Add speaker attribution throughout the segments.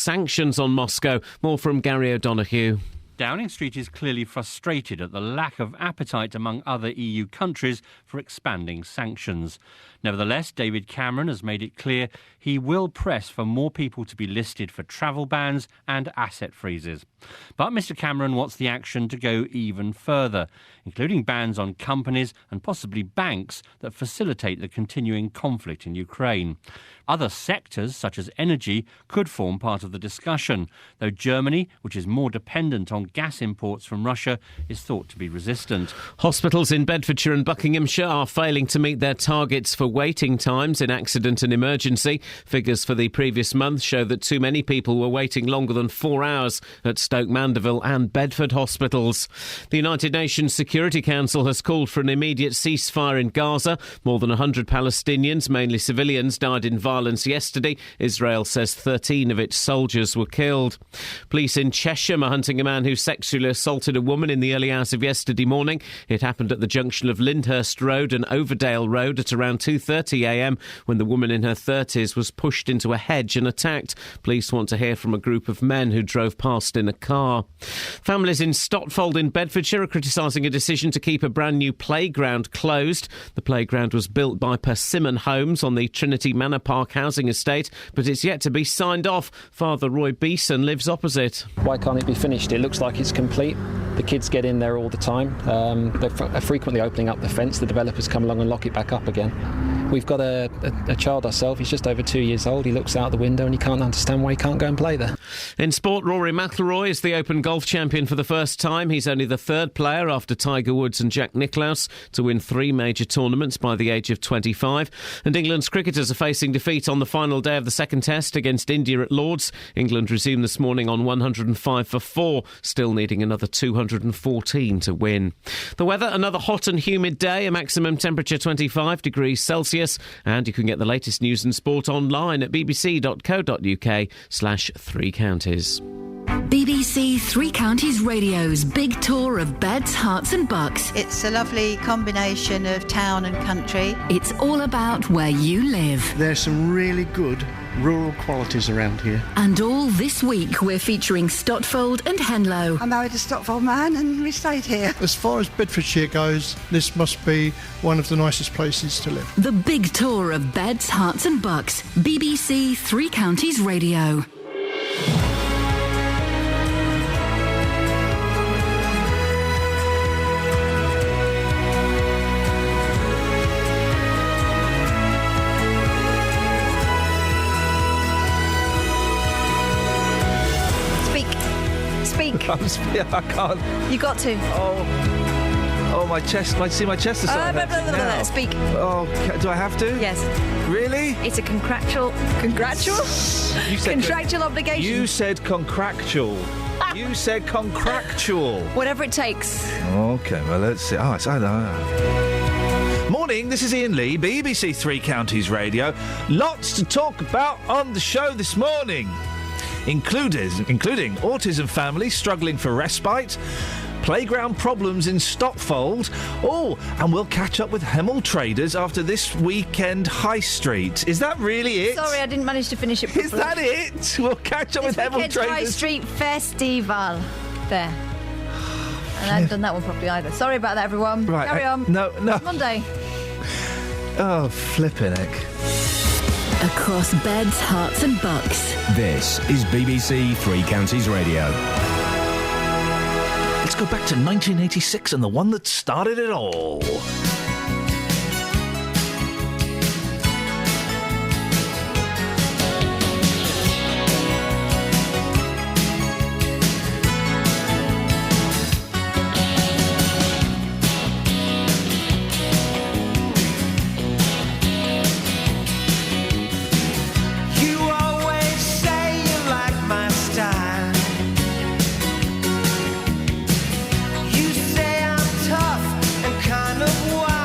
Speaker 1: sanctions on Moscow. More from Gary O'Donoghue.
Speaker 2: Downing Street is clearly frustrated at the lack of appetite among other EU countries for expanding sanctions. Nevertheless, David Cameron has made it clear he will press for more people to be listed for travel bans and asset freezes. But Mr Cameron wants the action to go even further, including bans on companies and possibly banks that facilitate the continuing conflict in Ukraine. Other sectors, such as energy, could form part of the discussion, though Germany, which is more dependent on gas imports from Russia, is thought to be resistant.
Speaker 1: Hospitals in Bedfordshire and Buckinghamshire are failing to meet their targets for waiting times in accident and emergency. Figures for the previous month show that too many people were waiting longer than 4 hours at Stoke Mandeville and Bedford hospitals. The United Nations Security Council has called for an immediate ceasefire in Gaza. More than 100 Palestinians, mainly civilians, died in violence yesterday. Israel says 13 of its soldiers were killed. Police in Chesham are hunting a man who sexually assaulted a woman in the early hours of yesterday morning. It happened at the junction of Lyndhurst Road and Overdale Road at around 2:30am when the woman in her 30s was pushed into a hedge and attacked. Police want to hear from a group of men who drove past in a car. Families in Stotfold in Bedfordshire are criticising a decision to keep a brand new playground closed. The playground was built by Persimmon Homes on the Trinity Manor Park housing estate, but it's yet to be signed off. Father Roy Beeson lives opposite.
Speaker 3: Why can't it be finished? It looks like it's complete. The kids get in there all the time. They're frequently opening up the fence. The developers come along and lock it back up again. We've got a child ourselves. He's just over 2 years old. He looks out the window and he can't understand why he can't go and play there.
Speaker 1: In sport, Rory McIlroy is the Open golf champion for the first time. He's only the third player after Tiger Woods and Jack Nicklaus to win 3 major tournaments by the age of 25. And England's cricketers are facing defeat on the final day of the second test against India at Lords. England resumed this morning on 105 for 4, still needing another 214 to win. The weather, another hot and humid day, a maximum temperature 25 degrees Celsius. And you can get the latest news and sport online at bbc.co.uk/3 counties.
Speaker 4: BBC Three Counties Radio's big tour of beds, hearts and bucks.
Speaker 5: It's a lovely combination of town and country.
Speaker 4: It's all about where you live.
Speaker 6: There's some really good rural qualities around here.
Speaker 4: And all this week we're featuring Stotfold and Henlow.
Speaker 7: I married a Stotfold man and we stayed here.
Speaker 6: As far as Bedfordshire goes, this must be one of the nicest places to live.
Speaker 4: The big tour of beds, hearts and bucks. BBC Three Counties Radio.
Speaker 8: I can't.
Speaker 5: You got to.
Speaker 8: Oh, my chest. See, my chest is starting to hurt now.
Speaker 5: Speak.
Speaker 8: Oh, do I have to?
Speaker 5: Yes.
Speaker 8: Really?
Speaker 5: It's a contractual?
Speaker 8: You said
Speaker 5: contractual obligation.
Speaker 8: You said contractual. You said contractual.
Speaker 5: Whatever it takes.
Speaker 8: Okay, well, let's see. I don't know. Morning, this is Iain Lee, BBC Three Counties Radio. Lots to talk about on the show this morning. Including autism families struggling for respite, playground problems in Stotfold. Oh, and we'll catch up with Hemel traders after this weekend high street. Is that really it?
Speaker 5: Sorry, I didn't manage to finish it properly.
Speaker 8: Is that it? We'll catch up with Hemel traders.
Speaker 5: High Street Festival. There. And I haven't done that one properly either. Sorry about that, everyone.
Speaker 8: Right.
Speaker 5: Carry on.
Speaker 8: No.
Speaker 5: It's Monday.
Speaker 8: Oh, flippin' heck.
Speaker 4: Across beds, hearts and bucks.
Speaker 9: This is BBC Three Counties Radio.
Speaker 8: Let's go back to 1986 and the one that started it all.
Speaker 10: You say I'm tough and kind of wild.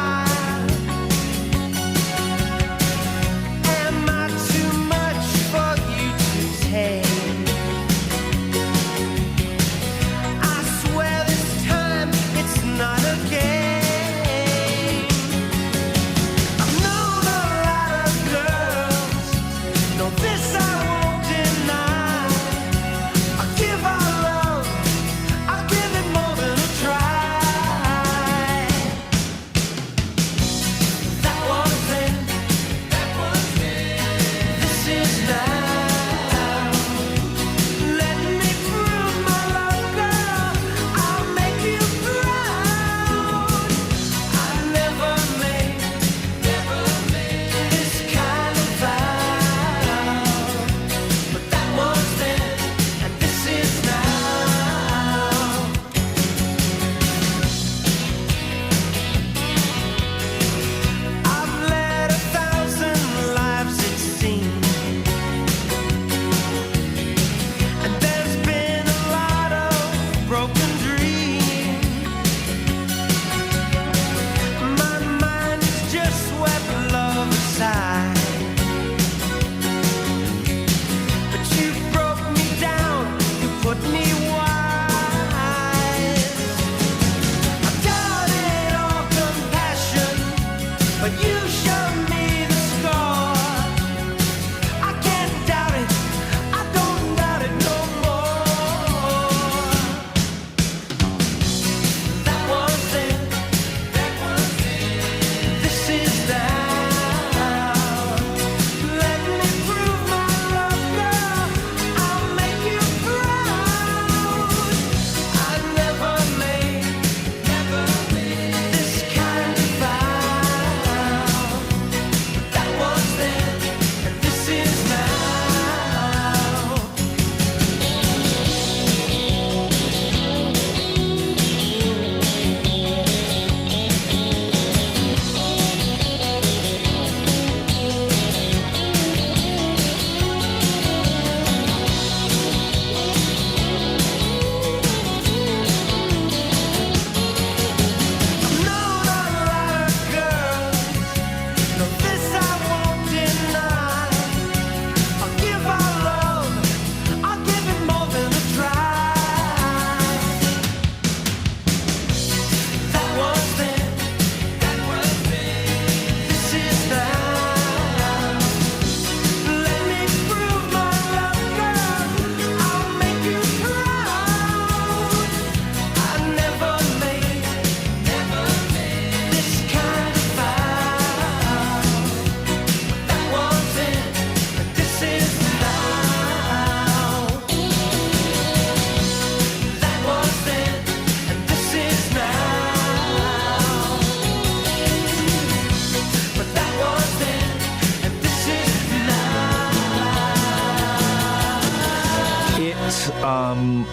Speaker 8: One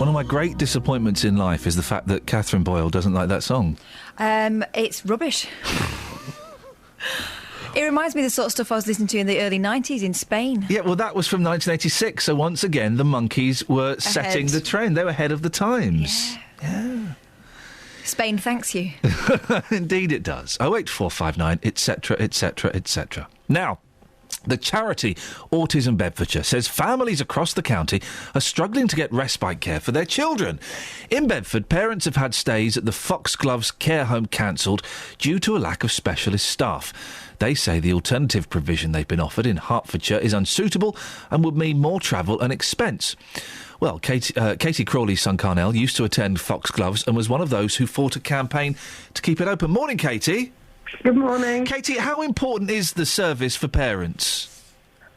Speaker 8: of my great disappointments in life is the fact that Catherine Boyle doesn't like that song.
Speaker 5: It's rubbish. It reminds me of the sort of stuff I was listening to in the early 90s in Spain.
Speaker 8: Yeah, well, that was from 1986, so once again, the Monkees were setting the trend. They were ahead of the times. Yeah.
Speaker 5: Spain thanks you.
Speaker 8: Indeed it does. 08459, etc., etc., etc. Now, the charity Autism Bedfordshire says families across the county are struggling to get respite care for their children. In Bedford, parents have had stays at the Foxgloves care home cancelled due to a lack of specialist staff. They say the alternative provision they've been offered in Hertfordshire is unsuitable and would mean more travel and expense. Well, Katie Crawley's son Carnell used to attend Foxgloves and was one of those who fought a campaign to keep it open. Morning, Katie.
Speaker 10: Good morning.
Speaker 8: Katie, how important is the service for parents?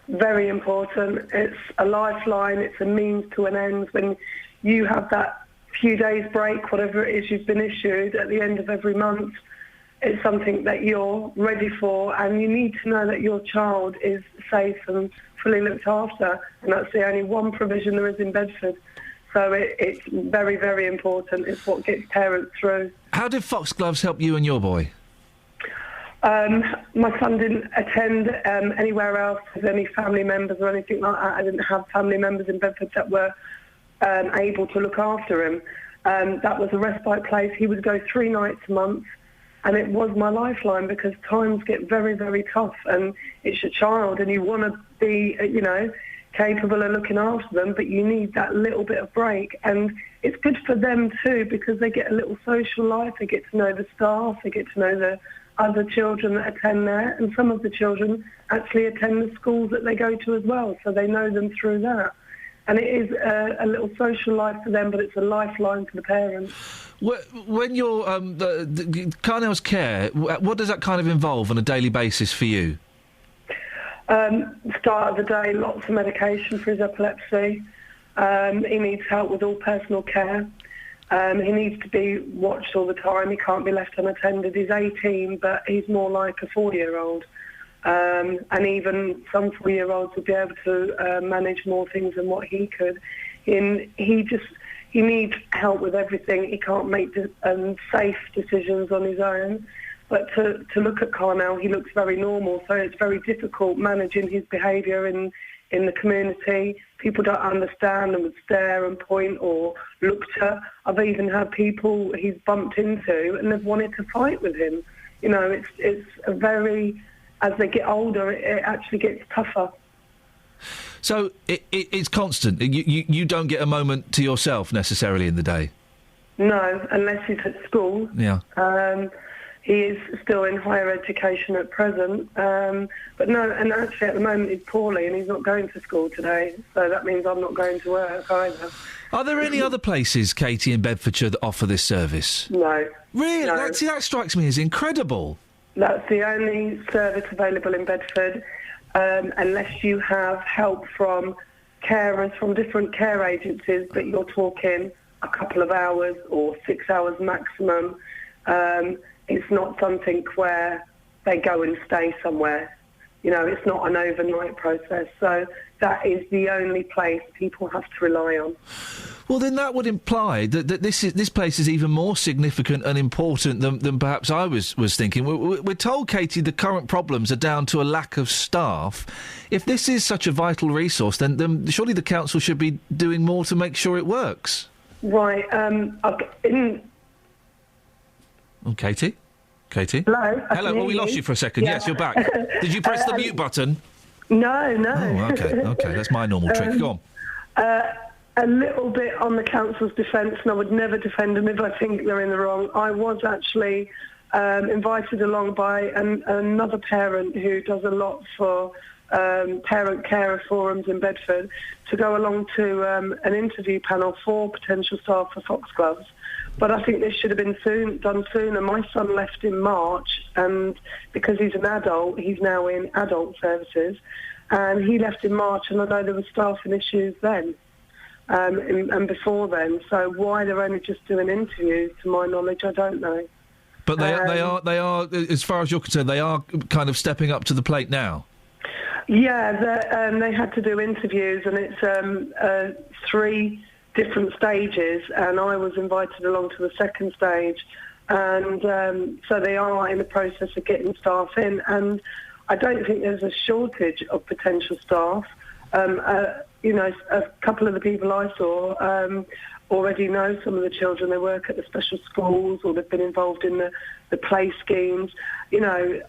Speaker 10: Very important. It's a lifeline. It's a means to an end. When you have that few days break, whatever it is you've been issued at the end of every month, it's something that you're ready for, and you need to know that your child is safe and fully looked after, and that's the only one provision there is in Bedford. So it's very, very important. It's what gets parents through.
Speaker 8: How did Foxgloves help you and your boy?
Speaker 10: My son didn't attend anywhere else with any family members or anything like that. I didn't have family members in Bedford that were able to look after him. That was a respite place. He would go 3 nights a month, and it was my lifeline because times get very, very tough, and it's your child, and you want to be, capable of looking after them, but you need that little bit of break. And it's good for them too because they get a little social life. They get to know the staff. They get to know the other children that attend there, and some of the children actually attend the schools that they go to as well, so they know them through that. And it is a little social life for them, but it's a lifeline for the parents.
Speaker 8: When you're the Carnell's care, what does that kind of involve on a daily basis for you?
Speaker 10: Start of the day, lots of medication for his epilepsy. He needs help with all personal care. He needs to be watched all the time. He can't be left unattended. He's 18, but he's more like a 4-year-old. And even some 4-year-olds would be able to manage more things than what he could. He needs help with everything. He can't make safe decisions on his own. But to look at Carnell, he looks very normal, so it's very difficult managing his behaviour in the community. People don't understand and would stare and point or look to. I've even had people he's bumped into and they've wanted to fight with him. It's a very... As they get older, it actually gets tougher.
Speaker 8: So it's constant. You don't get a moment to yourself necessarily in the day?
Speaker 10: No, unless he's at school.
Speaker 8: Yeah.
Speaker 10: He is still in higher education at present. But no, and actually at the moment he's poorly and he's not going to school today. So that means I'm not going to work either.
Speaker 8: Are there any other places, Katie, in Bedfordshire that offer this service?
Speaker 10: No.
Speaker 8: Really?
Speaker 10: No.
Speaker 8: That strikes me as incredible.
Speaker 10: That's the only service available in Bedford, unless you have help from carers from different care agencies, but you're talking a couple of hours or 6 hours maximum. It's not something where they go and stay somewhere. It's not an overnight process. So that is the only place people have to rely on.
Speaker 8: Well, then that would imply that this place is even more significant and important than perhaps I was thinking. We're told, Katie, the current problems are down to a lack of staff. If this is such a vital resource, then surely the council should be doing more to make sure it works.
Speaker 10: Right.
Speaker 8: Katie?
Speaker 10: Hello?
Speaker 8: Hello, well, we lost you for a second.
Speaker 10: Yeah.
Speaker 8: Yes, you're back. Did you press the mute button?
Speaker 10: No.
Speaker 8: Oh, OK, that's my normal trick. Go on.
Speaker 10: A little bit on the council's defence, and I would never defend them if I think they're in the wrong. I was actually invited along by another parent who does a lot for parent carer forums in Bedford to go along to an interview panel for potential staff for Foxgloves. But I think this should have been done sooner. My son left in March, and because he's an adult, he's now in adult services, and he left in March, and I know there were staffing issues then. And before then, so why they're only just doing interviews, to my knowledge, I don't know.
Speaker 8: But they are, as far as you're concerned, they are kind of stepping up to the plate now.
Speaker 10: Yeah, they had to do interviews, and it's 3 different stages, and I was invited along to the second stage. And so they are in the process of getting staff in, and I don't think there's a shortage of potential staff. A couple of the people I saw already know some of the children. They work at the special schools, or they've been involved in the play schemes, and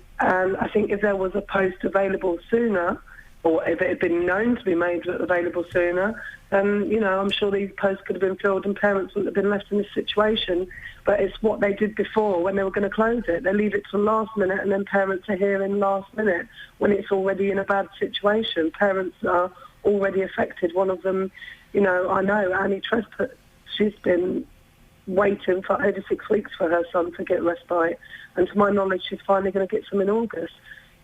Speaker 10: I think if there was a post available sooner, or if it had been known to be made available sooner, then, I'm sure these posts could have been filled and parents wouldn't have been left in this situation. But it's what they did before when they were going to close it. They leave it till last minute, and then parents are here in last minute when it's already in a bad situation. Parents are already affected. One of them, I know, Annie Trespass, she's been waiting for over 6 weeks for her son to get respite. And to my knowledge, she's finally going to get some in August.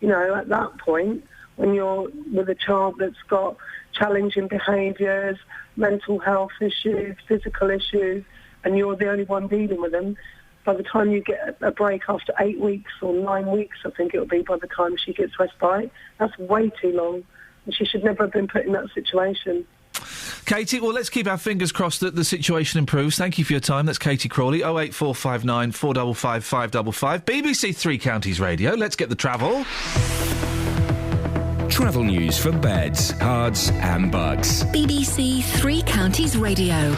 Speaker 10: At that point, when you're with a child that's got challenging behaviours, mental health issues, physical issues, and you're the only one dealing with them, by the time you get a break after 8 weeks or 9 weeks, I think it'll be by the time she gets respite, that's way too long. And she should never have been put in that situation.
Speaker 8: Katie, well, let's keep our fingers crossed that the situation improves. Thank you for your time. That's Katie Crawley, 08459 455 555. BBC Three Counties Radio. Let's get the travel.
Speaker 9: Travel news for beds, cards and bugs.
Speaker 4: BBC Three Counties Radio.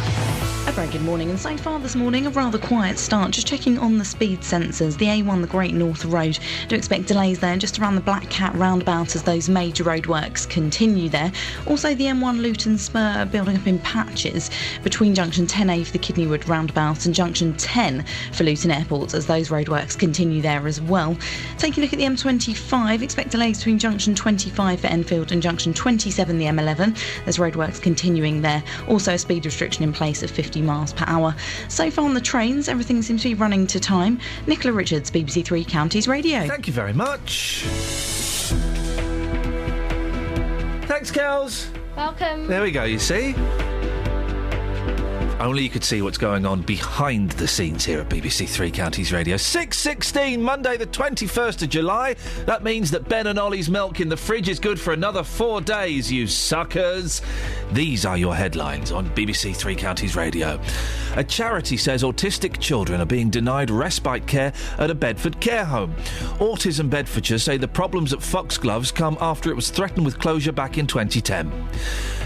Speaker 11: A very good morning, and so far this morning a rather quiet start. Just checking on the speed sensors, the A1, the Great North Road. Do expect delays there just around the Black Cat roundabout as those major roadworks continue there. Also the M1 Luton Spur building up in patches between junction 10A for the Kidneywood roundabout and junction 10 for Luton Airport as those roadworks continue there as well. Taking a look at the M25, expect delays between junction 25 for Enfield and junction 27 the M11. There's roadworks continuing there. Also a speed restriction in place at 50 miles per hour. So far on the trains, everything seems to be running to time. Nicola Richards, BBC Three Counties Radio.
Speaker 8: Thank you very much. Thanks, Kels.
Speaker 5: Welcome.
Speaker 8: There we go, you see. If only you could see what's going on behind the scenes here at BBC Three Counties Radio. 6:16, Monday the 21st of July. That means that Ben and Ollie's milk in the fridge is good for another 4 days, you suckers. These are your headlines on BBC Three Counties Radio. A charity says autistic children are being denied respite care at a Bedford care home. Autism Bedfordshire say the problems at Foxgloves come after it was threatened with closure back in 2010.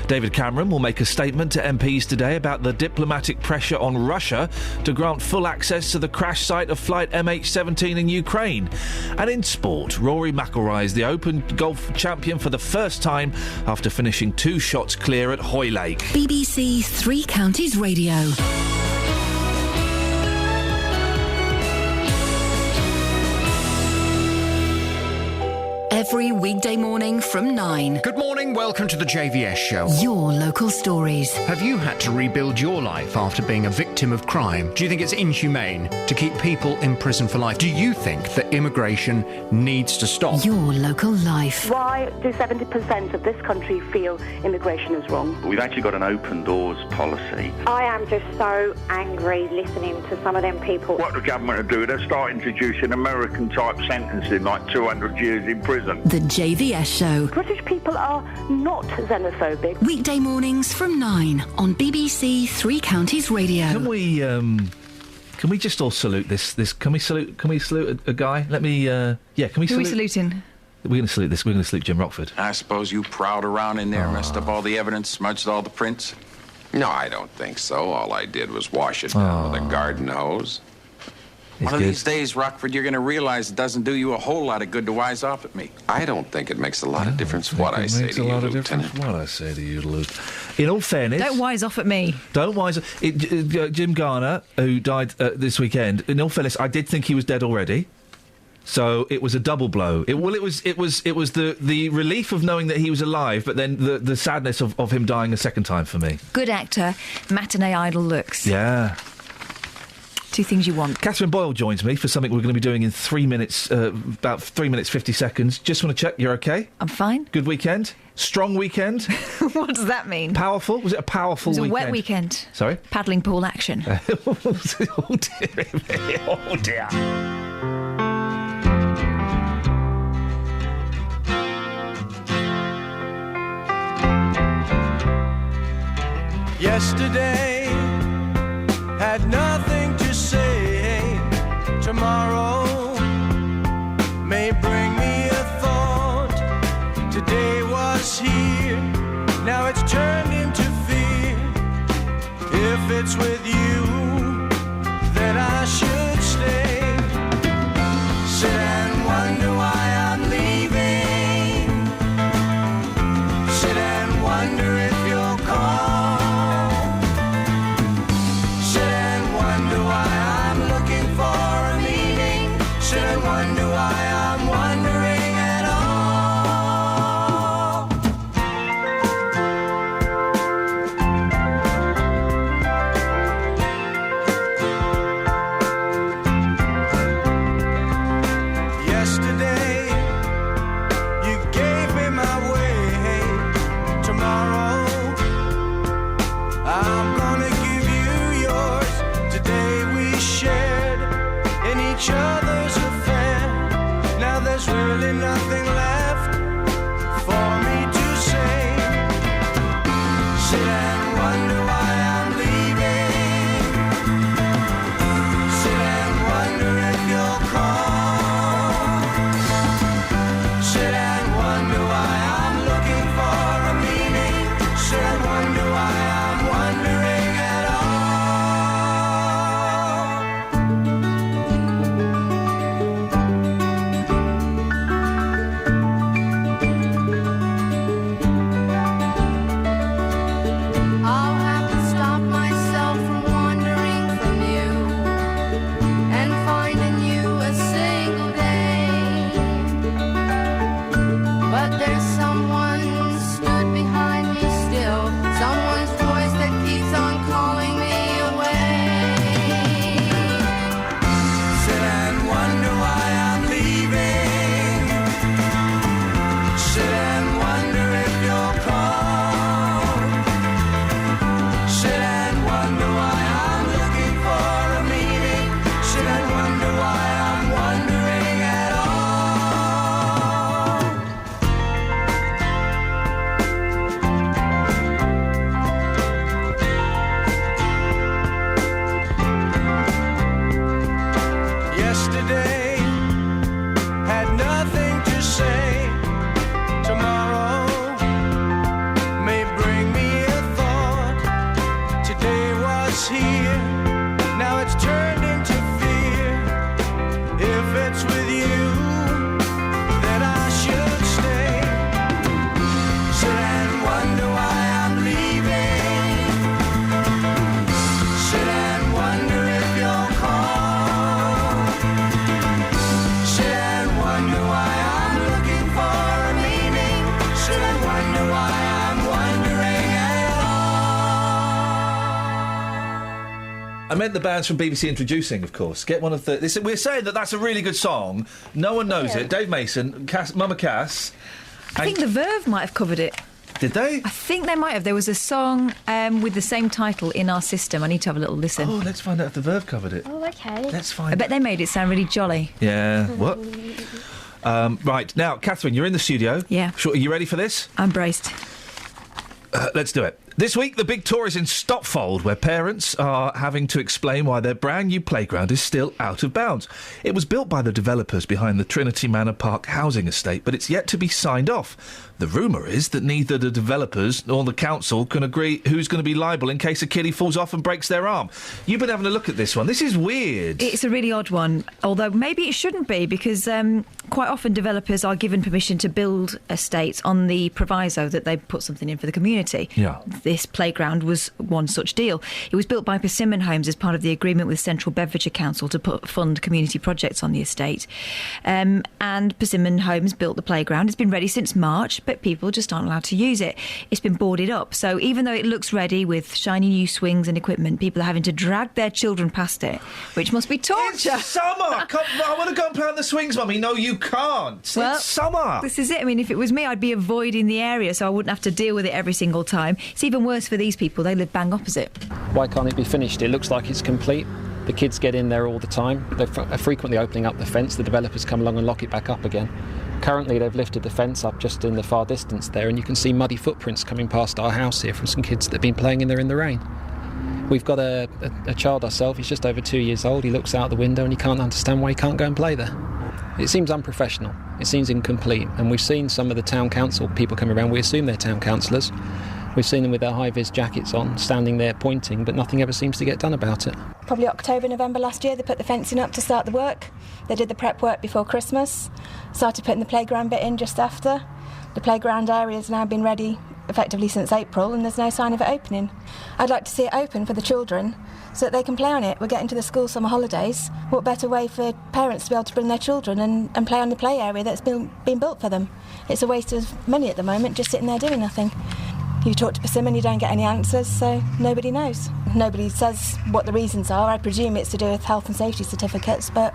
Speaker 8: David Cameron will make a statement to MPs today about the diplomatic pressure on Russia to grant full access to the crash site of flight MH17 in Ukraine. And in sport, Rory McIlroy is the Open Golf champion for the first time after finishing 2 shots clear at Hoylake.
Speaker 4: BBC Three Counties Radio. Every weekday morning from 9.
Speaker 12: Good morning, welcome to the JVS show.
Speaker 4: Your local stories.
Speaker 12: Have you had to rebuild your life after being a victim of crime? Do you think it's inhumane to keep people in prison for life? Do you think that immigration needs to stop?
Speaker 4: Your local life.
Speaker 13: Why do 70% of this country feel immigration is wrong?
Speaker 14: We've actually got an open doors policy.
Speaker 15: I am just so angry listening to some of them people.
Speaker 16: What the government will do, they'll start introducing American-type sentencing, like 200 years in prison.
Speaker 4: The JVS show.
Speaker 13: British people are not xenophobic.
Speaker 4: Weekday mornings from 9 on BBC Three Counties Radio.
Speaker 8: Can we just all salute this? Can we salute a guy? Let me. Can we salute?
Speaker 5: Who are we saluting?
Speaker 8: We're going to salute this. We're going to salute Jim Rockford.
Speaker 17: I suppose you prowled around in there, messed up all the evidence, smudged all the prints.
Speaker 18: No, I don't think so. All I did was wash it down with a garden hose.
Speaker 17: One of these days, Rockford, you're going to realize it doesn't do you a whole lot of good to wise off at me.
Speaker 18: I don't think it makes a lot of difference what I say to you, Lieutenant.
Speaker 8: What I say to you, Luke. In all fairness...
Speaker 5: Don't wise off at me.
Speaker 8: Don't wise off... Jim Garner, who died this weekend, in all fairness, I did think he was dead already. So it was a double blow. It was the relief of knowing that he was alive, but then the sadness of him dying a second time for me.
Speaker 5: Good actor, matinee idol looks.
Speaker 8: Yeah.
Speaker 5: 2 things you want.
Speaker 8: Catherine Boyle joins me for something we're going to be doing in 3 minutes, about 3 minutes 50 seconds. Just want to check you're okay.
Speaker 5: I'm fine.
Speaker 8: Good weekend. Strong weekend.
Speaker 5: What does that mean?
Speaker 8: Powerful. Was it a powerful weekend?
Speaker 5: It was a wet weekend.
Speaker 8: Sorry.
Speaker 5: Paddling pool action.
Speaker 8: Oh dear me. Oh dear.
Speaker 19: Yesterday had nothing to say. Tomorrow may bring me a thought. Today was here, now it's turned into fear. If it's with you, then I should stay. Sit and wonder why I'm leaving. Sit and wonder if you'll call. Sit and wonder why I'm looking for a meaning. Sit and wonder why I'm wondering at all. Yesterday, you gave me my way. Tomorrow, I'm gonna give you yours. Today we shared in each other's affair. Now there's really nothing left for me to say. Sit and wonder why I'm leaving. Sit and wonder if you'll call. Sit and wonder why I'm looking for a meaning. Sit and wonder why I'm wondering at all.
Speaker 20: I'll have to stop myself from wandering from you and finding you a single day. But there's someone stood behind me still, someone's voice that keeps on calling me away.
Speaker 19: Sit and wonder why I'm leaving. Sit and wonder if you'll call. Sit and wonder why I'm looking for a meaning. Sit and wonder why I'm wondering at all. Yesterday had nothing to say. Tomorrow may bring me a thought. Today was here, now it's turned into fear. If it's with you, then I should stay. Sit and wonder why I'm leaving. Sit and wonder if you'll call. Sit and wonder why I'm looking for a meaning. Sit and wonder why I'm wondering at all.
Speaker 8: I meant the bands from BBC Introducing, of course. Get one of the... we're saying that that's a really good song. No one knows it. Dave Mason, Mama Cass.
Speaker 5: I think the Verve might have covered it.
Speaker 8: Did they?
Speaker 5: I think they might have. There was a song with the same title in our system. I need to have a little listen.
Speaker 8: Oh, let's find out if the Verve covered it.
Speaker 20: Oh, okay.
Speaker 8: Let's find
Speaker 5: I bet they made it sound really jolly.
Speaker 8: Yeah, what? Right, now, Catherine, you're in the studio.
Speaker 5: Yeah.
Speaker 8: Sure, are you ready for this?
Speaker 5: I'm braced.
Speaker 8: Let's do it. This week, the big tour is in Stopfold, where parents are having to explain why their brand new playground is still out of bounds. It was built by the developers behind the Trinity Manor Park housing estate, but it's yet to be signed off. The rumour is that neither the developers nor the council can agree who's going to be liable in case a kiddie falls off and breaks their arm. You've been having a look at this one. This is weird.
Speaker 5: It's a really odd one, although maybe it shouldn't be, because quite often developers are given permission to build estates on the proviso that they put something in for the community.
Speaker 8: Yeah.
Speaker 5: This playground was one such deal. It was built by Persimmon Homes as part of the agreement with Central Bedfordshire Council to fund community projects on the estate. And Persimmon Homes built the playground. It's been ready since March, but people just aren't allowed to use it. It's been boarded up. So even though it looks ready with shiny new swings and equipment, people are having to drag their children past it, which must be torture.
Speaker 8: It's summer! I want to go and play on the swings, Mummy. No, you can't.
Speaker 5: Well,
Speaker 8: it's summer.
Speaker 5: This is it. I mean, if it was me, I'd be avoiding the area so I wouldn't have to deal with it every single time. It's even worse for these people. They live bang opposite.
Speaker 3: Why can't it be finished? It looks like it's complete. The kids get in there all the time. They're frequently opening up the fence. The developers come along and lock it back up again. Currently, they've lifted the fence up just in the far distance there, and you can see muddy footprints coming past our house here from some kids that have been playing in there in the rain. We've got a child ourselves. He's just over 2 years old. He looks out the window and he can't understand why he can't go and play there. It seems unprofessional. It seems incomplete. And we've seen some of the town council people come around. We assume they're town councillors. We've seen them with their high-vis jackets on, standing there pointing, but nothing ever seems to get done about it.
Speaker 21: Probably October, November last year, they put the fencing up to start the work. They did the prep work before Christmas, started putting the playground bit in just after. The playground area has now been ready effectively since April, and there's no sign of it opening. I'd like to see it open for the children so that they can play on it. We're getting to the school summer holidays. What better way for parents to be able to bring their children and play on the play area that's been built for them? It's a waste of money at the moment, just sitting there doing nothing. You talk to Persimmon, you don't get any answers, so nobody knows. Nobody says what the reasons are. I presume it's to do with health and safety certificates, but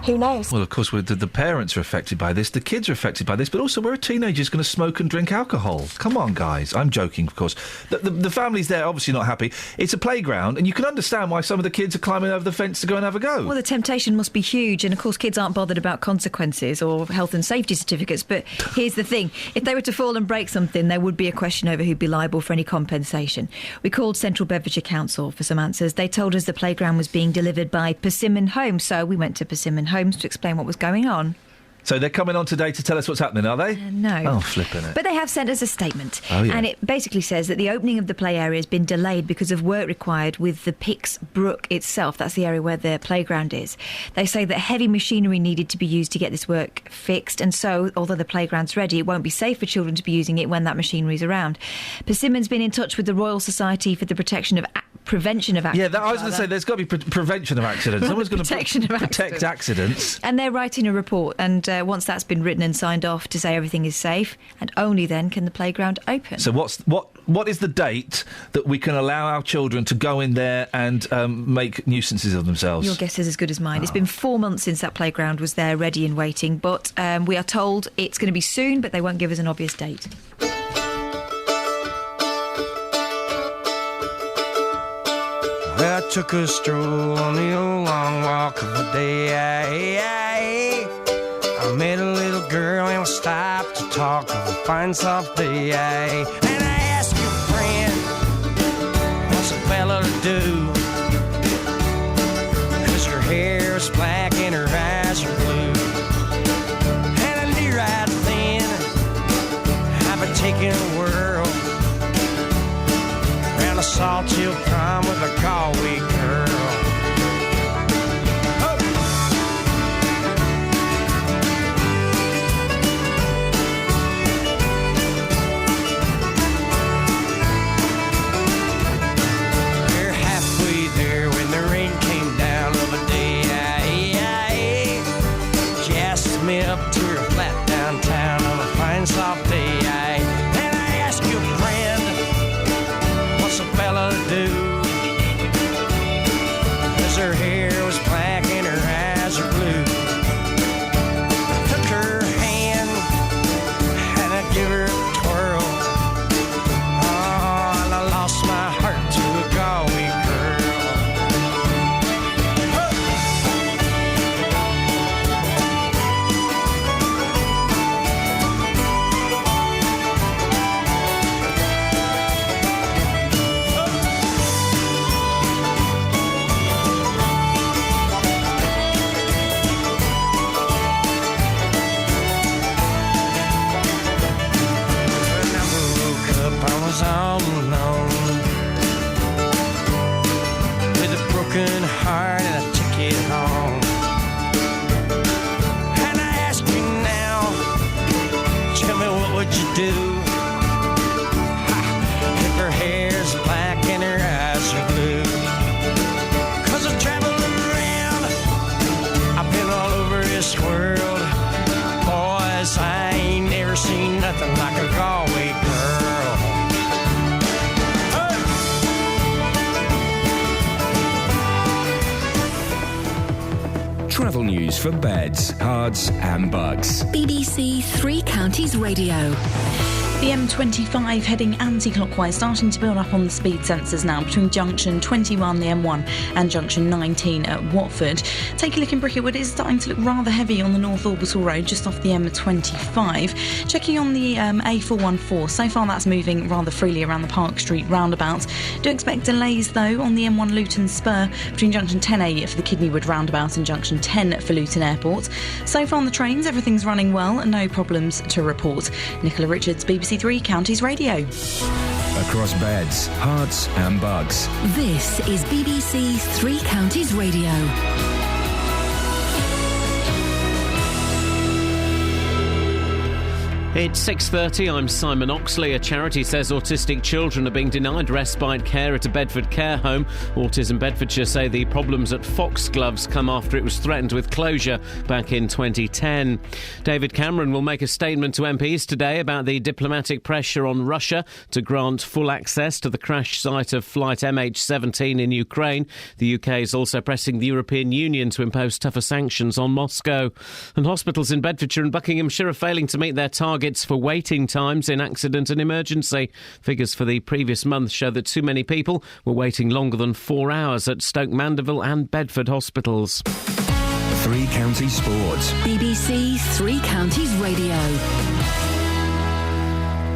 Speaker 21: who knows?
Speaker 8: Well, of course, the parents are affected by this, the kids are affected by this, but also where are teenagers going to smoke and drink alcohol? Come on, guys. I'm joking, of course. The families there are obviously not happy. It's a playground, and you can understand why some of the kids are climbing over the fence to go and have a go.
Speaker 5: Well, the temptation must be huge, and of course kids aren't bothered about consequences or health and safety certificates, but here's the thing. If they were to fall and break something, there would be a question over who'd be liable for any compensation. We called Central Bedfordshire Council for some answers. They told us the playground was being delivered by Persimmon Homes, so we went to Persimmon Homes to explain what was going on.
Speaker 8: So they're coming on today to tell us what's happening, are they?
Speaker 5: No.
Speaker 8: Oh, flipping it.
Speaker 5: But they have sent us a statement.
Speaker 8: Oh, yeah.
Speaker 5: And it basically says that the opening of the play area has been delayed because of work required with the Pix Brook itself. That's the area where the playground is. They say that heavy machinery needed to be used to get this work fixed, and so, although the playground's ready, it won't be safe for children to be using it when that machinery's around. Persimmon's been in touch with the Royal Society for the Prevention of Accidents.
Speaker 8: Yeah, I was going to say, there's got to be prevention of accidents. Someone's going to protect accidents.
Speaker 5: And they're writing a report, and once that's been written and signed off to say everything is safe, and only then can the playground open.
Speaker 8: So what is the date that we can allow our children to go in there and make nuisances of themselves?
Speaker 5: Your guess is as good as mine. It's been 4 months since that playground was there, ready and waiting, but we are told it's going to be soon, but they won't give us an obvious date.
Speaker 19: I took a stroll on the old long walk of the day. I met a little girl and we stopped to talk of a fine soft day. And I asked your friend, what's a fella to do? 'Cause her hair is black and her eyes are blue. And I knew right then I've been taking the world around a Salt Hill prom with a Galway girl. We're halfway there when the rain came down of a day. She asked me up to her flat downtown on a fine soft day. And I asked you, friend, what's a fella to do? 'Cause her hair was black and her eyes are blue. I took her hand and I give her a twirl. Oh, and I lost my heart to a Galway girl. I was all alone with a broken heart and a ticket home. And I ask you now, tell me what would you do if her hair's black and her eyes are blue? 'Cause I've traveled around, I've been all over this world. Boys, I ain't never seen nothing like a Galway girl.
Speaker 9: Travel news for beds, cards and bugs.
Speaker 4: BBC Three Counties Radio.
Speaker 11: The M25 heading anti-clockwise, starting to build up on the speed sensors now between junction 21, the M1, and junction 19 at Watford. Take a look in Bricketwood, it is starting to look rather heavy on the North Orbital Road, just off the M25. Checking on the A414, so far that's moving rather freely around the Park Street roundabout. Do expect delays though on the M1 Luton Spur between junction 10A for the Kidneywood roundabout and junction 10 for Luton Airport. So far on the trains, everything's running well and no problems to report. Nicola Richards, BBC Three Counties Radio.
Speaker 9: Across beds, hearts and bugs.
Speaker 4: This is BBC Three Counties Radio.
Speaker 1: It's 6:30, I'm Simon Oxley. A charity says autistic children are being denied respite care at a Bedford care home. Autism Bedfordshire say the problems at Foxgloves come after it was threatened with closure back in 2010. David Cameron will make a statement to MPs today about the diplomatic pressure on Russia to grant full access to the crash site of flight MH17 in Ukraine. The UK is also pressing the European Union to impose tougher sanctions on Moscow. And hospitals in Bedfordshire and Buckinghamshire are failing to meet their targets for waiting times in accident and emergency. Figures for the previous month show that too many people were waiting longer than 4 hours at Stoke Mandeville and Bedford hospitals.
Speaker 9: Three Counties Sports.
Speaker 4: BBC Three Counties Radio.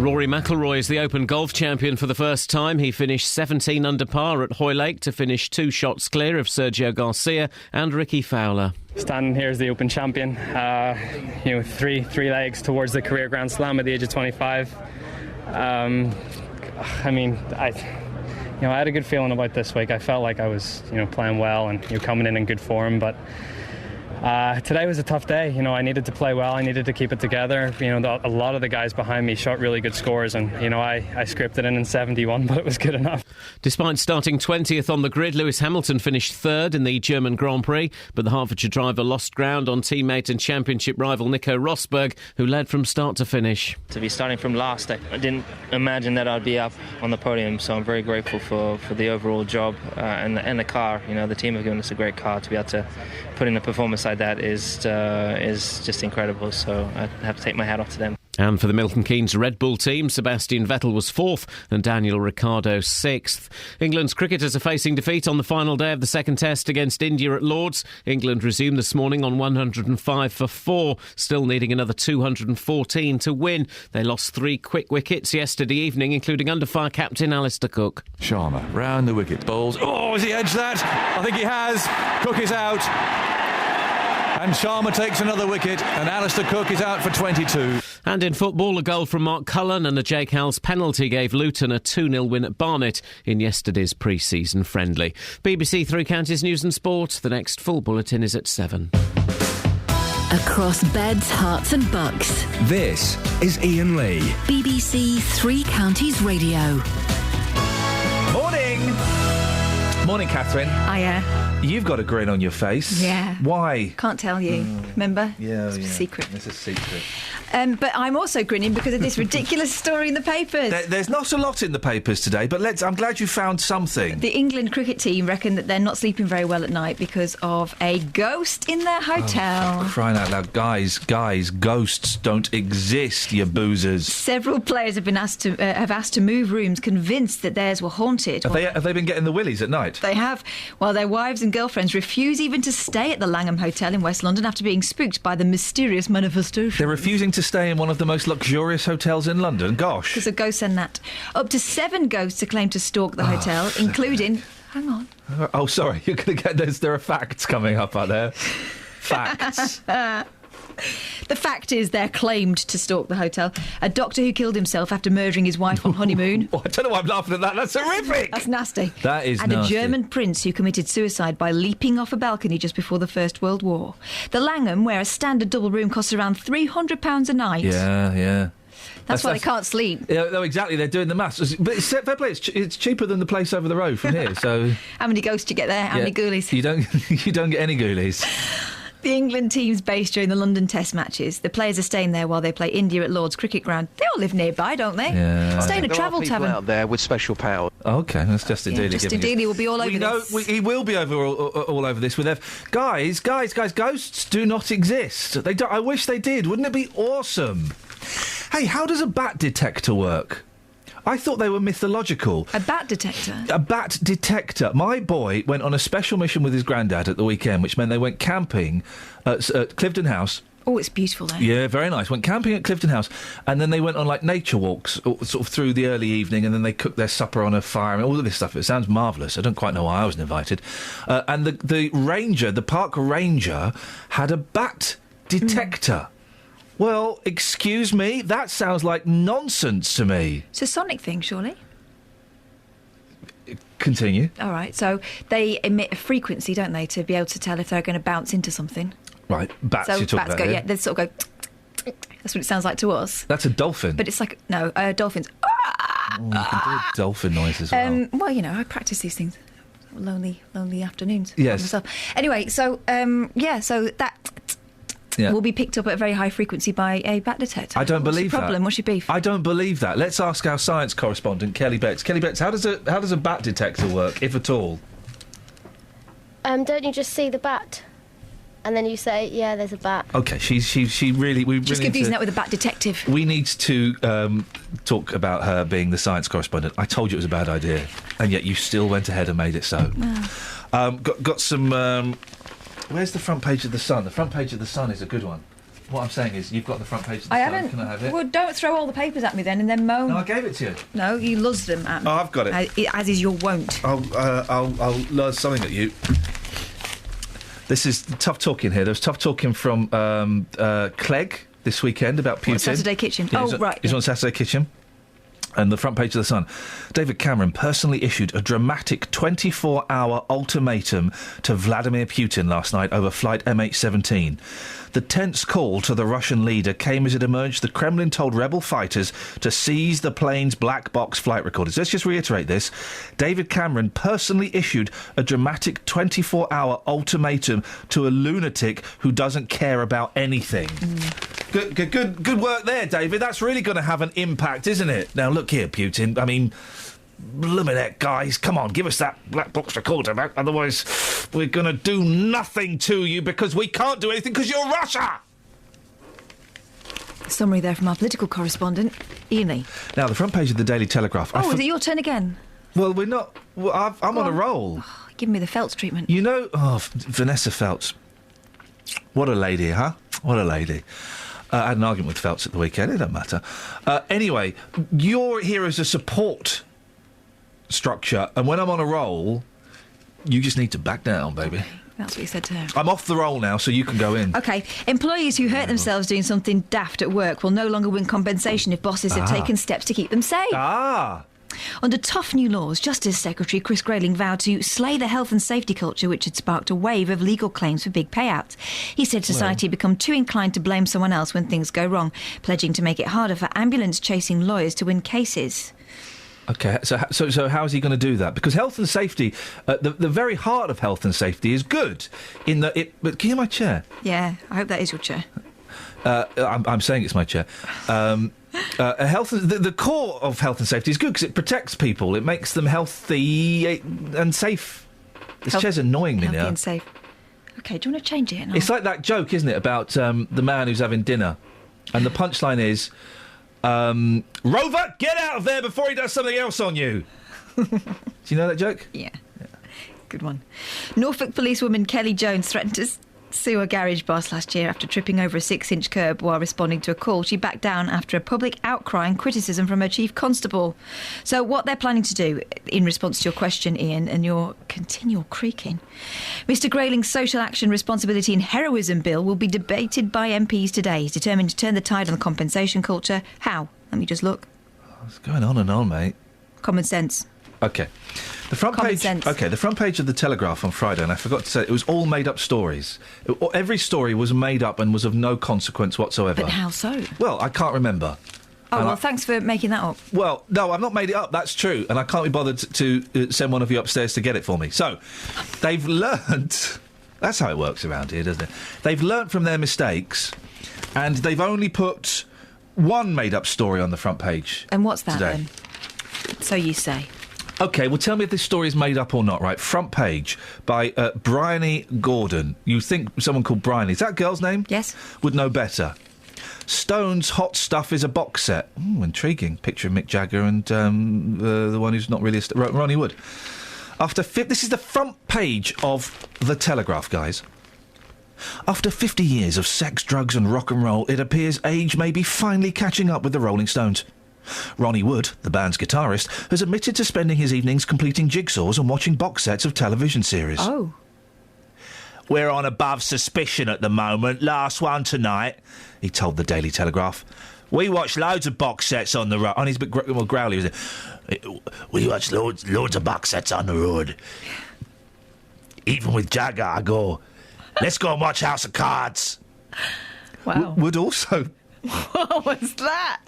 Speaker 1: Rory McIlroy is the Open Golf champion for the first time. He finished 17 under par at Hoylake to finish 2 shots clear of Sergio Garcia and Ricky Fowler.
Speaker 2: Standing here as the Open champion, three legs towards the career Grand Slam at the age of 25. I had a good feeling about this week. I felt like I was, playing well and coming in good form, but today was a tough day. I needed to play well. I needed to keep it together. A lot of the guys behind me shot really good scores, and I scripted in 71, but it was good enough.
Speaker 1: Despite starting 20th on the grid, Lewis Hamilton finished 3rd in the German Grand Prix, but the Hertfordshire driver lost ground on teammate and championship rival Nico Rosberg, who led from start to finish.
Speaker 22: To be starting from last, I didn't imagine that I'd be up on the podium, so I'm very grateful for the overall job and the car. The team have given us a great car. To be able to put in a performance like that is just incredible, so I have to take my hat off to them.
Speaker 1: And for the Milton Keynes Red Bull team, Sebastian Vettel was 4th and Daniel Ricciardo 6th. England's cricketers are facing defeat on the final day of the second test against India at Lords. England resumed this morning on 105 for 4, still needing another 214 to win. They lost 3 quick wickets yesterday evening, including under-fire captain Alistair Cook.
Speaker 23: Sharma round the wicket, bowls. Oh, has he edged that? I think he has. Cook is out. And Sharma takes another wicket, and Alistair Cook is out for 22.
Speaker 1: And in football, a goal from Mark Cullen and a Jake Howells penalty gave Luton a 2-0 win at Barnet in yesterday's pre-season friendly. BBC Three Counties News and Sport. The next full bulletin is at 7.
Speaker 4: Across beds, hearts and bucks.
Speaker 9: This is Iain Lee.
Speaker 4: BBC Three Counties Radio.
Speaker 8: Morning! Morning, Catherine.
Speaker 5: Hiya.
Speaker 8: You've got a grin on your face.
Speaker 5: Yeah.
Speaker 8: Why?
Speaker 5: Can't tell you. Remember?
Speaker 8: Yeah,
Speaker 5: it's a secret.
Speaker 8: It's a secret.
Speaker 5: But I'm also grinning because of this ridiculous story in the papers.
Speaker 8: There's not a lot in the papers today, but I'm glad you found something.
Speaker 5: The England cricket team reckon that they're not sleeping very well at night because of a ghost in their hotel.
Speaker 8: Oh, crying out loud. Guys, ghosts don't exist, you boozers.
Speaker 5: Several players have been asked to move rooms, convinced that theirs were haunted.
Speaker 8: Have they been getting the willies at night?
Speaker 5: They have, while their wives and girlfriends refuse even to stay at the Langham Hotel in West London after being spooked by the mysterious manifestation.
Speaker 8: They're refusing to stay in one of the most luxurious hotels in London. Gosh.
Speaker 5: Because of ghosts and that. Up to 7 ghosts are claimed to stalk the hotel, including... Hang on.
Speaker 8: Oh, sorry. You're going to get those. There are facts coming up out there. Facts.
Speaker 5: The fact is they're claimed to stalk the hotel. A doctor who killed himself after murdering his wife on honeymoon.
Speaker 8: I don't know why I'm laughing at that. That's horrific.
Speaker 5: That's nasty.
Speaker 8: That is
Speaker 5: nasty. And a German prince who committed suicide by leaping off a balcony just before the First World War. The Langham, where a standard double room costs around £300 a night.
Speaker 8: Yeah.
Speaker 5: That's why they can't sleep.
Speaker 8: Yeah, no, exactly. They're doing the maths. But fair play, it's cheaper than the place over the road from here. So
Speaker 5: how many ghosts do you get there? How many ghoulies?
Speaker 8: You don't get any ghoulies.
Speaker 5: The England team's based during the London Test matches. The players are staying there while they play India at Lord's Cricket Ground. They all live nearby, don't they?
Speaker 8: Yeah.
Speaker 5: Stay in a travel tavern.
Speaker 24: Out there with special power.
Speaker 8: Okay, that's Justin Dealey.
Speaker 5: Justin Dealey will be all over this.
Speaker 8: He will be all over this with guys. Ghosts do not exist. They don't. I wish they did. Wouldn't it be awesome? Hey, how does a bat detector work? I thought they were mythological.
Speaker 5: A bat detector?
Speaker 8: A bat detector. My boy went on a special mission with his granddad at the weekend, which meant they went camping at Clifton House.
Speaker 5: Oh, it's beautiful there.
Speaker 8: Yeah, very nice. Went camping at Clifton House, and then they went on, like, nature walks, sort of through the early evening, and then they cooked their supper on a fire, and all of this stuff. It sounds marvellous. I don't quite know why I wasn't invited. And the ranger, the park ranger, had a bat detector. Well, excuse me, that sounds like nonsense to me.
Speaker 5: It's a sonic thing, surely?
Speaker 8: Continue.
Speaker 5: All right, so they emit a frequency, don't they, to be able to tell if they're going to bounce into something?
Speaker 8: Right, bats
Speaker 5: so
Speaker 8: you're talking
Speaker 5: bats
Speaker 8: about,
Speaker 5: go, yeah, they sort of go... That's what it sounds like to us.
Speaker 8: That's a dolphin.
Speaker 5: But it's like, no, dolphins...
Speaker 8: Oh, you can do a dolphin noise as well.
Speaker 5: Well, you know, I practice these things. Lonely afternoons.
Speaker 8: Yes.
Speaker 5: Myself. Anyway, so, so that...
Speaker 8: Yeah.
Speaker 5: will be picked up at a very high frequency by a bat detector.
Speaker 8: I don't believe that.
Speaker 5: What's the problem? What's your beef?
Speaker 8: I don't believe that. Let's ask our science correspondent, Kelly Betts. Kelly Betts, how does a bat detector work, if at all?
Speaker 6: Don't you just see the bat? And then you say, yeah, there's a bat.
Speaker 8: OK, she really... We
Speaker 5: just
Speaker 8: really
Speaker 5: confusing that with a bat detective.
Speaker 8: We need to talk about her being the science correspondent. I told you it was a bad idea, and yet you still went ahead and made it so.
Speaker 5: Oh.
Speaker 8: Got some... where's the front page of The Sun? The front page of The Sun is a good one. What I'm saying is, you've got the front page of The Sun.
Speaker 5: Haven't.
Speaker 8: Can I have it?
Speaker 5: Well, don't throw all the papers at me then and then moan.
Speaker 8: No, I gave it to you.
Speaker 5: No, you luzzed them at me.
Speaker 8: Oh, I've got it.
Speaker 5: As is your wont.
Speaker 8: I'll luzz something at you. This is tough talking here. There was tough talking from Clegg this weekend about Putin.
Speaker 5: Saturday Kitchen.
Speaker 8: Yeah,
Speaker 5: right.
Speaker 8: He's on Saturday Kitchen. And the front page of The Sun. David Cameron personally issued a dramatic 24-hour ultimatum to Vladimir Putin last night over flight MH17. The tense call to the Russian leader came as it emerged the Kremlin told rebel fighters to seize the plane's black box flight recorders. Let's just reiterate this. David Cameron personally issued a dramatic 24-hour ultimatum to a lunatic who doesn't care about anything. Good work there, David. That's really going to have an impact, isn't it? Now, look here, Putin. I mean, Luminette, guys, come on, give us that black box recorder back. Otherwise, we're going to do nothing to you because we can't do anything because you're Russia.
Speaker 5: Summary there from our political correspondent, Iain Lee.
Speaker 8: Now, the front page of the Daily Telegraph.
Speaker 5: Oh, is it your turn again?
Speaker 8: Well, we're not... Well, I'm on a roll.
Speaker 5: Oh, give me the Feltz treatment.
Speaker 8: You know... Oh, Vanessa Feltz. What a lady, huh? What a lady. I had an argument with Feltz at the weekend. It don't matter. Anyway, you're here as a support structure, and when I'm on a roll, you just need to back down, baby.
Speaker 5: That's what you said to her.
Speaker 8: I'm off the roll now, so you can go in.
Speaker 5: OK. Employees who hurt themselves doing something daft at work will no longer win compensation if bosses have taken steps to keep them safe. Under tough new laws, Justice Secretary Chris Grayling vowed to slay the health and safety culture which had sparked a wave of legal claims for big payouts. He said society had become too inclined to blame someone else when things go wrong, pledging to make it harder for ambulance-chasing lawyers to win cases.
Speaker 8: OK, so how is he going to do that? Because health and safety, the very heart of health and safety is good. But can you hear my chair?
Speaker 5: Yeah, I hope that is your chair.
Speaker 8: I'm saying it's my chair. The core of health and safety is good because it protects people. It makes them healthy and safe. This chair's annoying me now.
Speaker 5: Healthy and safe. OK, do you want to change it?
Speaker 8: It's like that joke, isn't it, about the man who's having dinner, and the punchline is, Rover, get out of there before he does something else on you. Do you know that joke?
Speaker 5: Yeah. Good one. Norfolk policewoman Kelly Jones threatened to sue a garage boss last year after tripping over a 6-inch curb while responding to a call. She backed down after a public outcry and criticism from her chief constable. So what they're planning to do, in response to your question, Iain, and your continual creaking, Mr Grayling's social action, responsibility and heroism bill will be debated by MPs today. He's determined to turn the tide on the compensation culture. How? Let me just look.
Speaker 8: It's going on and on, mate.
Speaker 5: Common sense.
Speaker 8: OK. The front page. OK, the front page of the Telegraph on Friday, and I forgot to say, it was all made-up stories. Every story was made up and was of no consequence whatsoever.
Speaker 5: But how so?
Speaker 8: Well, I can't remember.
Speaker 5: Oh, well, thanks for making that up.
Speaker 8: Well, no, I've not made it up, that's true, and I can't be bothered to send one of you upstairs to get it for me. So, they've learnt... That's how it works around here, doesn't it? They've learnt from their mistakes, and they've only put one made-up story on the front page.
Speaker 5: And what's that,
Speaker 8: today.
Speaker 5: Then? So you say.
Speaker 8: OK, well, tell me if this story is made up or not, right? Front page by Bryony Gordon. You think someone called Bryony, is that a girl's name?
Speaker 5: Yes.
Speaker 8: Would know better. Stone's Hot Stuff is a box set. Ooh, intriguing. Picture of Mick Jagger and the one who's not really Ronnie Wood. This is the front page of The Telegraph, guys. After 50 years of sex, drugs and rock and roll, it appears age may be finally catching up with the Rolling Stones. Ronnie Wood, the band's guitarist, has admitted to spending his evenings completing jigsaws and watching box sets of television series.
Speaker 5: Oh.
Speaker 8: We're on above suspicion at the moment. Last one tonight, he told the Daily Telegraph. We watch loads of box sets on the road. And he's a bit growly, isn't it? We watch loads of box sets on the road. Even with Jagger, I go, let's go and watch House of Cards.
Speaker 5: Wow.
Speaker 8: Would also...
Speaker 5: What was that?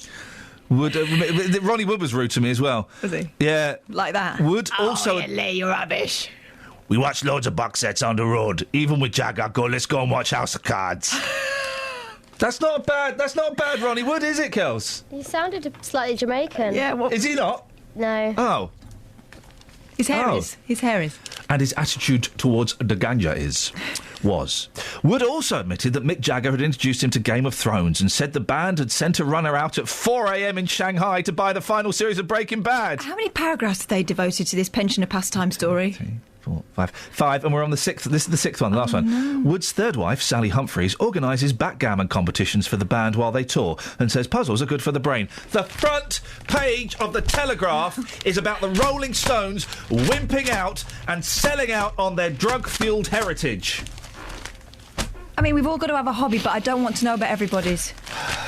Speaker 8: Ronnie Wood was rude to me as well.
Speaker 5: Was he?
Speaker 8: Yeah.
Speaker 5: Like that?
Speaker 8: Would also...
Speaker 5: you're rubbish.
Speaker 8: We watch loads of box sets on the road. Even with Jagger, I go, let's go and watch House of Cards. That's not bad, Ronnie Wood, is it, Kels?
Speaker 6: He sounded slightly Jamaican.
Speaker 5: Yeah, what...
Speaker 8: Is he not?
Speaker 6: No.
Speaker 8: Oh.
Speaker 5: His hair is. His hair is.
Speaker 8: And his attitude towards the ganja was. Wood also admitted that Mick Jagger had introduced him to Game of Thrones and said the band had sent a runner out at 4 a.m. in Shanghai to buy the final series of Breaking Bad.
Speaker 5: How many paragraphs have they devoted to this pensioner pastime story?
Speaker 8: 3, 4, 5, and we're on the 6th. This is the 6th one, the last one.
Speaker 5: No.
Speaker 8: Wood's third wife, Sally Humphreys, organises backgammon competitions for the band while they tour and says puzzles are good for the brain. The front page of The Telegraph is about the Rolling Stones wimping out and selling out on their drug-fuelled heritage.
Speaker 5: I mean, we've all got to have a hobby, but I don't want to know about everybody's.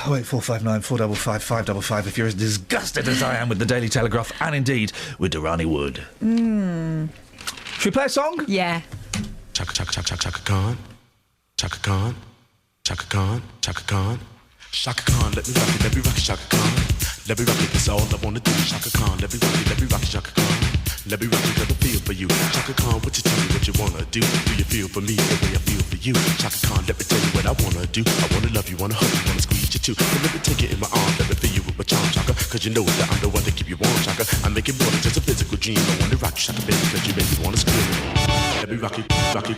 Speaker 8: 08459 455 555 if you're as disgusted as I am with the Daily Telegraph and indeed with the Ronnie Wood. Should we play a song?
Speaker 5: Yeah.
Speaker 18: Chaka chaka chaka chaka Khan, Chaka Khan, Chaka Khan, Chaka Khan, Chaka Khan. Let me rock it, Chaka Khan. Let me rock it, that's all I wanna do. Chaka Khan, let me rock it, Chaka Khan. Let me rock it, cause I feel for you. Chaka Khan, what you tell me what you wanna do? Do you feel for me the way I feel for you? Chaka Khan, let me tell you what I wanna do. I wanna love you, wanna hug you, wanna squeeze you too. And let me take it in my arms, let me feel you with my charm, Chaka. Cause you know that I'm the one to keep you warm, Chaka. I make it more than just a physical dream. I wanna rock you, Chaka, baby, cause you make me wanna scream. Let me rock it, rock it.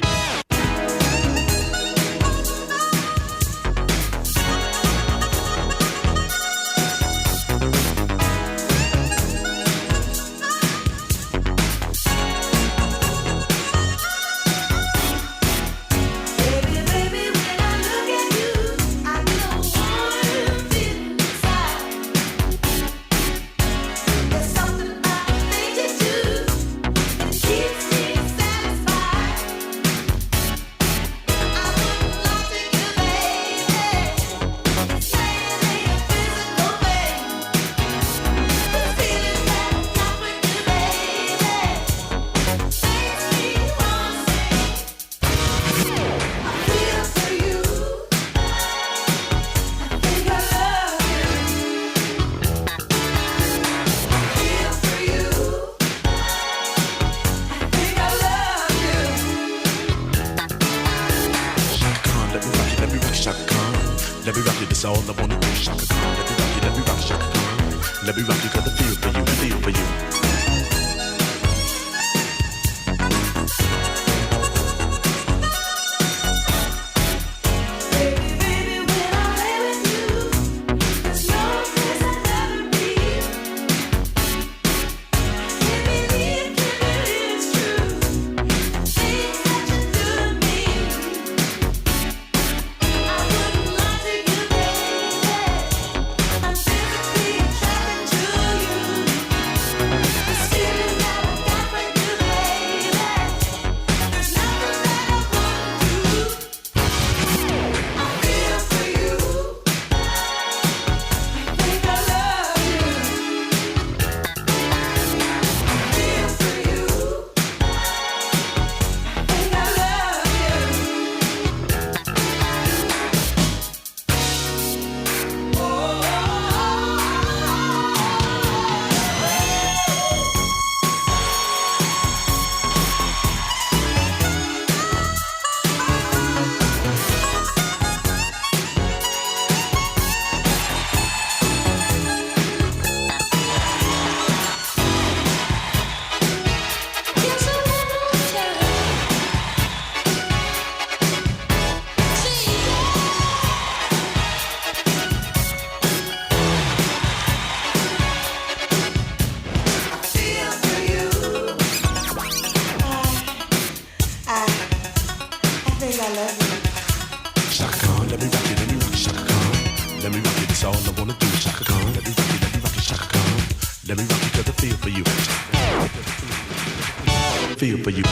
Speaker 18: feel for you.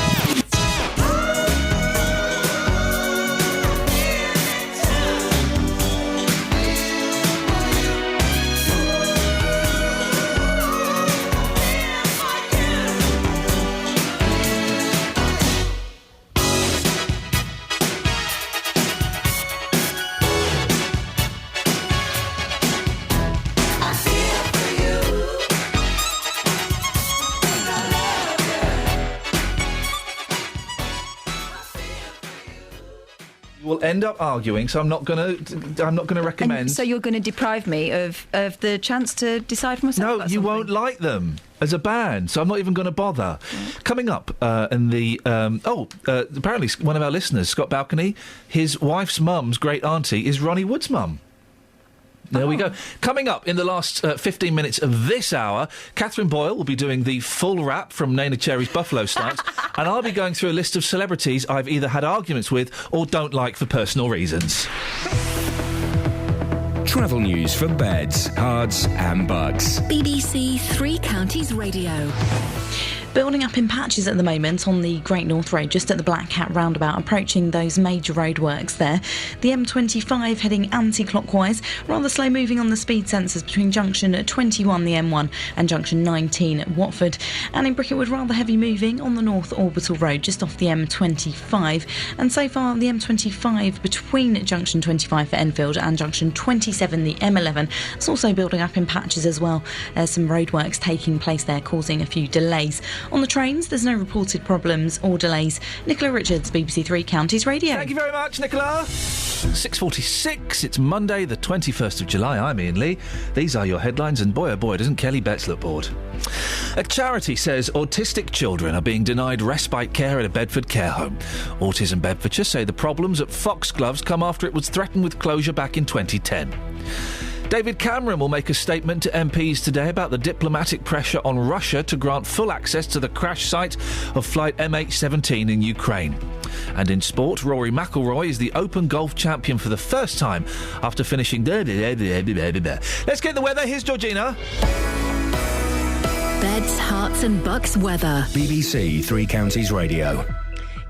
Speaker 8: We'll end up arguing, so I'm not going to recommend.
Speaker 5: And so you're going to deprive me of the chance to decide for myself?
Speaker 8: No, you won't like them as a band, so I'm not even going to bother. Coming up in the apparently one of our listeners, Scott Balcony, his wife's mum's great auntie is Ronnie Wood's mum. There we go. Coming up in the last 15 minutes of this hour, Catherine Boyle will be doing the full wrap from Neneh Cherry's Buffalo Stance, and I'll be going through a list of celebrities I've either had arguments with or don't like for personal reasons.
Speaker 9: Travel news for beds, cards and bugs.
Speaker 4: BBC Three Counties Radio.
Speaker 11: Building up in patches at the moment on the Great North Road, just at the Black Cat roundabout, approaching those major roadworks there. The M25 heading anti-clockwise, rather slow moving on the speed sensors between junction 21, the M1, and junction 19 at Watford. And in Bricketwood, rather heavy moving on the North Orbital Road, just off the M25. And so far, the M25 between junction 25 for Enfield and junction 27, the M11, it's also building up in patches as well. There's some roadworks taking place there, causing a few delays. On the trains, there's no reported problems or delays. Nicola Richards, BBC Three Counties Radio.
Speaker 8: Thank you very much, Nicola. 6:46, it's Monday, the 21st of July. I'm Iain Lee. These are your headlines, and boy, oh boy, doesn't Kelly Betts look bored. A charity says autistic children are being denied respite care at a Bedford care home. Autism Bedfordshire say the problems at Foxgloves come after it was threatened with closure back in 2010. David Cameron will make a statement to MPs today about the diplomatic pressure on Russia to grant full access to the crash site of flight MH17 in Ukraine. And in sport, Rory McIlroy is the Open Golf champion for the first time after finishing... Let's get the weather. Here's Georgina.
Speaker 4: Beds, Herts and Bucks weather.
Speaker 9: BBC Three Counties Radio.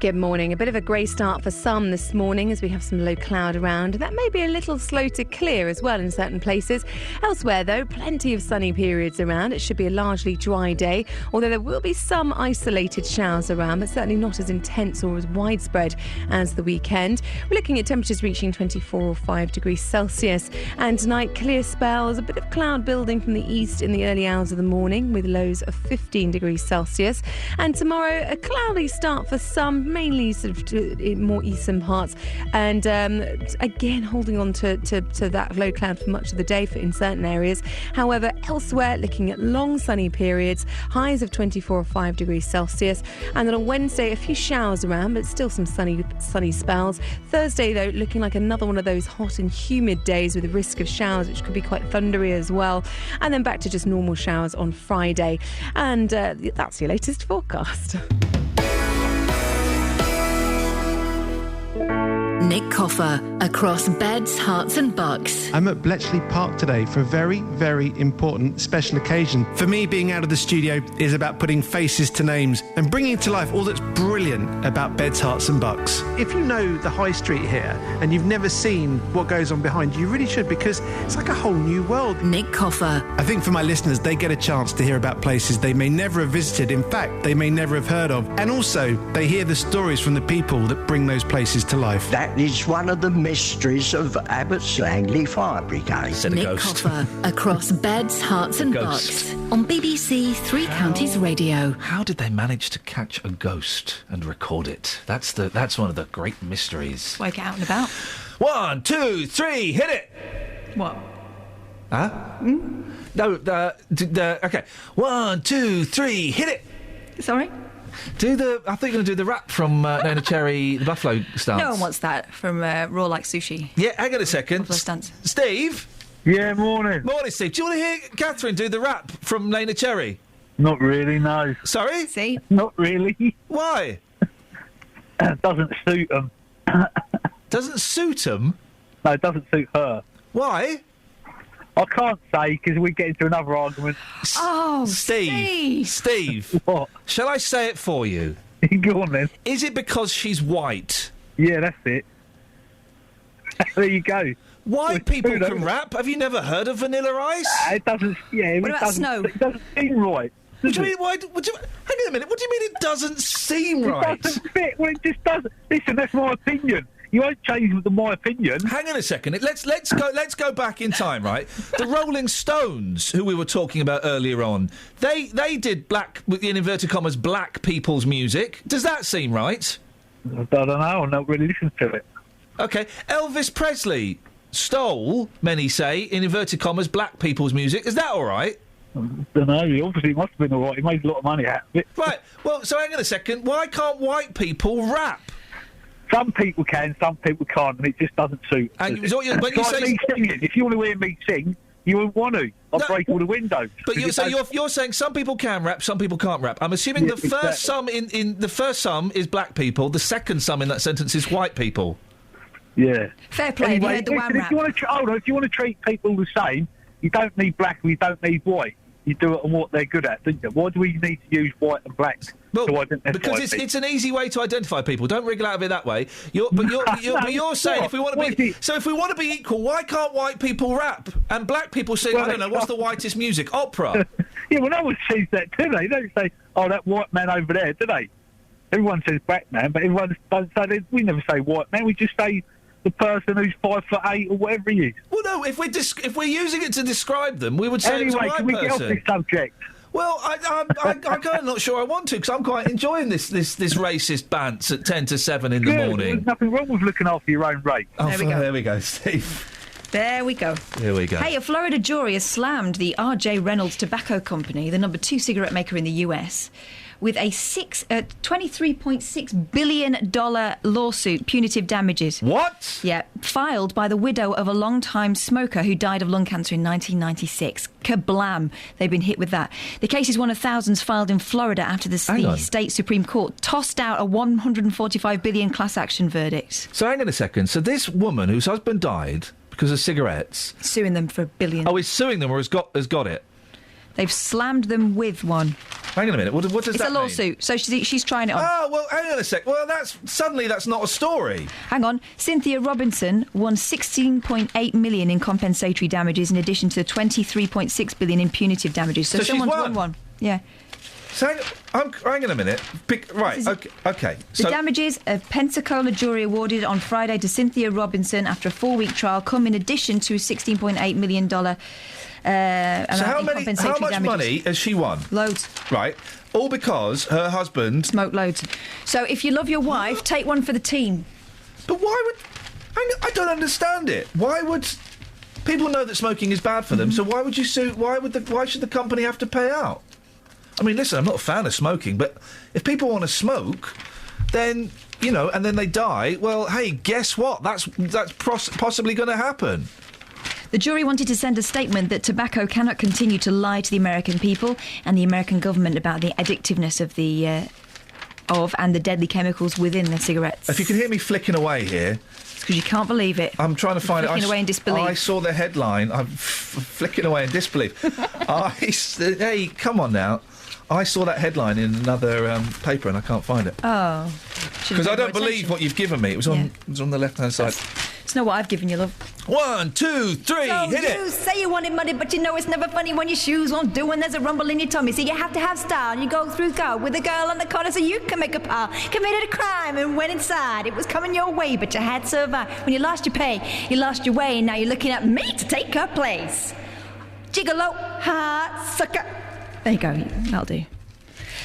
Speaker 7: Good morning. A bit of a grey start for some this morning as we have some low cloud around. That may be a little slow to clear as well in certain places. Elsewhere, though, plenty of sunny periods around. It should be a largely dry day, although there will be some isolated showers around, but certainly not as intense or as widespread as the weekend. We're looking at temperatures reaching 24 or 5 degrees Celsius. And tonight, clear spells, a bit of cloud building from the east in the early hours of the morning with lows of 15 degrees Celsius. And tomorrow, a cloudy start for some, mainly sort of in more eastern parts, and again holding on to that low cloud for much of the day in certain areas. However, elsewhere, looking at long sunny periods, highs of 24 or 5 degrees Celsius, and then on Wednesday a few showers around, but still some sunny spells. Thursday, though, looking like another one of those hot and humid days with a risk of showers, which could be quite thundery as well, and then back to just normal showers on Friday. And that's your latest forecast.
Speaker 4: Nick Coffer, across Beds, Herts and Bucks.
Speaker 10: I'm at Bletchley Park today for a very, very important special occasion. For me, being out of the studio is about putting faces to names and bringing to life all that's brilliant about Beds, Herts and Bucks. If you know the high street here and you've never seen what goes on behind you really should, because it's like a whole new world.
Speaker 4: Nick Coffer.
Speaker 10: I think for my listeners, they get a chance to hear about places they may never have visited. In fact, they may never have heard of. And also, they hear the stories from the people that bring those places to life.
Speaker 12: That is one of the mysteries of Abbots Langley Fire Brigade.
Speaker 4: Nick Coffer, across Beds, Herts and Bucks, on BBC Three Counties Radio.
Speaker 8: How did they manage to catch a ghost and record it? That's one of the great mysteries.
Speaker 5: Woke out and about.
Speaker 8: 1, 2, 3, hit it!
Speaker 5: What?
Speaker 8: Huh? No, okay. 1, 2, 3, hit it!
Speaker 5: Sorry?
Speaker 8: I thought you were going to do the rap from Neneh Cherry, the Buffalo Stance.
Speaker 5: No one wants that from Raw Like Sushi.
Speaker 8: Yeah, hang on a second.
Speaker 5: Buffalo Stance.
Speaker 8: Steve?
Speaker 24: Yeah, morning.
Speaker 8: Morning, Steve. Do you want to hear Catherine do the rap from Neneh Cherry?
Speaker 24: Not really, no.
Speaker 8: Sorry?
Speaker 5: See?
Speaker 24: Not really.
Speaker 8: Why?
Speaker 24: It doesn't suit them.
Speaker 8: Doesn't suit them?
Speaker 24: No, it doesn't suit her.
Speaker 8: Why?
Speaker 24: I can't say, because we get into another argument.
Speaker 5: Oh,
Speaker 8: Steve.
Speaker 24: What?
Speaker 8: Shall I say it for you?
Speaker 24: Go on then.
Speaker 8: Is it because she's white?
Speaker 24: Yeah, that's it. There you go.
Speaker 8: White people can rap. Have you never heard of Vanilla Ice?
Speaker 24: It doesn't. Yeah.
Speaker 5: What about Snow?
Speaker 24: It doesn't seem right.
Speaker 8: What do you mean? Hang on a minute. What do you mean it doesn't seem right?
Speaker 24: It doesn't fit. Well, it just doesn't. Listen, that's my opinion. You won't change my opinion.
Speaker 8: Hang on a second. Let's go back in time, right? The Rolling Stones, who we were talking about earlier on, they did black, in inverted commas, black people's music. Does that seem right?
Speaker 24: I don't know. I've not really listened to it.
Speaker 8: Okay. Elvis Presley stole, many say, in inverted commas, black people's music. Is that all right?
Speaker 24: I don't know. Obviously, it must have been all right. He made a lot of money out of it.
Speaker 8: Right. Well, so hang on a second. Why can't white people rap?
Speaker 24: Some people can, some people can't, and it just doesn't suit.
Speaker 8: And
Speaker 24: It's
Speaker 8: when you
Speaker 24: like
Speaker 8: say
Speaker 24: me singing. If you want to hear me sing, you wouldn't want to. I'll break all the windows.
Speaker 8: But you're saying some people can rap, some people can't rap. I'm assuming the first sum in the first sum is black people. The second sum in that sentence is white people.
Speaker 24: Yeah.
Speaker 5: Fair play.
Speaker 24: Anyway,
Speaker 5: Have you heard the wham
Speaker 24: if
Speaker 5: rap?
Speaker 24: if you want to treat people the same, you don't need black and you don't need white. You do it on what they're good at, don't you? Why do we need to use white and black to identify
Speaker 8: Because
Speaker 24: people?
Speaker 8: it's an easy way to identify people. Don't wriggle out of it that way. You're saying if we want to be equal, why can't white people rap and black people sing? I don't know. What's the whitest music? Opera.
Speaker 24: Yeah, well, no one says that, do they? They don't say, "Oh, that white man over there," do they? Everyone says black man, but everyone don't say that. We never say white man. We just say the person who's 5'8" or whatever he is.
Speaker 8: Well, no. If we're using it to describe them, we would say it's a white
Speaker 24: can we get off this subject?
Speaker 8: Well, I'm kind of not sure I want to because I'm quite enjoying this racist bants at 10 to 7 in the morning.
Speaker 24: There's nothing wrong with looking after your own race.
Speaker 8: Oh, there we go, Steve.
Speaker 5: There we go.
Speaker 8: Here we go.
Speaker 5: Hey, a Florida jury has slammed the R.J. Reynolds Tobacco Company, the number 2 cigarette maker in the US, with a $23.6 billion lawsuit, punitive damages.
Speaker 8: What?
Speaker 5: Yeah, filed by the widow of a long-time smoker who died of lung cancer in 1996. Kablam! They've been hit with that. The case is one of thousands filed in Florida after the state Supreme Court tossed out a $145 billion class action verdict.
Speaker 8: So hang on a second. So this woman whose husband died because of cigarettes,
Speaker 5: suing them for $1 billion.
Speaker 8: Oh, is suing them or has got it?
Speaker 5: They've slammed them with one.
Speaker 8: Hang on a minute. What does that mean?
Speaker 5: It's a lawsuit, so she's trying it on.
Speaker 8: Oh, well, hang on a sec. Well, that's not a story.
Speaker 5: Hang on. Cynthia Robinson won $16.8 million in compensatory damages in addition to the $23.6 billion in punitive damages. So someone's won one. Yeah.
Speaker 8: So hang on a minute. Okay.
Speaker 5: The damages a Pensacola jury awarded on Friday to Cynthia Robinson after a 4-week trial come in addition to a $16.8 million amount
Speaker 8: how
Speaker 5: in compensatory
Speaker 8: much
Speaker 5: damages.
Speaker 8: money has she won?
Speaker 5: Loads.
Speaker 8: Right. All because her husband
Speaker 5: smoked loads. So if you love your wife, take one for the team.
Speaker 8: But why would... I don't understand it. Why would... People know that smoking is bad for them, so why would you sue... Why should the company have to pay out? I mean, listen, I'm not a fan of smoking, but if people want to smoke, then, and then they die, well, hey, guess what? That's possibly going to happen.
Speaker 5: The jury wanted to send a statement that tobacco cannot continue to lie to the American people and the American government about the addictiveness of and the deadly chemicals within the cigarettes.
Speaker 8: If you can hear me flicking away here...
Speaker 5: It's because you can't believe it.
Speaker 8: I'm trying to find it.
Speaker 5: Flicking away in disbelief.
Speaker 8: I saw the headline. I'm flicking away in disbelief. Hey, come on now. I saw that headline in another paper and I can't find it.
Speaker 5: Oh.
Speaker 8: Because I don't believe what you've given me. It was on the left-hand side.
Speaker 5: It's not what I've given you, love.
Speaker 8: 1, 2, 3, hit it!
Speaker 5: You say you wanted money, but you know it's never funny when your shoes won't do and there's a rumble in your tummy. So you have to have style and you go through God with a girl on the corner so you can make a pile. Committed a crime and went inside. It was coming your way, but you had to survive. When you lost your pay, you lost your way, and now you're looking at me to take her place. Gigolo, hot sucker. There you go, that'll do.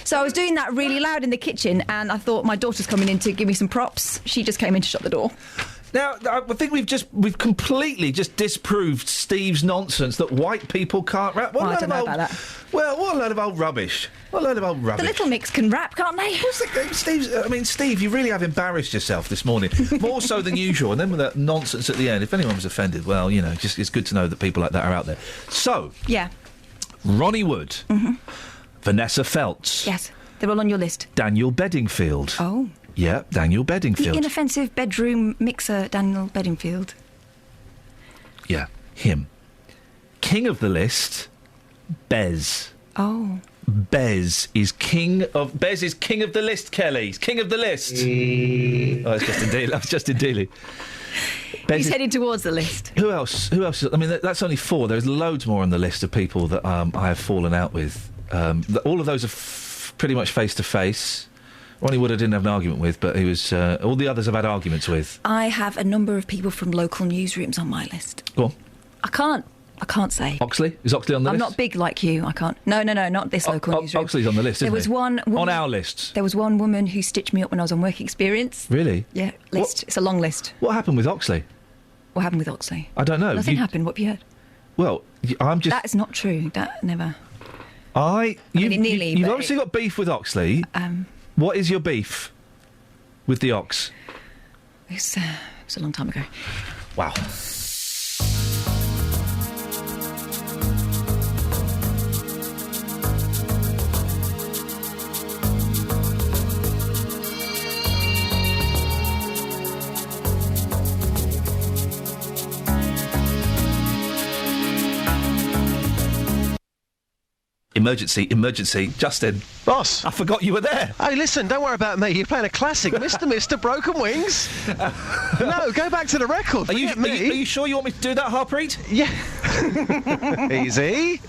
Speaker 5: So I was doing that really loud in the kitchen and I thought my daughter's coming in to give me some props. She just came in to shut the door.
Speaker 8: Now, I think we've completely just disproved Steve's nonsense that white people can't rap.
Speaker 5: I don't know about that.
Speaker 8: Well, what a load of old rubbish. What a load of old rubbish.
Speaker 5: The Little Mix can rap, can't they?
Speaker 8: Steve, you really have embarrassed yourself this morning. More so than usual. And then with that nonsense at the end, if anyone was offended, well, just it's good to know that people like that are out there. So...
Speaker 5: Yeah.
Speaker 8: Ronnie Wood. Mm-hmm. Vanessa Feltz.
Speaker 5: Yes, they're all on your list.
Speaker 8: Daniel Bedingfield.
Speaker 5: Oh.
Speaker 8: Yeah, Daniel Bedingfield.
Speaker 5: The inoffensive bedroom mixer, Daniel Bedingfield.
Speaker 8: Yeah, him. King of the list, Bez.
Speaker 5: Oh.
Speaker 8: Bez is king of the list, Kelly. He's king of the list. Oh, it's Justin Dealey. That's Justin Dealey.
Speaker 5: He's heading towards the list.
Speaker 8: Who else? I mean, that's only 4. There's loads more on the list of people that I have fallen out with. All of those are pretty much face to face. Ronnie Wood I didn't have an argument with, but he was. All the others I've had arguments with.
Speaker 5: I have a number of people from local newsrooms on my list.
Speaker 8: Go on.
Speaker 5: I can't say.
Speaker 8: Oxley? Is Oxley on the
Speaker 5: list? I'm not big like you. I can't. No, not this local newsroom.
Speaker 8: Oxley's on the list, isn't
Speaker 5: There was one woman,
Speaker 8: on our list.
Speaker 5: There was one woman who stitched me up when I was on work experience.
Speaker 8: Really?
Speaker 5: Yeah, list. It's a long list.
Speaker 8: What happened with Oxley?
Speaker 5: What happened with Oxley?
Speaker 8: I don't know.
Speaker 5: Nothing happened. What have you heard?
Speaker 8: Well, I'm just...
Speaker 5: That is not true. That never...
Speaker 8: You've obviously got beef with Oxley. What is your beef with the Ox?
Speaker 5: It was a long time ago.
Speaker 8: Wow. Emergency. Justin.
Speaker 13: Boss.
Speaker 8: I forgot you were there.
Speaker 13: Hey, listen, don't worry about me. You're playing a classic, Mr. Broken Wings. No, go back to the record.
Speaker 8: Are you sure you want me to do that, Harpreet?
Speaker 13: Yeah. Easy.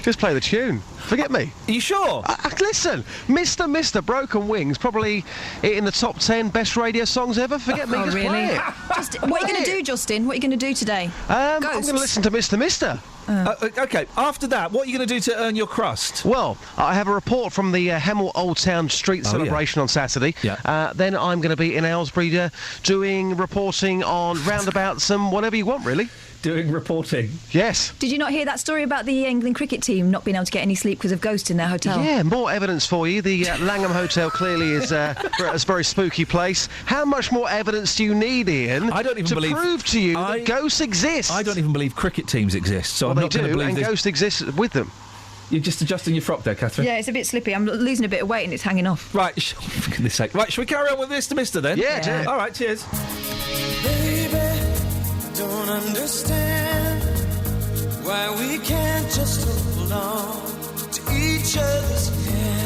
Speaker 13: Just play the tune. Forget me.
Speaker 8: Are you sure?
Speaker 13: Listen, Mr. Broken Wings, probably in the top 10 best radio songs ever. Forget me, just
Speaker 5: really?
Speaker 13: play it.
Speaker 5: What are you going to do, Justin? What are you going to do today?
Speaker 13: I'm going to listen to Mr.
Speaker 8: OK, after that, what are you going to do to earn your crust?
Speaker 13: Well, I have a report from the Hemel Old Town Street celebration on Saturday.
Speaker 8: Yeah.
Speaker 13: Then I'm going to be in Aylesbury doing reporting on roundabouts and whatever you want, really.
Speaker 8: Doing reporting?
Speaker 13: Yes.
Speaker 5: Did you not hear that story about the England cricket team not being able to get any sleep because of ghosts in their hotel?
Speaker 13: Yeah, more evidence for you. The Langham Hotel clearly is a very spooky place. How much more evidence do you need, Ian, to prove to you that ghosts exist?
Speaker 8: I don't even believe cricket teams exist, so
Speaker 13: well,
Speaker 8: I'm not going to believe
Speaker 13: and ghosts exist with them.
Speaker 8: You're just adjusting your frock there, Catherine.
Speaker 5: Yeah, it's a bit slippy. I'm losing a bit of weight and it's hanging off.
Speaker 8: Right, for goodness sake. Right, shall we carry on with Mr. then?
Speaker 13: Yeah.
Speaker 8: All right, cheers.
Speaker 19: Baby, I don't understand why we can't just hold on to each other's hands.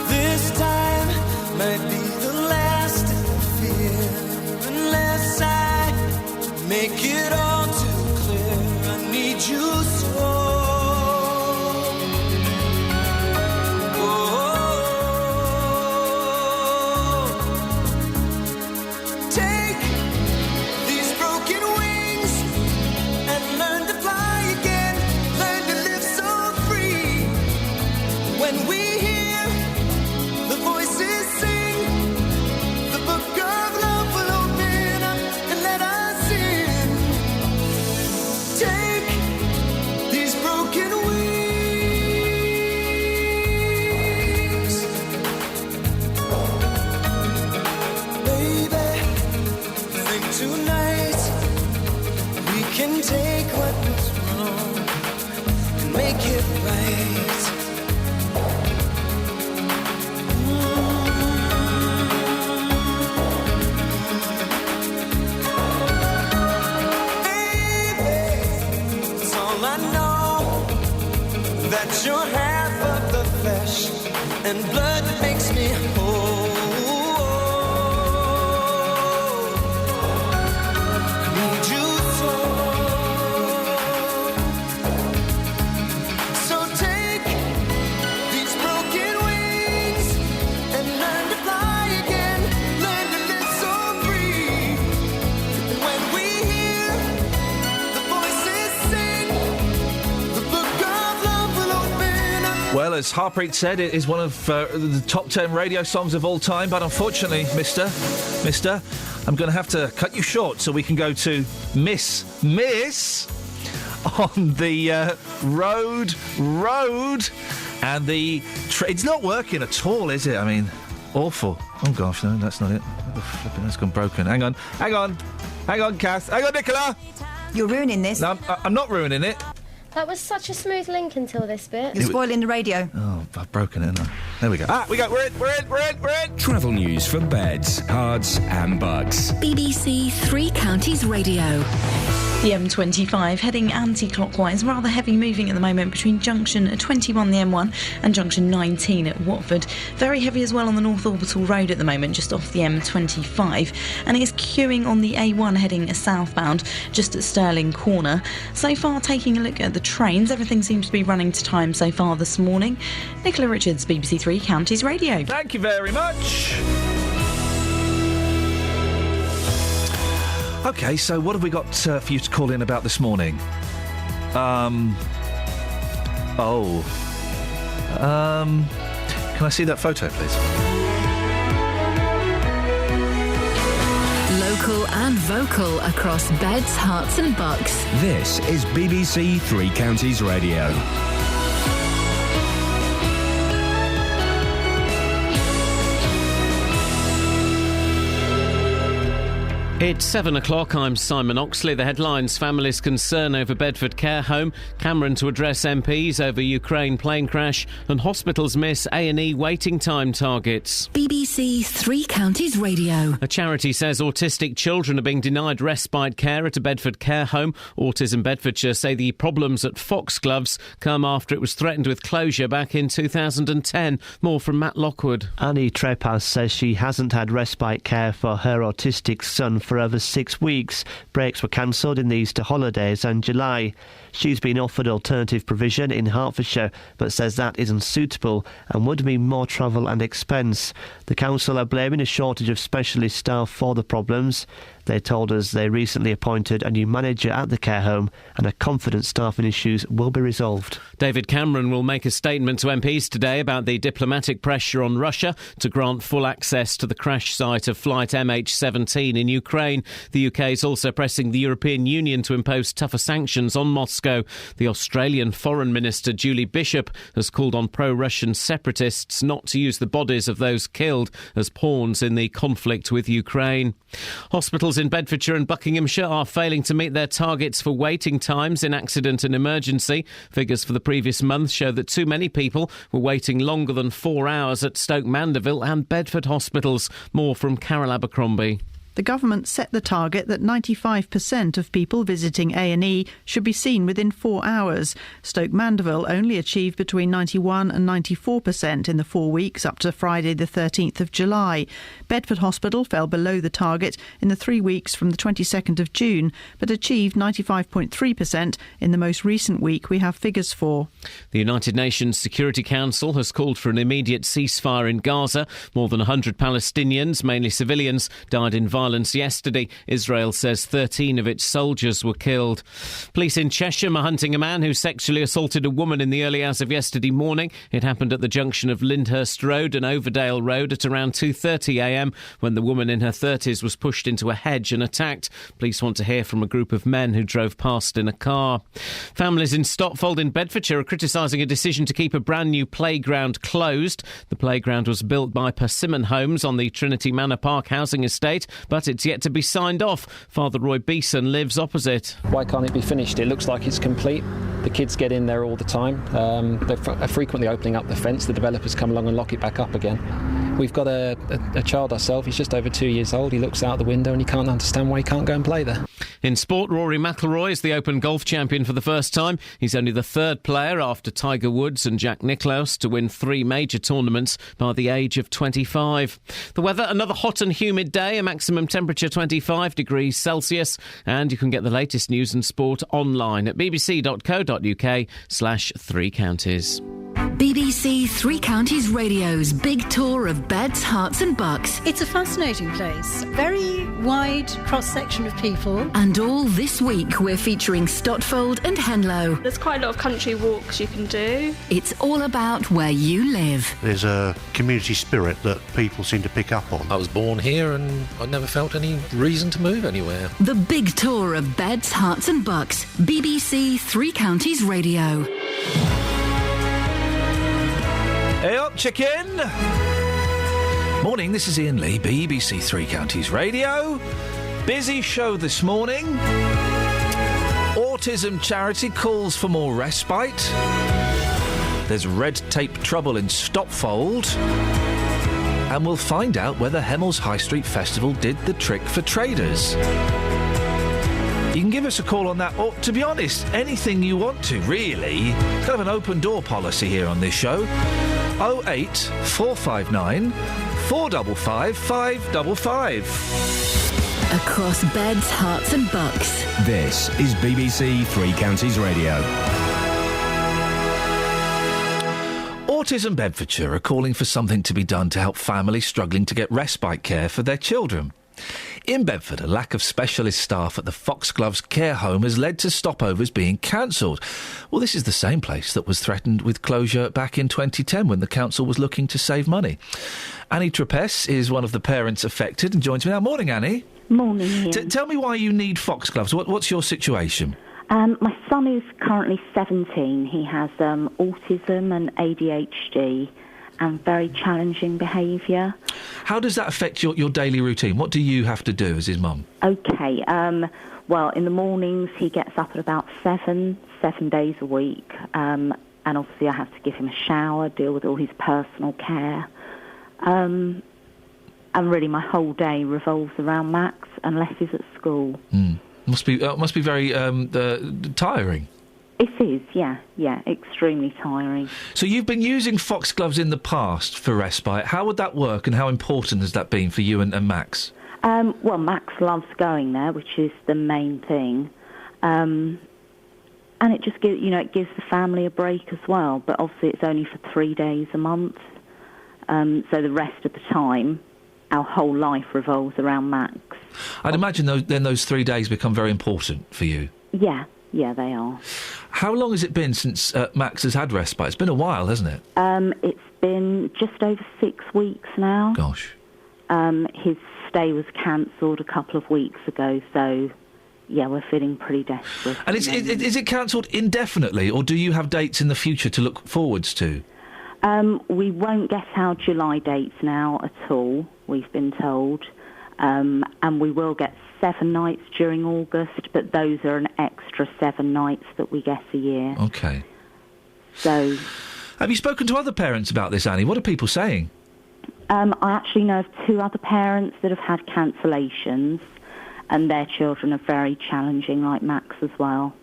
Speaker 19: This time might be the last I fear, unless I make it all too clear. I need you so. Take what was wrong and make it right. Baby, it's all I know, that you're half of the flesh and blood that makes me whole.
Speaker 8: Well, as Harpreet said, it is one of the top 10 radio songs of all time, but unfortunately, Mister, I'm going to have to cut you short so we can go to Miss on the road, and the... it's not working at all, is it? I mean, awful. Oh, gosh, no, that's not it. That's gone broken. Hang on, Kath. Hang on, Nicola.
Speaker 5: You're ruining this.
Speaker 8: No, I'm not ruining it.
Speaker 6: That was such a smooth link until this bit.
Speaker 5: You're spoiling the radio.
Speaker 8: Oh, I've broken it, haven't I? There we go. We're in.
Speaker 9: Travel news for beds, cards and bugs.
Speaker 4: BBC Three Counties Radio.
Speaker 11: The M25 heading anti-clockwise, rather heavy moving at the moment between junction 21, the M1, and junction 19 at Watford. Very heavy as well on the North Orbital Road at the moment, just off the M25. And it is queuing on the A1 heading southbound, just at Stirling Corner. So far, taking a look at the trains, everything seems to be running to time so far this morning. Nicola Richards, BBC Three Counties Radio.
Speaker 8: Thank you very much. OK, so what have we got for you to call in about this morning? Can I see that photo, please?
Speaker 4: Local and vocal across beds, hearts and bucks.
Speaker 9: This is BBC Three Counties Radio.
Speaker 1: It's 7 o'clock. I'm Simon Oxley. The headlines: families' concern over Bedford care home, Cameron to address MPs over Ukraine plane crash, and hospitals miss A&E waiting time targets.
Speaker 4: BBC Three Counties Radio.
Speaker 1: A charity says autistic children are being denied respite care at a Bedford care home. Autism Bedfordshire say the problems at Foxgloves come after it was threatened with closure back in 2010. More from Matt Lockwood.
Speaker 14: Annie Trepas says she hasn't had respite care for her autistic son for over 6 weeks. Breaks were cancelled in the Easter holidays and July. She's been offered alternative provision in Hertfordshire, but says that isn't suitable and would mean more travel and expense. The council are blaming a shortage of specialist staff for the problems. They told us they recently appointed a new manager at the care home and are confident staffing issues will be resolved.
Speaker 1: David Cameron will make a statement to MPs today about the diplomatic pressure on Russia to grant full access to the crash site of flight MH17 in Ukraine. The UK is also pressing the European Union to impose tougher sanctions on Moscow. The Australian Foreign Minister Julie Bishop has called on pro-Russian separatists not to use the bodies of those killed as pawns in the conflict with Ukraine. Hospitals in Bedfordshire and Buckinghamshire are failing to meet their targets for waiting times in accident and emergency. Figures for the previous month show that too many people were waiting longer than 4 hours at Stoke Mandeville and Bedford hospitals. More from Carol Abercrombie.
Speaker 15: The government set the target that 95% of people visiting A&E should be seen within 4 hours. Stoke Mandeville only achieved between 91 and 94% in the 4 weeks up to Friday the 13th of July. Bedford Hospital fell below the target in the 3 weeks from the 22nd of June, but achieved 95.3% in the most recent week we have figures for.
Speaker 1: The United Nations Security Council has called for an immediate ceasefire in Gaza. More than 100 Palestinians, mainly civilians, died in violence yesterday. Israel says 13 of its soldiers were killed. Police in Cheshire are hunting a man who sexually assaulted a woman in the early hours of yesterday morning. It happened at the junction of Lyndhurst Road and Overdale Road at around 2:30 a.m. when the woman in her 30s was pushed into a hedge and attacked. Police want to hear from a group of men who drove past in a car. Families in Stotfold in Bedfordshire are criticising a decision to keep a brand new playground closed. The playground was built by Persimmon Homes on the Trinity Manor Park housing estate, but it's yet to be signed off. Father Roy Beeson lives opposite.
Speaker 3: Why can't it be finished? It looks like it's complete. The kids get in there all the time. They're frequently opening up the fence. The developers come along and lock it back up again. We've got a child ourselves. He's just over 2 years old. He looks out the window and he can't understand why he can't go and play there.
Speaker 1: In sport, Rory McIlroy is the Open Golf champion for the first time. He's only the third player after Tiger Woods and Jack Nicklaus to win 3 major tournaments by the age of 25. The weather, another hot and humid day, a maximum temperature 25 degrees Celsius, and you can get the latest news and sport online at bbc.co.uk/3 counties.
Speaker 4: BBC Three Counties Radio's big tour of beds, hearts and bucks.
Speaker 16: It's a fascinating place. Very wide cross-section of people.
Speaker 4: And all this week we're featuring Stotfold and Henlow.
Speaker 17: There's quite a lot of country walks you can do.
Speaker 4: It's all about where you live.
Speaker 25: There's a community spirit that people seem to pick up on.
Speaker 26: I was born here and I never felt any reason to move anywhere.
Speaker 4: The big tour of beds, hearts and bucks. BBC Three Counties Radio.
Speaker 8: Hey up, chicken! Morning, this is Iain Lee, BBC Three Counties Radio. Busy show this morning. Autism charity calls for more respite. There's red tape trouble in Stopfold. And we'll find out whether Hemels High Street Festival did the trick for traders. You can give us a call on that, or, to be honest, anything you want to, really. It's kind of an open door policy here on this show. 08 459 455 555.
Speaker 4: Across beds, hearts and bucks.
Speaker 9: This is BBC Three Counties Radio.
Speaker 8: Autism Bedfordshire are calling for something to be done to help families struggling to get respite care for their children. In Bedford, a lack of specialist staff at the Foxgloves care home has led to stopovers being cancelled. Well, this is the same place that was threatened with closure back in 2010 when the council was looking to save money. Annie Trapess is one of the parents affected and joins me now. Morning, Annie.
Speaker 2: Morning, Ian.
Speaker 8: Tell me why you need Foxgloves. What's your situation?
Speaker 2: My son is currently 17. He has autism and ADHD and very challenging behaviour.
Speaker 8: How does that affect your daily routine? What do you have to do as his mum?
Speaker 2: OK, well, in the mornings he gets up at about 7 days a week, and obviously I have to give him a shower, deal with all his personal care, and really my whole day revolves around Max unless he's at school.
Speaker 8: Must be very tiring.
Speaker 2: It is, yeah, extremely tiring.
Speaker 8: So you've been using Foxgloves in the past for respite. How would that work, and how important has that been for you and Max?
Speaker 2: Well, Max loves going there, which is the main thing, and it just gives the family a break as well. But obviously, it's only for 3 days a month, so the rest of the time, our whole life revolves around Max.
Speaker 8: I'd imagine those 3 days become very important for you.
Speaker 2: Yeah, they are.
Speaker 8: How long has it been since Max has had respite? It's been a while, hasn't it?
Speaker 2: It's been just over 6 weeks now.
Speaker 8: Gosh.
Speaker 2: His stay was cancelled a couple of weeks ago, so, yeah, we're feeling pretty desperate.
Speaker 8: And is it cancelled indefinitely, or do you have dates in the future to look forwards to?
Speaker 2: We won't get our July dates now at all, we've been told. And we will get 7 nights during August, but those are an extra 7 nights that we get a year.
Speaker 8: OK.
Speaker 2: So...
Speaker 8: Have you spoken to other parents about this, Annie? What are people saying?
Speaker 2: I actually know of 2 other parents that have had cancellations, and their children are very challenging, like Max as well.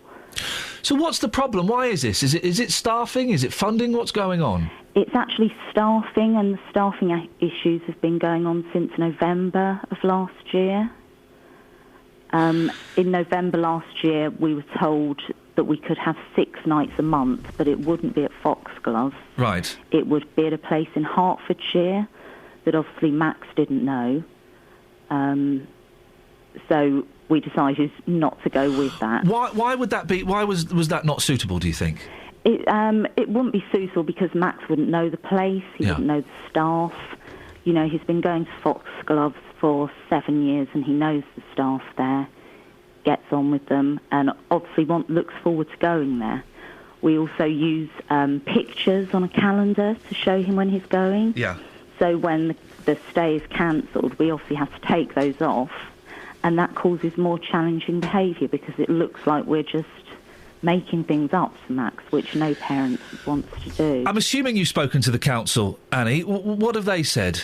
Speaker 8: So what's the problem? Why is this? Is it staffing? Is it funding? What's going on?
Speaker 2: It's actually staffing, and the staffing issues have been going on since November of last year. In November last year, we were told that we could have 6 nights a month, but it wouldn't be at Foxgloves.
Speaker 8: Right.
Speaker 2: It would be at a place in Hertfordshire that obviously Max didn't know. So we decided not to go with that.
Speaker 8: Why would that be? Why was that not suitable, do you think?
Speaker 2: It wouldn't be suitable because Max wouldn't know the place, he wouldn't know the staff. You know, he's been going to Foxgloves for 7 years and he knows the staff there, gets on with them, and obviously looks forward to going there. We also use pictures on a calendar to show him when he's going.
Speaker 8: Yeah.
Speaker 2: So when the stay is cancelled, we obviously have to take those off, and that causes more challenging behaviour because it looks like we're just making things up for Max, which no parent wants to do.
Speaker 8: I'm assuming you've spoken to the council, Annie. What have they said?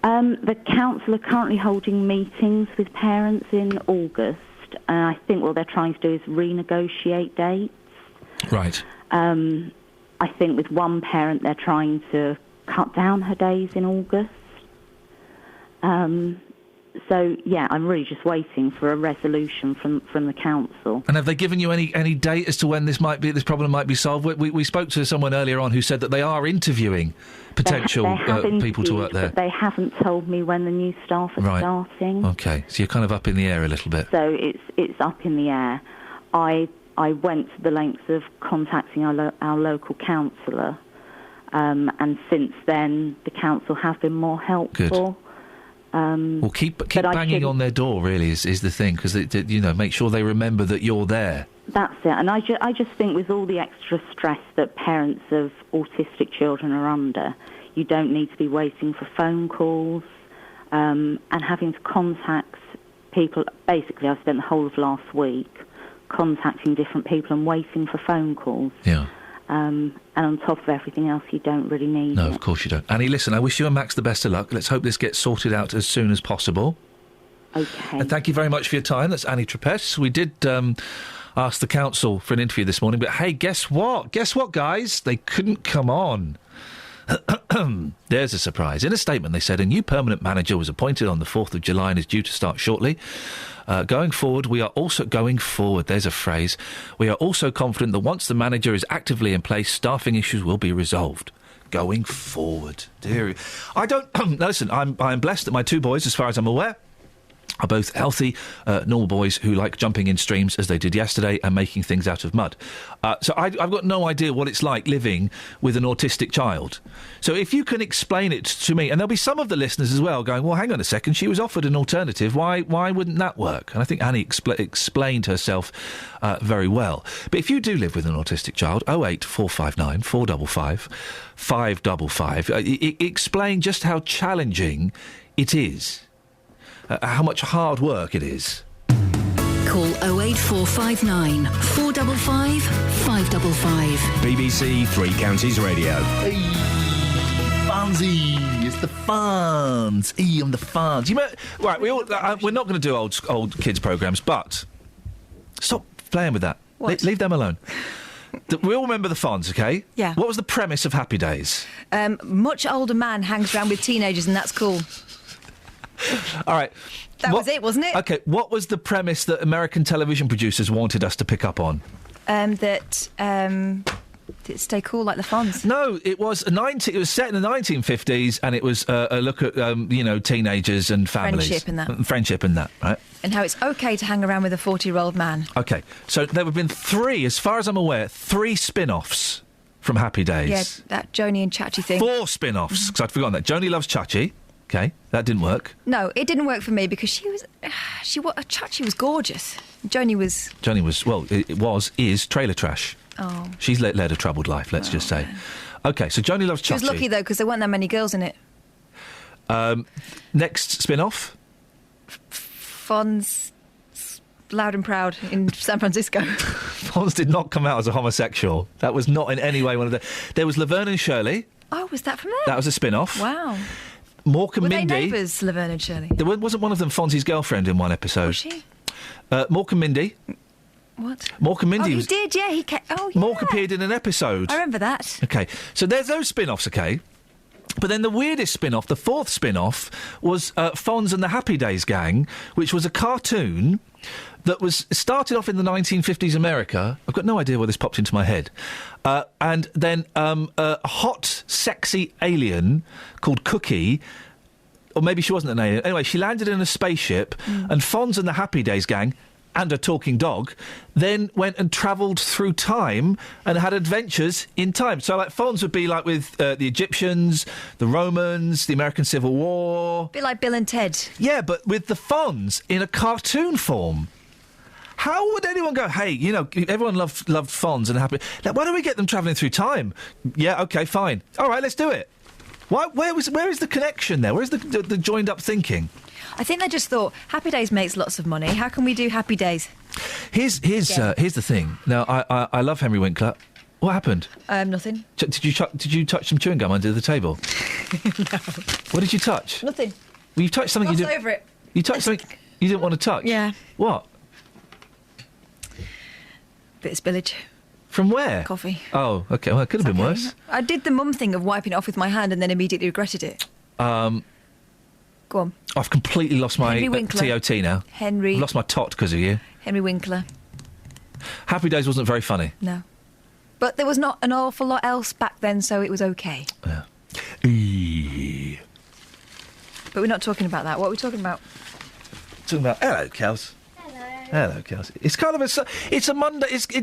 Speaker 2: The council are currently holding meetings with parents in August, and I think what they're trying to do is renegotiate dates.
Speaker 8: Right.
Speaker 2: I think with one parent they're trying to cut down her days in August. So, yeah, I'm really just waiting for a resolution from the council.
Speaker 8: And have they given you any date as to when this problem might be solved? We spoke to someone earlier on who said that they are interviewing potential people to work there.
Speaker 2: But they haven't told me when the new staff are starting.
Speaker 8: OK, so you're kind of up in the air a little bit.
Speaker 2: So it's up in the air. I went to the lengths of contacting our local councillor, and since then the council have been more helpful.
Speaker 8: Good. Well, keep banging on their door, really, is the thing, because, make sure they remember that you're there.
Speaker 2: That's it. And I just think with all the extra stress that parents of autistic children are under, you don't need to be waiting for phone calls and having to contact people. Basically, I spent the whole of last week contacting different people and waiting for phone calls.
Speaker 8: Yeah.
Speaker 2: And on top of everything else, you don't really need
Speaker 8: No,
Speaker 2: it.
Speaker 8: of course you don't. Annie, listen, I wish you and Max the best of luck. Let's hope this gets sorted out as soon as possible.
Speaker 2: Okay.
Speaker 8: And thank you very much for your time. That's Annie Trapess. We did ask the council for an interview this morning, but hey, guess what? Guess what, guys? They couldn't come on. There's a surprise. In a statement, they said a new permanent manager was appointed on the 4th of July and is due to start shortly. Going forward, there's a phrase. We are also confident that once the manager is actively in place, staffing issues will be resolved. Going forward. Dear, I don't... listen, I'm blessed that my two boys, as far as I'm aware, are both healthy, normal boys who like jumping in streams as they did yesterday and making things out of mud. So I've got no idea what it's like living with an autistic child. So if you can explain it to me, and there'll be some of the listeners as well going, well, hang on a second, she was offered an alternative. Why wouldn't that work? And I think Annie explained herself very well. But if you do live with an autistic child, 08459 455 555, explain just how challenging it is. How much hard work it is.
Speaker 4: Call 08459 455 555.
Speaker 9: BBC Three Counties Radio.
Speaker 8: Hey, Fonzie, it's the Fonz. I'm the Fonz. Right, we're not going to do old kids programmes, but stop playing with that. Leave them alone. We all remember the Fonz, okay?
Speaker 5: Yeah.
Speaker 8: What was the premise of Happy Days?
Speaker 5: Much older man hangs around with teenagers, and that's cool.
Speaker 8: All right.
Speaker 5: That was it, wasn't it?
Speaker 8: OK, what was the premise that American television producers wanted us to pick up on?
Speaker 5: That stay cool like the Fonz.
Speaker 8: No, it was it was set in the 1950s, and it was a look at teenagers and families.
Speaker 5: Friendship and that,
Speaker 8: right?
Speaker 5: And how it's OK to hang around with a 40-year-old man.
Speaker 8: OK, so there have been three, as far as I'm aware, spin-offs from Happy Days.
Speaker 5: Yeah, that Joni and Chachi thing.
Speaker 8: 4 spin-offs, because I'd forgotten that. Joni loves Chachi. OK, that didn't work.
Speaker 5: No, it didn't work for me because Chachi was gorgeous. Joni was, is trailer trash. Oh.
Speaker 8: She's led a troubled life, let's just say.
Speaker 5: Man.
Speaker 8: OK, so Joni loves Chachi.
Speaker 5: She was lucky, though, because there weren't that many girls in it.
Speaker 8: Next spin-off?
Speaker 5: Fonz, Loud and Proud in San Francisco.
Speaker 8: Fonz did not come out as a homosexual. That was not in any way one of the... There was Laverne and Shirley.
Speaker 5: Oh, was that from there?
Speaker 8: That was a spin-off.
Speaker 5: Wow.
Speaker 8: Mork and
Speaker 5: Were
Speaker 8: Mindy.
Speaker 5: they neighbours, Laverne and Shirley?
Speaker 8: There wasn't one of them Fonzie's girlfriend in one episode.
Speaker 5: Was she?
Speaker 8: Mork and Mindy.
Speaker 5: What?
Speaker 8: Mork and Mindy.
Speaker 5: Oh, he did, yeah.
Speaker 8: Mork appeared in an episode.
Speaker 5: I remember that.
Speaker 8: OK, so there's those spin-offs, OK? But then the weirdest spin-off, the 4th spin-off, was Fonz and the Happy Days Gang, which was a cartoon that was started off in the 1950s America. I've got no idea where this popped into my head. And then a hot, sexy alien called Cookie, or maybe she wasn't an alien. Anyway, she landed in a spaceship, and Fonz and the Happy Days Gang, and a talking dog, then went and travelled through time and had adventures in time. So, like, Fonz would be like with the Egyptians, the Romans, the American Civil War.
Speaker 5: A bit like Bill and Ted.
Speaker 8: Yeah, but with the Fonz in a cartoon form. How would anyone go, hey, everyone loved Fonz and Happy... Now, why don't we get them travelling through time? Yeah, OK, fine. All right, let's do it. Where is the connection there? Where's the joined-up thinking?
Speaker 5: I think they just thought, Happy Days makes lots of money. How can we do Happy Days?
Speaker 8: Here's the thing. Now, I love Henry Winkler. What happened?
Speaker 5: Nothing.
Speaker 8: Did you touch some chewing gum under the table?
Speaker 5: No.
Speaker 8: What did you touch?
Speaker 5: Nothing.
Speaker 8: Well, you touched something you didn't...
Speaker 5: over it.
Speaker 8: You touched something you didn't want to touch?
Speaker 5: Yeah.
Speaker 8: What?
Speaker 5: Bit of spillage.
Speaker 8: From where?
Speaker 5: Coffee.
Speaker 8: Oh, OK. Well, it could have been worse.
Speaker 5: I did the mum thing of wiping it off with my hand and then immediately regretted it. Go on.
Speaker 8: I've completely lost my TOT now.
Speaker 5: Henry.
Speaker 8: I've lost my tot because of you.
Speaker 5: Henry Winkler.
Speaker 8: Happy Days wasn't very funny.
Speaker 5: No. But there was not an awful lot else back then, so it was OK.
Speaker 8: Yeah.
Speaker 5: But we're not talking about that. What are we talking about?
Speaker 8: Talking about... Hello, Kels. Hello, Kels. It's kind of it's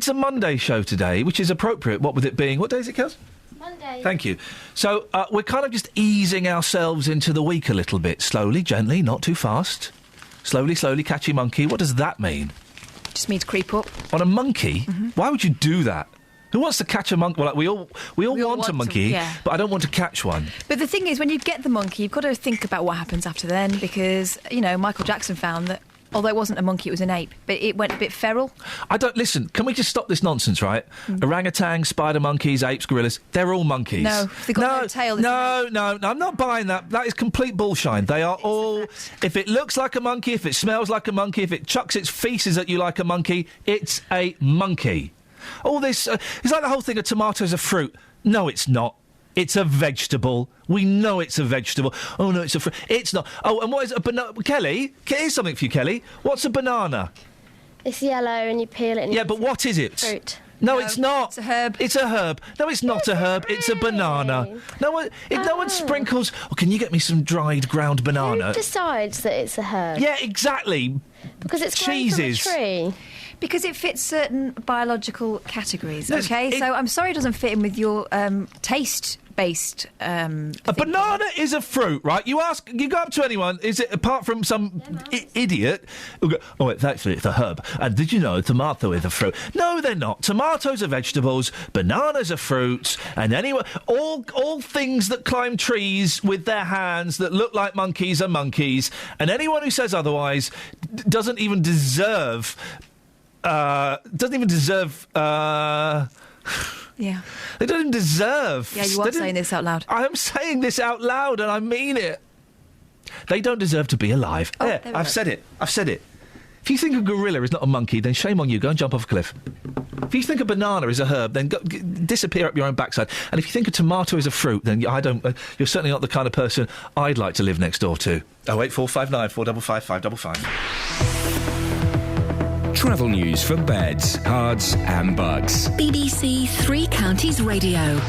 Speaker 8: a Monday show today, which is appropriate, what with it being... What day is it, Kels?
Speaker 6: Monday.
Speaker 8: Thank you. So, we're kind of just easing ourselves into the week a little bit. Slowly, gently, not too fast. Slowly, catchy monkey. What does that mean?
Speaker 5: Just means creep up.
Speaker 8: On a monkey? Mm-hmm. Why would you do that? Who wants to catch a monkey? Well, like, we all want a monkey, but I don't want to catch one.
Speaker 5: But the thing is, when you get the monkey, you've got to think about what happens after then, because, Michael Jackson found that Although it wasn't a monkey, it was an ape. But it went a bit feral.
Speaker 8: Listen, can we just stop this nonsense, right? Orangutans, spider monkeys, apes, gorillas, they're all monkeys.
Speaker 5: No, they've got no tail.
Speaker 8: No, I'm not buying that. That is complete bullshine. They are all... If it looks like a monkey, if it smells like a monkey, if it chucks its feces at you like a monkey, it's a monkey. All this... it's like the whole thing of tomatoes are fruit. No, it's not. It's a vegetable. We know it's a vegetable. Oh, no, it's a fruit. It's not. Oh, and what is a banana? Kelly, here's something for you, Kelly. What's a banana?
Speaker 6: It's yellow and you peel it.
Speaker 8: Yeah, but what is it?
Speaker 6: Fruit.
Speaker 8: No, it's not.
Speaker 5: It's a herb.
Speaker 8: It's a herb. No, it's not a herb. It's a banana. No one sprinkles... Oh, can you get me some dried ground banana?
Speaker 6: Who decides that it's a herb?
Speaker 8: Yeah, exactly.
Speaker 6: Because it's
Speaker 8: cheeses.
Speaker 6: From a tree.
Speaker 5: Because it fits certain biological categories,
Speaker 8: No,
Speaker 5: OK? So I'm sorry it doesn't fit in with your taste-based...
Speaker 8: A banana is a fruit, right? You go up to anyone, is it, apart from some idiot, who'll go, oh, it's a herb. And did you know a tomato is a fruit? No, they're not. Tomatoes are vegetables, bananas are fruits, and all things that climb trees with their hands that look like monkeys are monkeys, and anyone who says otherwise doesn't even deserve...
Speaker 5: Yeah.
Speaker 8: They don't even deserve...
Speaker 5: Yeah, you are saying this out loud.
Speaker 8: I am saying this out loud, and I mean it. They don't deserve to be alive.
Speaker 5: Oh,
Speaker 8: I've said it. If you think a gorilla is not a monkey, then shame on you. Go and jump off a cliff. If you think a banana is a herb, then disappear up your own backside. And if you think a tomato is a fruit, then you're certainly not the kind of person I'd like to live next door to. 08459 455 555.
Speaker 9: Travel news for beds, cards and bugs.
Speaker 4: BBC Three Counties Radio.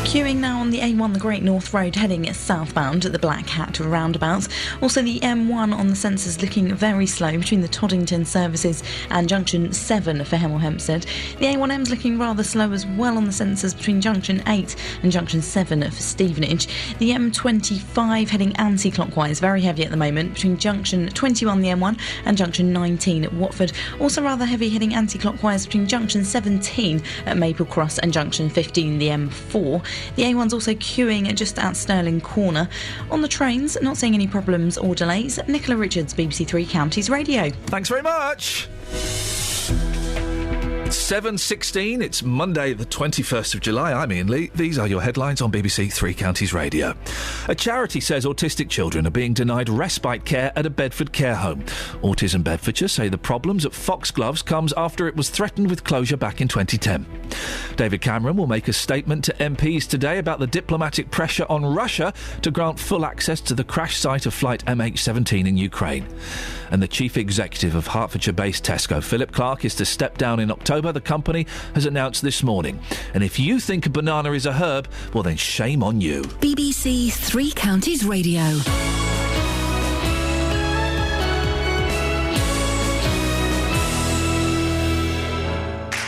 Speaker 11: Queuing now on the A1, the Great North Road, heading southbound at the Black Cat roundabouts. Also the M1 on the sensors looking very slow between the Toddington services and Junction 7 for Hemel Hempstead. The A1M's looking rather slow as well on the sensors between Junction 8 and Junction 7 for Stevenage. The M25 heading anti-clockwise, very heavy at the moment between Junction 21, the M1, and Junction 19 at Watford. Also rather heavy heading anti-clockwise between Junction 17 at Maple Cross and Junction 15, the M4. The A1's also queuing just at Stirling Corner. On the trains, not seeing any problems or delays. Nicola Richards, BBC Three Counties Radio.
Speaker 8: Thanks very much. 7:16, it's Monday the 21st of July. I'm Iain Lee. These are your headlines on BBC Three Counties Radio. A charity says autistic children are being denied respite care at a Bedford care home. Autism Bedfordshire say the problems at Foxgloves comes after it was threatened with closure back in 2010. David Cameron will make a statement to MPs today about the diplomatic pressure on Russia to grant full access to the crash site of flight MH17 in Ukraine. And the chief executive of Hertfordshire-based Tesco, Philip Clark, is to step down in October, the company has announced this morning. And if you think a banana is a herb, well then shame on you.
Speaker 4: BBC Three Counties Radio.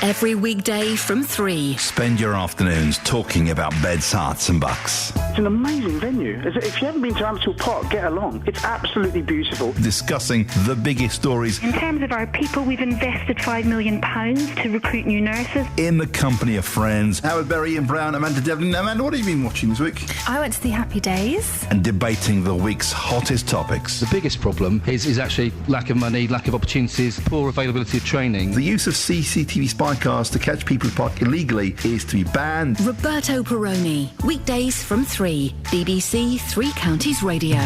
Speaker 4: Every weekday from 3.
Speaker 7: Spend your afternoons talking about beds, hearts and bucks.
Speaker 24: It's an amazing venue. If you haven't been to Amstel Park, get along. It's absolutely beautiful.
Speaker 7: Discussing the biggest stories.
Speaker 18: In terms of our people, we've invested £5 million to recruit new nurses.
Speaker 7: In the company of friends. Howard Berry, Ian Brown, Amanda Devlin. Amanda, what have you been watching this week?
Speaker 20: I went to the Happy Days.
Speaker 7: And debating the week's hottest topics.
Speaker 21: The biggest problem is actually lack of money, lack of opportunities, poor availability of training.
Speaker 7: The use of CCTV spy cars to catch people who park illegally is to be banned.
Speaker 4: Roberto Perroni, weekdays from 3. BBC Three Counties Radio.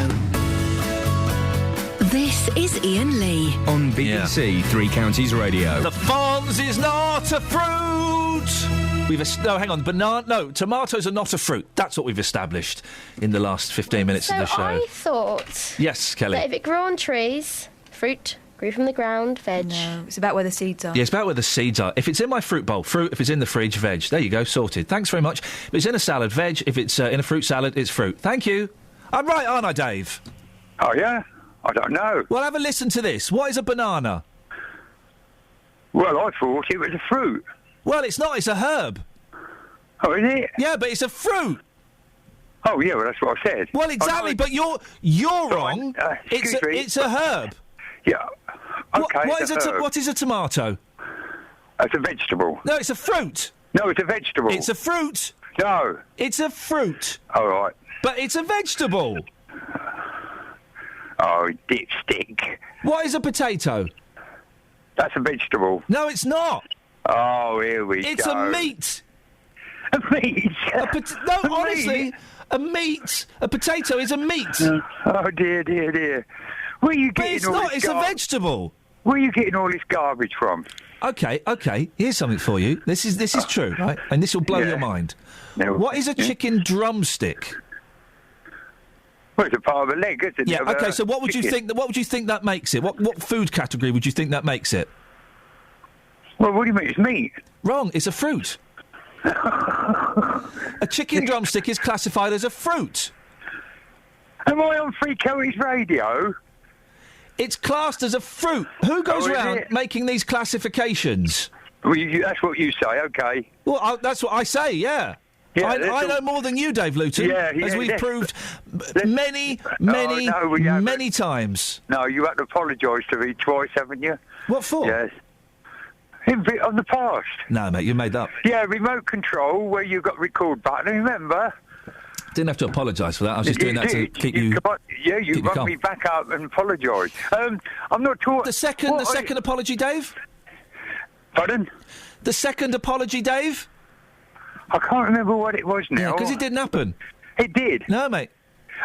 Speaker 4: This is Iain Lee.
Speaker 9: On BBC Three Counties Radio.
Speaker 8: The Fonz is not a fruit! Hang on. Tomatoes are not a fruit. That's what we've established in the last 15 minutes of the show.
Speaker 6: I thought...
Speaker 8: Yes, Kelly.
Speaker 6: That if it grew on trees, fruit... grew from the ground, veg.
Speaker 5: No, it's about where the seeds are.
Speaker 8: Yeah, it's about where the seeds are. If it's in my fruit bowl, fruit. If it's in the fridge, veg. There you go, sorted. Thanks very much. If it's in a salad, veg. If it's in a fruit salad, it's fruit. Thank you. I'm right, aren't I, Dave?
Speaker 24: Oh, yeah? I don't know.
Speaker 8: Well, have a listen to this. What is a banana?
Speaker 24: Well, I thought it was a fruit.
Speaker 8: Well, it's not. It's a herb.
Speaker 24: Oh, is it?
Speaker 8: Yeah, but it's a fruit.
Speaker 24: Oh, yeah, well, that's what I said.
Speaker 8: Well, exactly, but you're wrong. It's a herb.
Speaker 24: Yeah. Okay.
Speaker 8: What is a tomato?
Speaker 24: It's a vegetable.
Speaker 8: No, it's a fruit.
Speaker 24: No, it's a vegetable.
Speaker 8: It's a fruit.
Speaker 24: No.
Speaker 8: It's a fruit.
Speaker 24: All right.
Speaker 8: But it's a vegetable.
Speaker 10: Oh, dipstick.
Speaker 8: What is a potato?
Speaker 10: That's a vegetable.
Speaker 8: No, it's not.
Speaker 10: Oh, here we go.
Speaker 8: It's a meat.
Speaker 10: A meat?
Speaker 8: No, honestly, a potato is a meat.
Speaker 10: Oh, dear. Where are you
Speaker 8: But
Speaker 10: getting
Speaker 8: it's
Speaker 10: all
Speaker 8: not,
Speaker 10: this
Speaker 8: it's a vegetable.
Speaker 10: Where are you getting all this garbage from?
Speaker 8: Okay. Here's something for you. This is true, right? And this will blow your mind. What is a chicken drumstick?
Speaker 10: Well, it's a part of a leg, isn't it?
Speaker 8: Yeah. Okay. So what would you think? What would you think that makes it? What food category would you think that makes it?
Speaker 10: Well, what do you mean? It's meat.
Speaker 8: Wrong. It's a fruit. A chicken drumstick is classified as a fruit.
Speaker 10: Am I on Free Counties Radio?
Speaker 8: It's classed as a fruit. Who goes around making these classifications?
Speaker 10: Well, that's what you say, okay.
Speaker 8: Well, that's what I say, yeah. I know more than you, Dave Luton, as we've proved many times.
Speaker 10: No, you had to apologise to me twice, haven't you?
Speaker 8: What for?
Speaker 10: Yes. On the past.
Speaker 8: No, mate, you made that up.
Speaker 10: Yeah, remote control, where you got record button, remember?
Speaker 8: Didn't have to apologise for that. I was just doing that to keep you.
Speaker 10: You rung me back up and apologise. I'm not talking.
Speaker 8: The second apology, Dave.
Speaker 10: Pardon?
Speaker 8: The second apology, Dave.
Speaker 10: I can't remember what it was now.
Speaker 8: Yeah, because it didn't happen.
Speaker 10: It did.
Speaker 8: No, mate.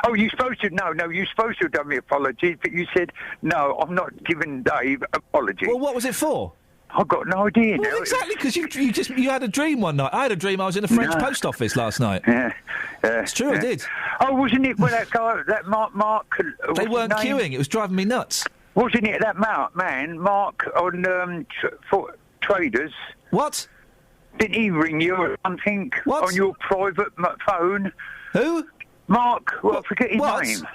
Speaker 10: Oh, you're supposed to. No, you're supposed to have done me apologies, but you said no. I'm not giving Dave apology.
Speaker 8: Well, what was it for?
Speaker 10: I've got no idea now.
Speaker 8: Well, exactly, because you had a dream one night. I had a dream I was in a French post office last night.
Speaker 10: Yeah.
Speaker 8: It's true, I did.
Speaker 10: Oh, wasn't it where that guy, that Mark...
Speaker 8: They weren't queuing. It was driving me nuts.
Speaker 10: Wasn't it that Mark on Traders?
Speaker 8: What?
Speaker 10: Didn't he ring you or something?
Speaker 8: What?
Speaker 10: On your private phone?
Speaker 8: Who?
Speaker 10: Mark. Well, I forget his name.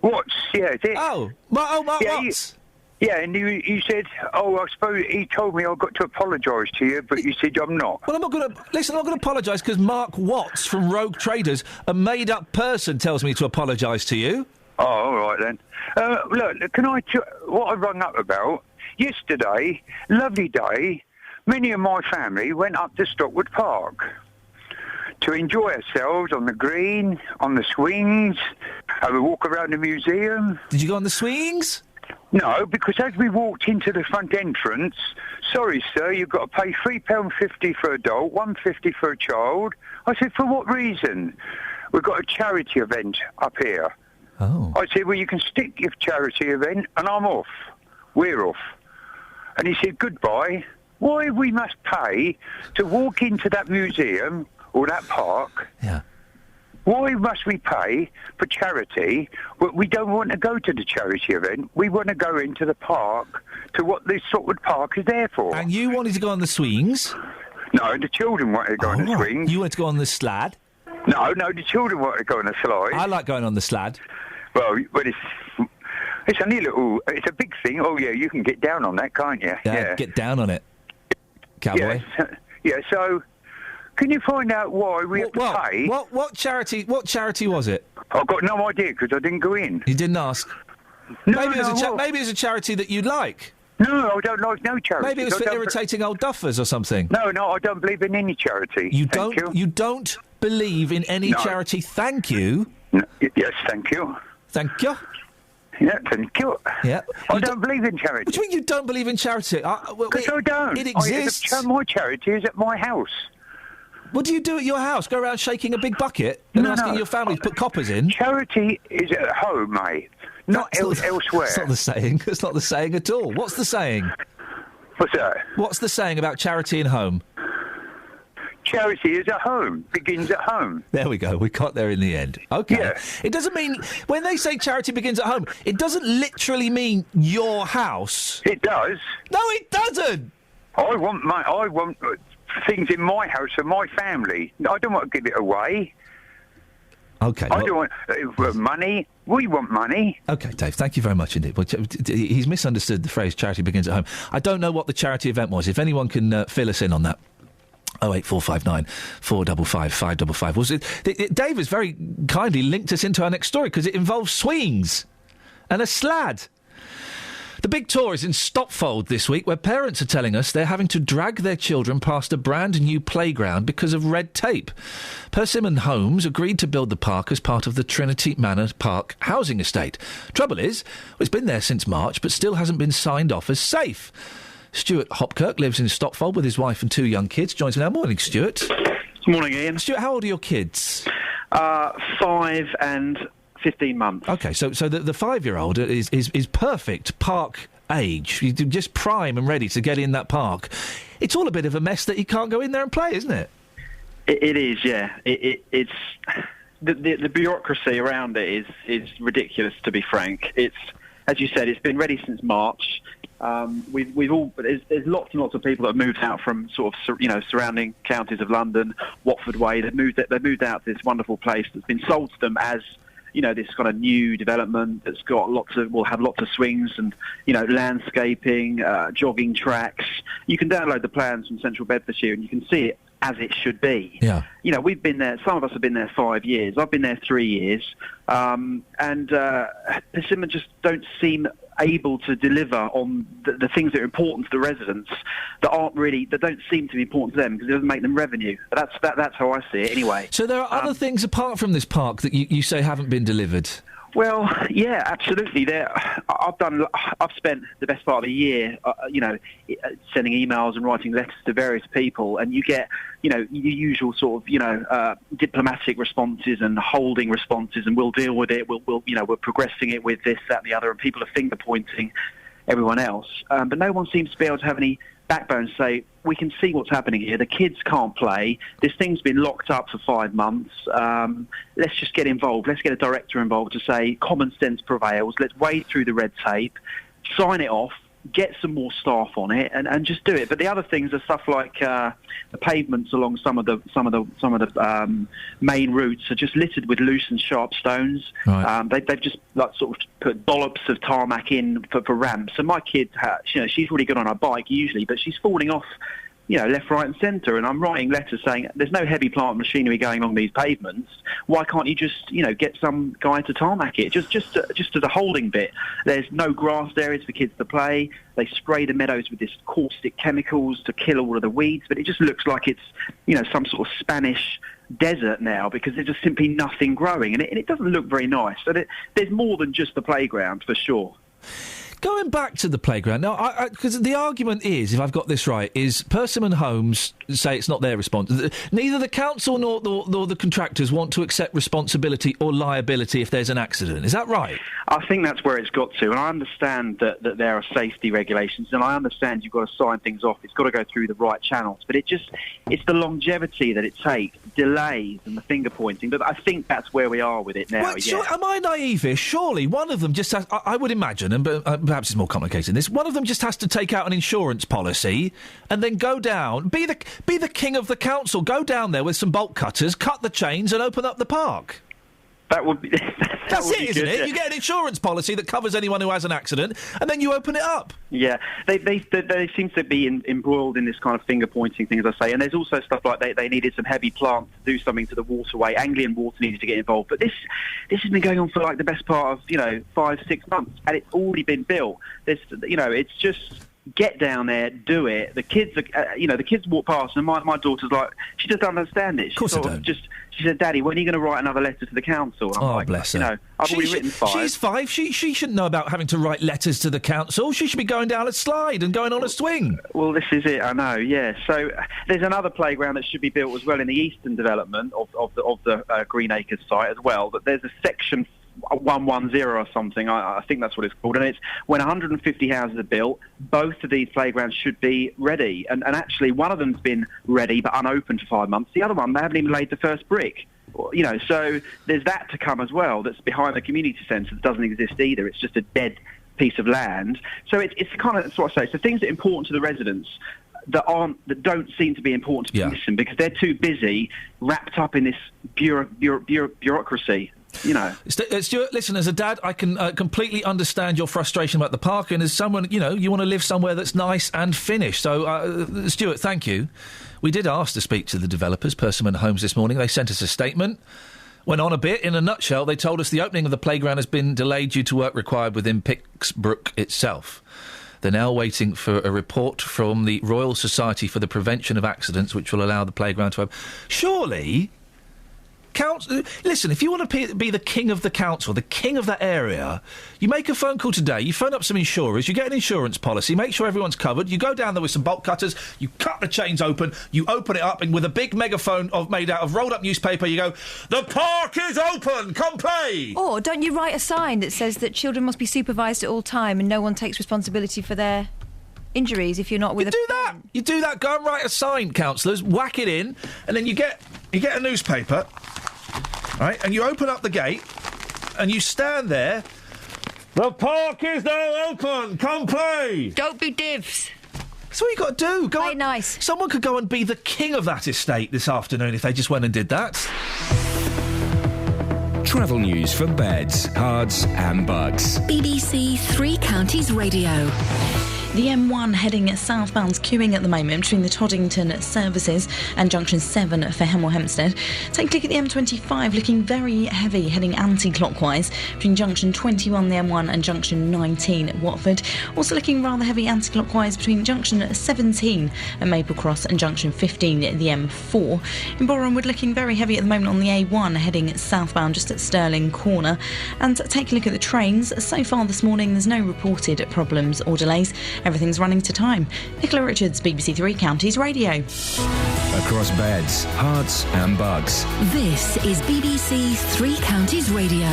Speaker 10: Watts, yeah, is it?
Speaker 8: Oh, Mark Watts.
Speaker 10: Yeah, and you said, I suppose he told me I've got to apologise to you, but you said I'm not.
Speaker 8: Well, I'm not going to apologise because Mark Watts from Rogue Traders, a made-up person, tells me to apologise to you.
Speaker 10: Oh, all right then. Look, what I rung up about, yesterday, lovely day, many of my family went up to Stockwood Park to enjoy ourselves on the green, on the swings, have a walk around the museum.
Speaker 8: Did you go on the swings?
Speaker 10: No, because as we walked into the front entrance, sorry, sir, you've got to pay £3.50 for an adult, £1.50 for a child. I said, for what reason? We've got a charity event up here.
Speaker 8: Oh.
Speaker 10: I said, well, you can stick your charity event, and I'm off. We're off. And he said, goodbye. Why we must pay to walk into that museum or that park?
Speaker 8: Yeah.
Speaker 10: Why must we pay for charity? Well, we don't want to go to the charity event. We want to go into the park, to what this Stockwood Park is there for.
Speaker 8: And you wanted to go on the swings?
Speaker 10: No, the children wanted to go on the swings.
Speaker 8: You wanted to go on the slad?
Speaker 10: No, the children wanted to go on the slide.
Speaker 8: I like going on the slad.
Speaker 10: Well, it's only a little... It's a big thing. Oh, yeah, you can get down on that, can't you?
Speaker 8: Yeah. Get down on it, cowboy.
Speaker 10: Yeah, so... Can you find out why we have to pay?
Speaker 8: What charity was it?
Speaker 10: I've got no idea because I didn't go in.
Speaker 8: You didn't ask? Maybe it's a charity that you'd like.
Speaker 10: No, I don't like no charity.
Speaker 8: Maybe it was for irritating old duffers or something.
Speaker 10: No, I don't believe in any charity.
Speaker 8: You don't believe in any charity. Thank you.
Speaker 10: No, yes, thank you.
Speaker 8: Thank you.
Speaker 10: Yeah, thank you.
Speaker 8: Yeah.
Speaker 10: I don't believe in charity.
Speaker 8: What do you mean you don't believe in charity?
Speaker 10: Because I don't.
Speaker 8: It exists.
Speaker 10: My charity is at my house.
Speaker 8: What do you do at your house? Go around shaking a big bucket and asking your family to put coppers in?
Speaker 10: Charity is at home, mate. Not elsewhere.
Speaker 8: That's not the saying. That's not the saying at all. What's the saying?
Speaker 10: What's that?
Speaker 8: What's the saying about charity and home?
Speaker 10: Charity is at home. Begins at home.
Speaker 8: There we go. We got there in the end. Okay.
Speaker 10: Yeah.
Speaker 8: It doesn't mean... When they say charity begins at home, it doesn't literally mean your house.
Speaker 10: It does.
Speaker 8: No, it doesn't.
Speaker 10: I want things in my house for my family. I don't want to give it away.
Speaker 8: Okay.
Speaker 10: I don't want money. We want money.
Speaker 8: Okay, Dave, thank you very much indeed. Well, he's misunderstood the phrase charity begins at home. I don't know what the charity event was. If anyone can fill us in on that. 08459 455 555. Was it? Dave has very kindly linked us into our next story because it involves swings and a slad. The big tour is in Stopfold this week, where parents are telling us they're having to drag their children past a brand new playground because of red tape. Persimmon Homes agreed to build the park as part of the Trinity Manor Park housing estate. Trouble is, it's been there since March, but still hasn't been signed off as safe. Stuart Hopkirk lives in Stopfold with his wife and 2 young kids. Joins me now. Morning, Stuart.
Speaker 12: Morning, Ian.
Speaker 8: Stuart, how old are your kids?
Speaker 12: 5 and 15 months.
Speaker 8: OK, so the 5-year-old is perfect park age. You're just prime and ready to get in that park. It's all a bit of a mess that he can't go in there and play, isn't it?
Speaker 12: It is, yeah. It's the bureaucracy around it is ridiculous, to be frank. It's, as you said, it's been ready since March. We've all there's lots and lots of people that have moved out from sort of surrounding counties of London, Watford Way. They've moved out to this wonderful place that's been sold to them as this kind of new development that's got will have lots of swings and landscaping, jogging tracks. You can download the plans from Central Bedfordshire and you can see it as it should be.
Speaker 8: Yeah.
Speaker 12: We've been there. Some of us have been there 5 years. I've been there 3 years, and Persimmon just don't seem able to deliver on the things that are important to the residents that don't seem to be important to them because it doesn't make them revenue. That's how I see it anyway.
Speaker 8: So there are other things apart from this park that you say haven't been delivered?
Speaker 12: Well, yeah, absolutely. I've spent the best part of a year, sending emails and writing letters to various people, and you get, your usual sort of, diplomatic responses and holding responses, and we'll deal with it. We're progressing it with this, that, and the other, and people are finger pointing everyone else. But no one seems to be able to have any backbone to say, we can see what's happening here. The kids can't play. This thing's been locked up for 5 months. Let's just get involved. Let's get a director involved to say common sense prevails. Let's wade through the red tape, sign it off, get some more staff on it, and just do it. But the other things are stuff like the pavements along some of the main routes are just littered with loose and sharp stones.
Speaker 8: Right.
Speaker 12: They've just sort of put dollops of tarmac in for ramps. And my kid, she's really good on her bike usually, but she's falling off, left, right, and centre. And I'm writing letters saying there's no heavy plant machinery going along these pavements. Why can't you just, get some guy to tarmac it? Just as a holding bit. There's no grassed areas for kids to play. They spray the meadows with this caustic chemicals to kill all of the weeds, but it just looks like it's, some sort of Spanish desert now because there's just simply nothing growing, and it doesn't look very nice. So there's more than just the playground, for sure.
Speaker 8: Going back to the playground now, because the argument is, if I've got this right, is Persimmon Homes say it's not their response. Neither the council nor the contractors want to accept responsibility or liability if there's an accident. Is that right?
Speaker 12: I think that's where it's got to, and I understand that there are safety regulations, and I understand you've got to sign things off. It's got to go through the right channels, but it's the longevity that it takes, delays, and the finger pointing. But I think that's where we are with it now.
Speaker 8: Well, am I naive-ish? Surely one of them just has, I would imagine, and perhaps it's more complicated than this, one of them just has to take out an insurance policy and then go down, be the king of the council, go down there with some bolt cutters, cut the chains and open up the park.
Speaker 12: That would be...
Speaker 8: That's it, isn't it? Yeah. You get an insurance policy that covers anyone who has an accident, and then you open it up.
Speaker 12: Yeah, they seem to be embroiled in this kind of finger-pointing thing, as I say, and there's also stuff like they needed some heavy plant to do something to the waterway. Anglian Water needed to get involved, but this has been going on for like the best part of 5-6 months, and it's already been built. It's just... Get down there, do it. The kids the kids walk past, and my daughter's like, she just doesn't understand it.
Speaker 8: Of course I don't.
Speaker 12: She said, "Daddy, when are you going to write another letter to the council?" And I'm like,
Speaker 8: bless her.
Speaker 12: I've already written 5.
Speaker 8: She's 5. She shouldn't know about having to write letters to the council. She should be going down a slide and going on a swing.
Speaker 12: Well, this is it. I know. Yeah. So there's another playground that should be built as well in the eastern development of the Green Acres site as well. But there's a section 110 or something, I think that's what it's called, and it's when 150 houses are built, both of these playgrounds should be ready, and actually one of them's been ready but unopened for 5 months. The other one, they haven't even laid the first brick. So there's that to come as well, that's behind the community centre that doesn't exist either. It's just a dead piece of land. So it's kind of, that's what I say, so things that are important to the residents that don't seem to be important to Persimmon because they're too busy wrapped up in this bureaucracy.
Speaker 8: Stuart, listen, as a dad, I can completely understand your frustration about the park, and as someone, you want to live somewhere that's nice and finished. So, Stuart, thank you. We did ask to speak to the developers, Persimmon Homes, this morning. They sent us a statement. went on a bit. In a nutshell, they told us the opening of the playground has been delayed due to work required within Pixbrook itself. They're now waiting for a report from the Royal Society for the Prevention of Accidents, which will allow the playground to open. Surely, listen, if you want to be the king of the council, the king of that area, you make a phone call today, you phone up some insurers, you get an insurance policy, make sure everyone's covered, you go down there with some bolt cutters, you cut the chains open, you open it up, and with a big megaphone made out of rolled-up newspaper, you go, "The park is open, come play!"
Speaker 5: Or don't you write a sign that says that children must be supervised at all time and no one takes responsibility for their injuries if you're not with
Speaker 8: You do that, go and write a sign, councillors, whack it in, and then you get a newspaper, right, and you open up the gate, and you stand there. "The park is now open, come play!"
Speaker 5: Don't be divs.
Speaker 8: That's all you got to do. Play
Speaker 5: nice.
Speaker 8: Someone could go and be the king of that estate this afternoon if they just went and did that.
Speaker 9: Travel news for beds, cards and bugs.
Speaker 4: BBC Three Counties Radio.
Speaker 11: The M1 heading southbound's queuing at the moment between the Toddington services and Junction 7 for Hemel Hempstead. Take a look at the M25, looking very heavy, heading anti-clockwise between Junction 21, the M1, and Junction 19 at Watford. Also looking rather heavy anti-clockwise between Junction 17 at Maple Cross and Junction 15 at the M4. In Borehamwood, looking very heavy at the moment on the A1, heading southbound just at Stirling Corner. And take a look at the trains. So far this morning, there's no reported problems or delays. Everything's running to time. Nicola Richards, BBC Three Counties Radio.
Speaker 9: Across beds, hearts and bugs.
Speaker 4: This is BBC Three Counties Radio.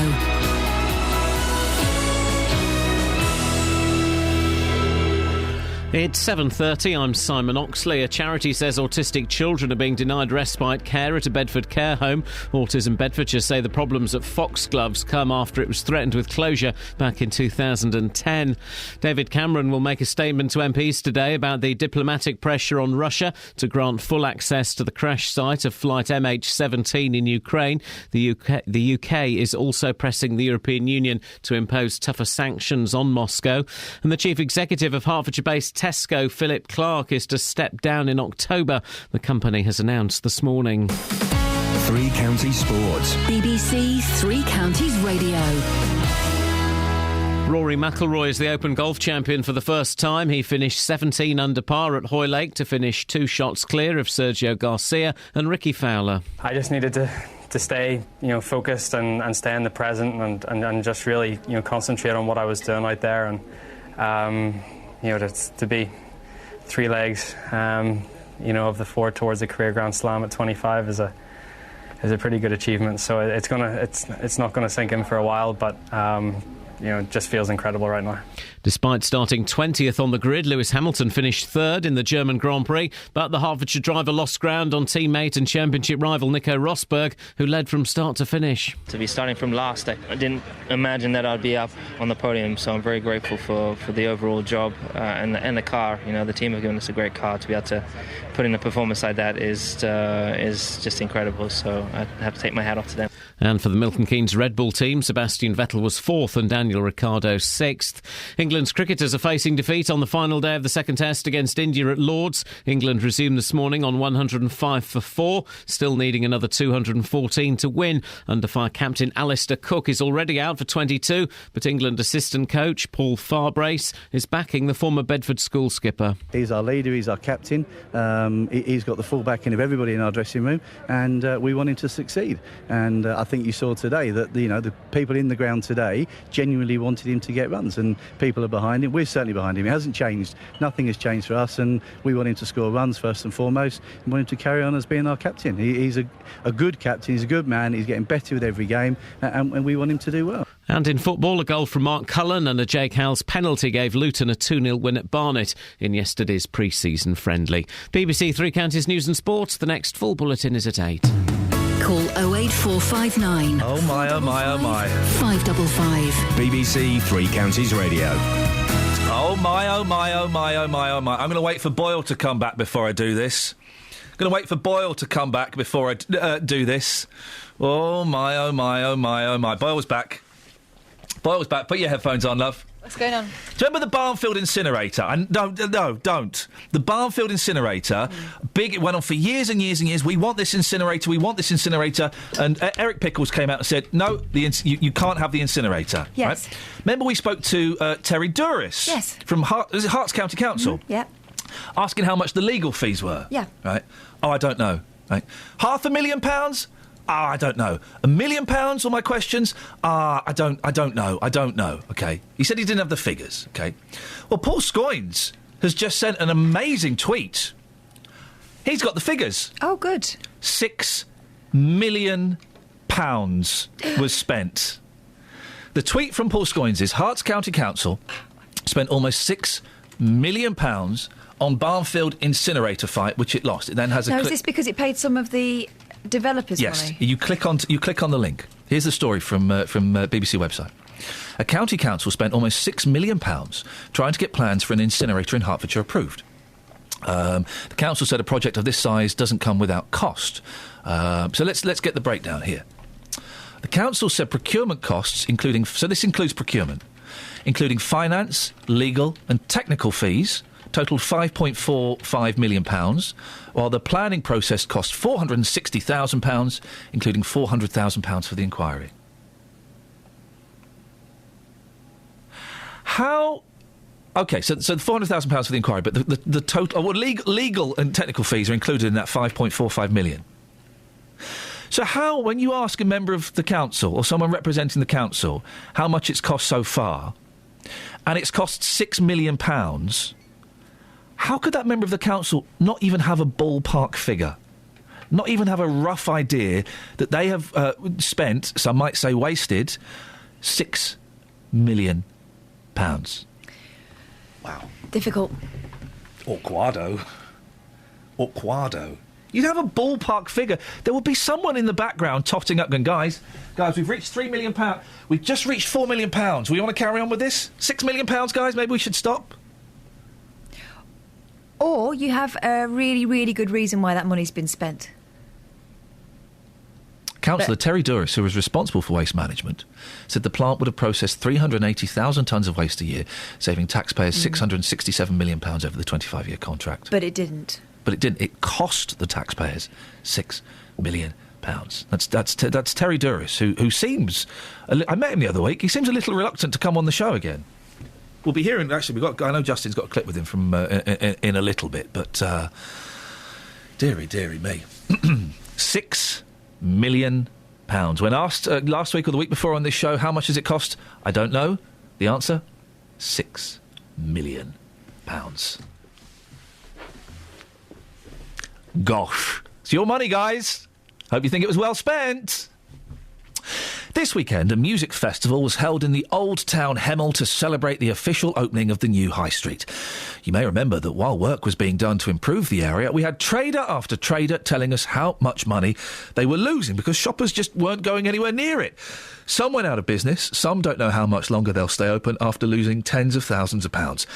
Speaker 1: It's 7:30, I'm Simon Oxley. A charity says autistic children are being denied respite care at a Bedford care home. Autism Bedfordshire say the problems at Foxgloves come after it was threatened with closure back in 2010. David Cameron will make a statement to MPs today about the diplomatic pressure on Russia to grant full access to the crash site of flight MH17 in Ukraine. The UK is also pressing the European Union to impose tougher sanctions on Moscow. And the chief executive of Hertfordshire-based Tesco, Philip Clark, is to step down in October. The company has announced this morning.
Speaker 9: Three Counties Sports.
Speaker 4: BBC Three Counties Radio.
Speaker 1: Rory McIlroy is the Open Golf champion for the first time. He finished 17 under par at Hoylake to finish 2 shots clear of Sergio Garcia and Ricky Fowler.
Speaker 13: I just needed to stay, focused and stay in the present and just really, concentrate on what I was doing out there and. To be 3 legs, of the 4 towards a career Grand Slam at 25 is a pretty good achievement. So it's not gonna sink in for a while, but it just feels incredible right now.
Speaker 1: Despite starting 20th on the grid, Lewis Hamilton finished 3rd in the German Grand Prix, but the Hertfordshire driver lost ground on teammate and championship rival Nico Rosberg, who led from start to finish.
Speaker 14: To be starting from last, I didn't imagine that I'd be up on the podium, so I'm very grateful for the overall job and the car. The team have given us a great car. To be able to put in a performance like that is just incredible, so I have to take my hat off to them.
Speaker 1: And for the Milton Keynes Red Bull team, Sebastian Vettel was 4th and Daniel Ricciardo 6th. England's cricketers are facing defeat on the final day of the second test against India at Lords. England resumed this morning on 105 for 4, still needing another 214 to win. Under-fire captain Alistair Cook is already out for 22, but England assistant coach Paul Farbrace is backing the former Bedford school skipper.
Speaker 15: He's our leader, he's our captain. He's got the full backing of everybody in our dressing room, and we want him to succeed. And I think you saw today that the people in the ground today genuinely wanted him to get runs, and people are behind him. We're certainly behind him. It hasn't changed. Nothing has changed for us, and we want him to score runs first and foremost, and want him to carry on as being our captain. He's a good captain. He's a good man. He's getting better with every game, and we want him to do well.
Speaker 1: And in football, a goal from Mark Cullen and a Jake Howells penalty gave Luton a 2-0 win at Barnet in yesterday's pre-season friendly. BBC Three Counties News and Sports. The next full bulletin is at 8.
Speaker 4: Call 08459.
Speaker 8: Oh my, oh my, oh my.
Speaker 4: 555.
Speaker 9: BBC Three Counties Radio.
Speaker 8: Oh my, oh my, oh my, oh my, oh my. I'm going to wait for Boyle to come back before I do this. Going to wait for Boyle to come back before I do this. Oh my, oh my, oh my, oh my. Boyle's back. Boyle's back. Put your headphones on, love.
Speaker 5: What's going on?
Speaker 8: Do you remember the Barnfield incinerator? And no, don't. The Barnfield incinerator, big. It went on for years and years and years. We want this incinerator. And Eric Pickles came out and said, no, you can't have the incinerator.
Speaker 5: Yes.
Speaker 8: Right? Remember we spoke to Terry Duris?
Speaker 5: Yes.
Speaker 8: From Herts County Council?
Speaker 5: Yeah.
Speaker 8: Asking how much the legal fees were.
Speaker 5: Yeah.
Speaker 8: Right. Oh, I don't know. Right. £500,000? I don't know. £1 million? All my questions? I don't know. OK. He said he didn't have the figures. OK. Well, Paul Scoynes has just sent an amazing tweet. He's got the figures.
Speaker 5: Oh, good.
Speaker 8: £6 million was spent. The tweet from Paul Scoynes is Herts County Council spent almost £6 million on Barnfield incinerator fight, which it lost. It then has a.
Speaker 5: Now, is this because it paid some of the developers'
Speaker 8: yes,
Speaker 5: money?
Speaker 8: you click on the link. Here's the story from BBC website. A county council spent almost £6 million trying to get plans for an incinerator in Hertfordshire approved. The council said a project of this size doesn't come without cost. So let's get the breakdown here. The council said procurement costs, this includes procurement, including finance, legal and technical fees, totaled £5.45 million, while the planning process cost £460,000, including £400,000 for the inquiry. How... OK, so £400,000 for the inquiry, but the total... legal and technical fees are included in that £5.45 million. So how, when you ask a member of the council, or someone representing the council, how much it's cost so far, and it's cost £6 million... how could that member of the council not even have a ballpark figure? Not even have a rough idea that they have spent, some might say wasted, £6 million. Wow.
Speaker 5: Difficult.
Speaker 8: Awkwado. You'd have a ballpark figure. There would be someone in the background totting up going, guys, we've reached £3 million. We've just reached £4 million. We want to carry on with this? £6 million, guys? Maybe we should stop?
Speaker 5: Or you have a really, really good reason why that money's been spent.
Speaker 8: Councillor Terry Duris, who was responsible for waste management, said the plant would have processed 380,000 tonnes of waste a year, saving taxpayers £667 million over the 25-year contract.
Speaker 5: But it didn't.
Speaker 8: It cost the taxpayers £6 million. That's Terry Duris, who seems... I met him the other week. He seems a little reluctant to come on the show again. We'll be hearing... Actually, I know Justin's got a clip with him from in a little bit, but... dearie me. £6 million. When asked last week or the week before on this show, how much does it cost? I don't know. The answer? £6 million. Gosh. It's your money, guys. Hope you think it was well spent. This weekend, a music festival was held in the Old Town Hemel to celebrate the official opening of the new High Street. You may remember that while work was being done to improve the area, we had trader after trader telling us how much money they were losing because shoppers just weren't going anywhere near it. Some went out of business, some don't know how much longer they'll stay open after losing tens of thousands of pounds.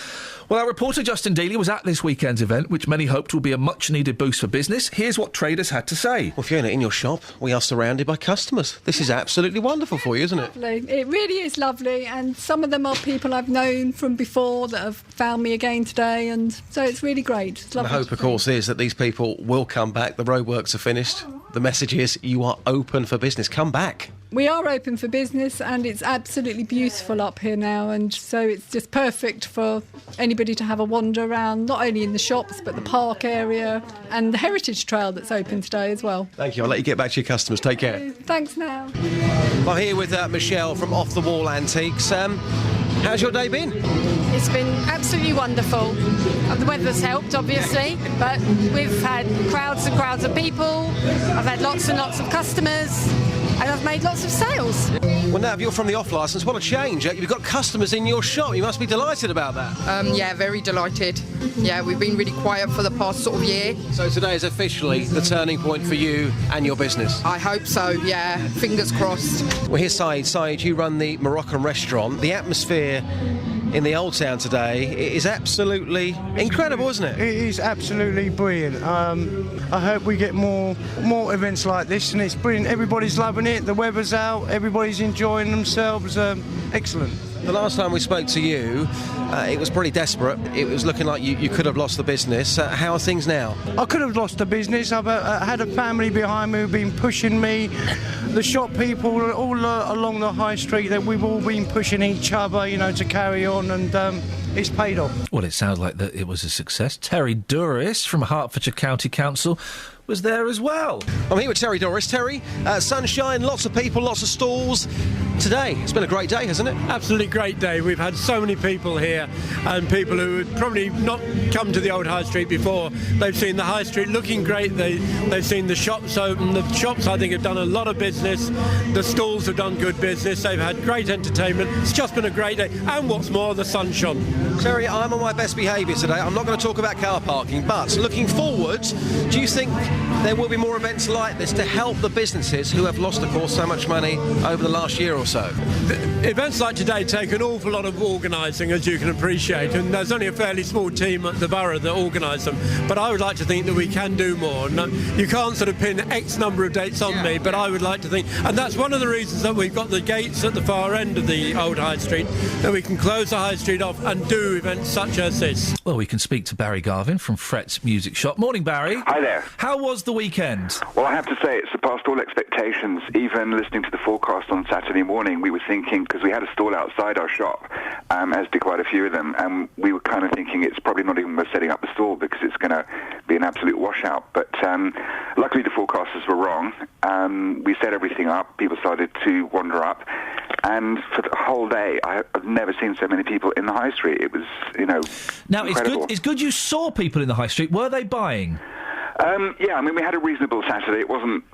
Speaker 8: Well, our reporter Justin Dealey was at this weekend's event, which many hoped will be a much-needed boost for business. Here's what traders had to say.
Speaker 3: Well, Fiona, in your shop, we are surrounded by customers. This is absolutely wonderful for you, isn't it?
Speaker 16: Lovely. It really is lovely, and some of them are people I've known from before that have found me again today, and so it's really great. It's lovely.
Speaker 3: The hope, of course, is that these people will come back. The roadworks are finished. The message is you are open for business. Come back.
Speaker 16: We are open for business, and it's absolutely beautiful up here now, and so it's just perfect for anybody to have a wander around, not only in the shops but the park area and the heritage trail that's open today as well.
Speaker 3: Thank you. I'll let you get back to your customers. Take care.
Speaker 16: Thanks now.
Speaker 3: I'm here with Michelle from Off the Wall Antiques. How's your day been?
Speaker 17: It's been absolutely wonderful. The weather's helped, obviously, but we've had crowds and crowds of people. I've had lots and lots of customers, and I've made lots of sales.
Speaker 3: Well, now, if you're from the off licence, what a change. You've got customers in your shop. You must be delighted about that.
Speaker 19: Yeah, very delighted. Yeah, we've been really quiet for the past sort of year.
Speaker 3: So today is officially the turning point for you and your business?
Speaker 19: I hope so, yeah. Fingers crossed.
Speaker 3: Well, here's Saeed. Saeed, you run the Moroccan restaurant. The atmosphere in the Old Town today is absolutely incredible, isn't it?
Speaker 22: It is absolutely brilliant. I hope we get more events like this, and it's brilliant. Everybody's loving it. The weather's out. Everybody's enjoying themselves. Excellent.
Speaker 3: The last time we spoke to you, it was pretty desperate. It was looking like you could have lost the business. How are things now?
Speaker 22: I could have lost the business. I've had a family behind me who've been pushing me. The shop people all along the high street, that we've all been pushing each other, to carry on, and it's paid off.
Speaker 8: Well, it sounds like that it was a success. Terry Douris from Hertfordshire County Council was there as well.
Speaker 3: I'm here with Terry Douris. Terry, sunshine, lots of people, lots of stalls. Today, it's been a great day, hasn't it?
Speaker 2: Absolutely great day. We've had so many people here, and people who had probably not come to the old High Street before. They've seen the High Street looking great. They've seen the shops open. The shops, I think, have done a lot of business. The stalls have done good business. They've had great entertainment. It's just been a great day. And what's more, the sun shone.
Speaker 3: Terry, I'm on my best behaviour today. I'm not going to talk about car parking, but looking forward, do you think there will be more events like this to help the businesses who have lost, of course, so much money over the last year or so?
Speaker 2: Events like today take an awful lot of organising, as you can appreciate, and there's only a fairly small team at the borough that organise them. But I would like to think that we can do more. No, you can't sort of pin X number of dates on me, but I would like to think, and that's one of the reasons that we've got the gates at the far end of the old High Street, that we can close the High Street off and do events such as this.
Speaker 8: Well, we can speak to Barry Garvin from Fret's Music Shop. Morning, Barry.
Speaker 18: Hi there.
Speaker 8: How was the weekend?
Speaker 18: Well, I have to say it surpassed all expectations. Even listening to the forecast on Saturday morning, we were thinking, because we had a stall outside our shop, as did quite a few of them, and we were kind of thinking it's probably not even worth setting up the stall because it's going to be an absolute washout. But luckily the forecasters were wrong. We set everything up. People started to wander up. And for the whole day, I've never seen so many people in the High Street. It was,
Speaker 8: Now,
Speaker 18: incredible.
Speaker 8: it's good you saw people in the High Street. Were they buying?
Speaker 18: Yeah, I mean, we had a reasonable Saturday. It wasn't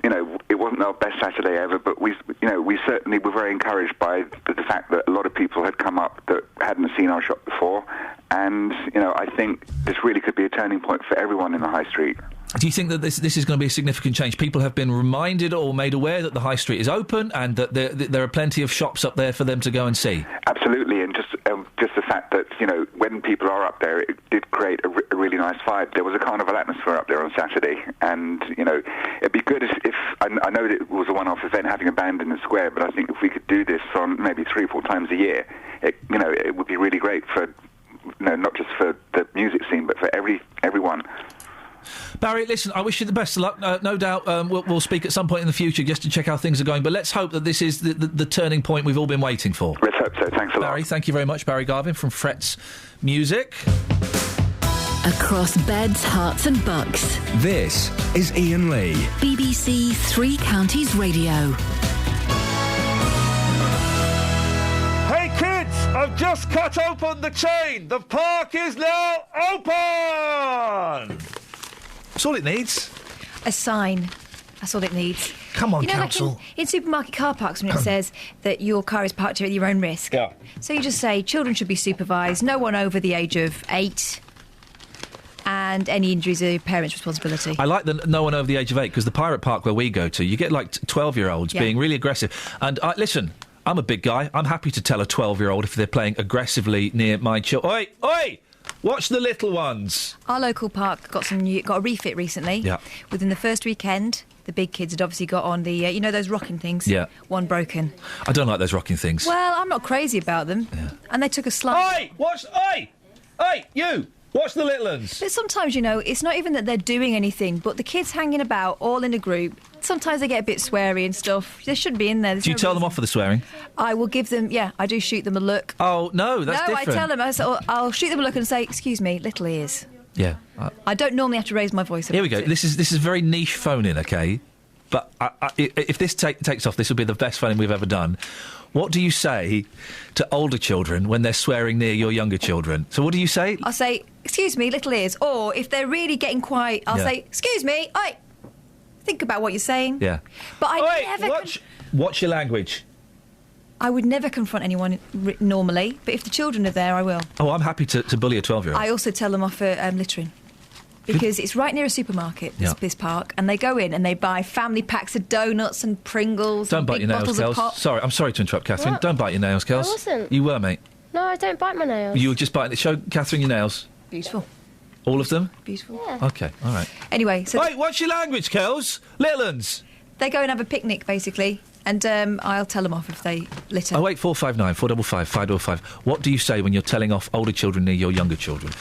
Speaker 18: our best Saturday ever, but we certainly were very encouraged by the fact that a lot of people had come up that hadn't seen our shop before. And, I think this really could be a turning point for everyone in the High Street.
Speaker 8: Do you think that this is going to be a significant change? People have been reminded or made aware that the High Street is open and that there are plenty of shops up there for them to go and see?
Speaker 18: Absolutely, and just the fact that, when people are up there, it did create a really nice vibe. There was a carnival atmosphere up there on Saturday, and, it'd be good if I know that it was a one-off event having a band in the square, but I think if we could do this on maybe 3 or 4 times a year, it would be really great for, not just for the music scene, but for everyone.
Speaker 8: Barry, listen, I wish you the best of luck. No doubt we'll speak at some point in the future just to check how things are going. But let's hope that this is the turning point we've all been waiting for.
Speaker 18: Let's hope so. Thanks a lot.
Speaker 8: Barry, thank you very much. Barry Garvin from Fret's Music.
Speaker 4: Across beds, hearts and bucks.
Speaker 9: This is Iain Lee.
Speaker 4: BBC Three Counties Radio.
Speaker 8: Hey kids, I've just cut open the chain. The park is now open. That's all it needs.
Speaker 5: A sign. That's all it needs.
Speaker 8: Come on,
Speaker 5: council. Like in supermarket car parks when it says that your car is parked here at your own risk.
Speaker 8: Yeah.
Speaker 5: So you just say children should be supervised, no one over the age of 8, and any injuries are your parents' responsibility.
Speaker 8: I like the no one over the age of 8 because the pirate park where we go to, you get like 12-year-olds being really aggressive. And listen, I'm a big guy. I'm happy to tell a 12-year-old if they're playing aggressively near my children. Oi! Oi! Watch the little ones.
Speaker 5: Our local park got a refit recently.
Speaker 8: Yeah.
Speaker 5: Within the first weekend, the big kids had obviously got on the, those rocking things.
Speaker 8: Yeah.
Speaker 5: One broken.
Speaker 8: I don't like those rocking things.
Speaker 5: Well, I'm not crazy about them. Yeah. And they took a slide.
Speaker 8: Oi! You! Watch the little ones.
Speaker 5: But sometimes, it's not even that they're doing anything, but the kids hanging about all in a group, sometimes they get a bit sweary and stuff. They shouldn't be in there.
Speaker 8: Do you tell them off for the swearing?
Speaker 5: I will give them, I do shoot them a look.
Speaker 8: Oh, no, that's different.
Speaker 5: No, I tell them, I'll shoot them a look and say, excuse me, little ears.
Speaker 8: Yeah.
Speaker 5: I don't normally have to raise my voice about
Speaker 8: Here we go.
Speaker 5: it.
Speaker 8: This is very niche phoning, OK? But if this takes off, this will be the best phoning we've ever done. What do you say to older children when they're swearing near your younger children? So what do you say?
Speaker 5: I'll say, excuse me, little ears. Or if they're really getting quiet, I'll say, excuse me, oi. Think about what you're saying.
Speaker 8: Yeah.
Speaker 5: But I never...
Speaker 8: Watch your language.
Speaker 5: I would never confront anyone normally, but if the children are there, I will.
Speaker 8: Oh, I'm happy to bully a 12-year-old.
Speaker 5: I also tell them off for littering. Because it's right near a supermarket, this park, and they go in and they buy family packs of donuts and Pringles.
Speaker 8: Don't bite your nails, Kels. Sorry, I'm sorry to interrupt, Catherine.
Speaker 6: What?
Speaker 8: Don't bite your nails, Kels.
Speaker 6: I wasn't.
Speaker 8: You were, mate.
Speaker 6: No, I don't bite my nails.
Speaker 8: You were just biting. Show Catherine your nails.
Speaker 5: Beautiful.
Speaker 8: All of them?
Speaker 5: Beautiful.
Speaker 6: Yeah.
Speaker 8: OK, all right.
Speaker 5: Anyway, so...
Speaker 8: Wait, what's your language, Kels? Little uns.
Speaker 5: They go and have a picnic, basically, And I'll tell them off if they litter.
Speaker 8: 08459 455 555. What do you say when you're telling off older children near your younger children?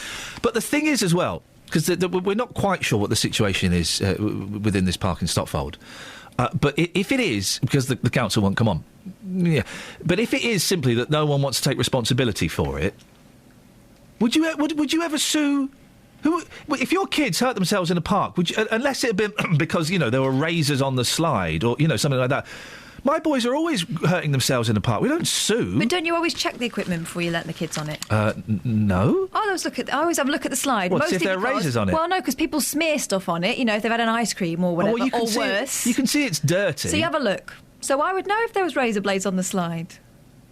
Speaker 8: But the thing is as well, because we're not quite sure what the situation is within this park in Stotfold. But if it is, because the council won't come on, yeah. But if it is simply that no one wants to take responsibility for it, would you ever sue? If your kids hurt themselves in a park, would you, unless it had been because there were razors on the slide or something like that? My boys are always hurting themselves in the park. We don't sue.
Speaker 5: But don't you always check the equipment before you let the kids on it?
Speaker 8: No.
Speaker 5: I always have a look at the slide.
Speaker 8: What,
Speaker 5: mostly
Speaker 8: if there are razors on it?
Speaker 5: Well, no, because people smear stuff on it. If they've had an ice cream or whatever, or worse.
Speaker 8: You can see it's dirty.
Speaker 5: So you have a look. So I would know if there was razor blades on the slide.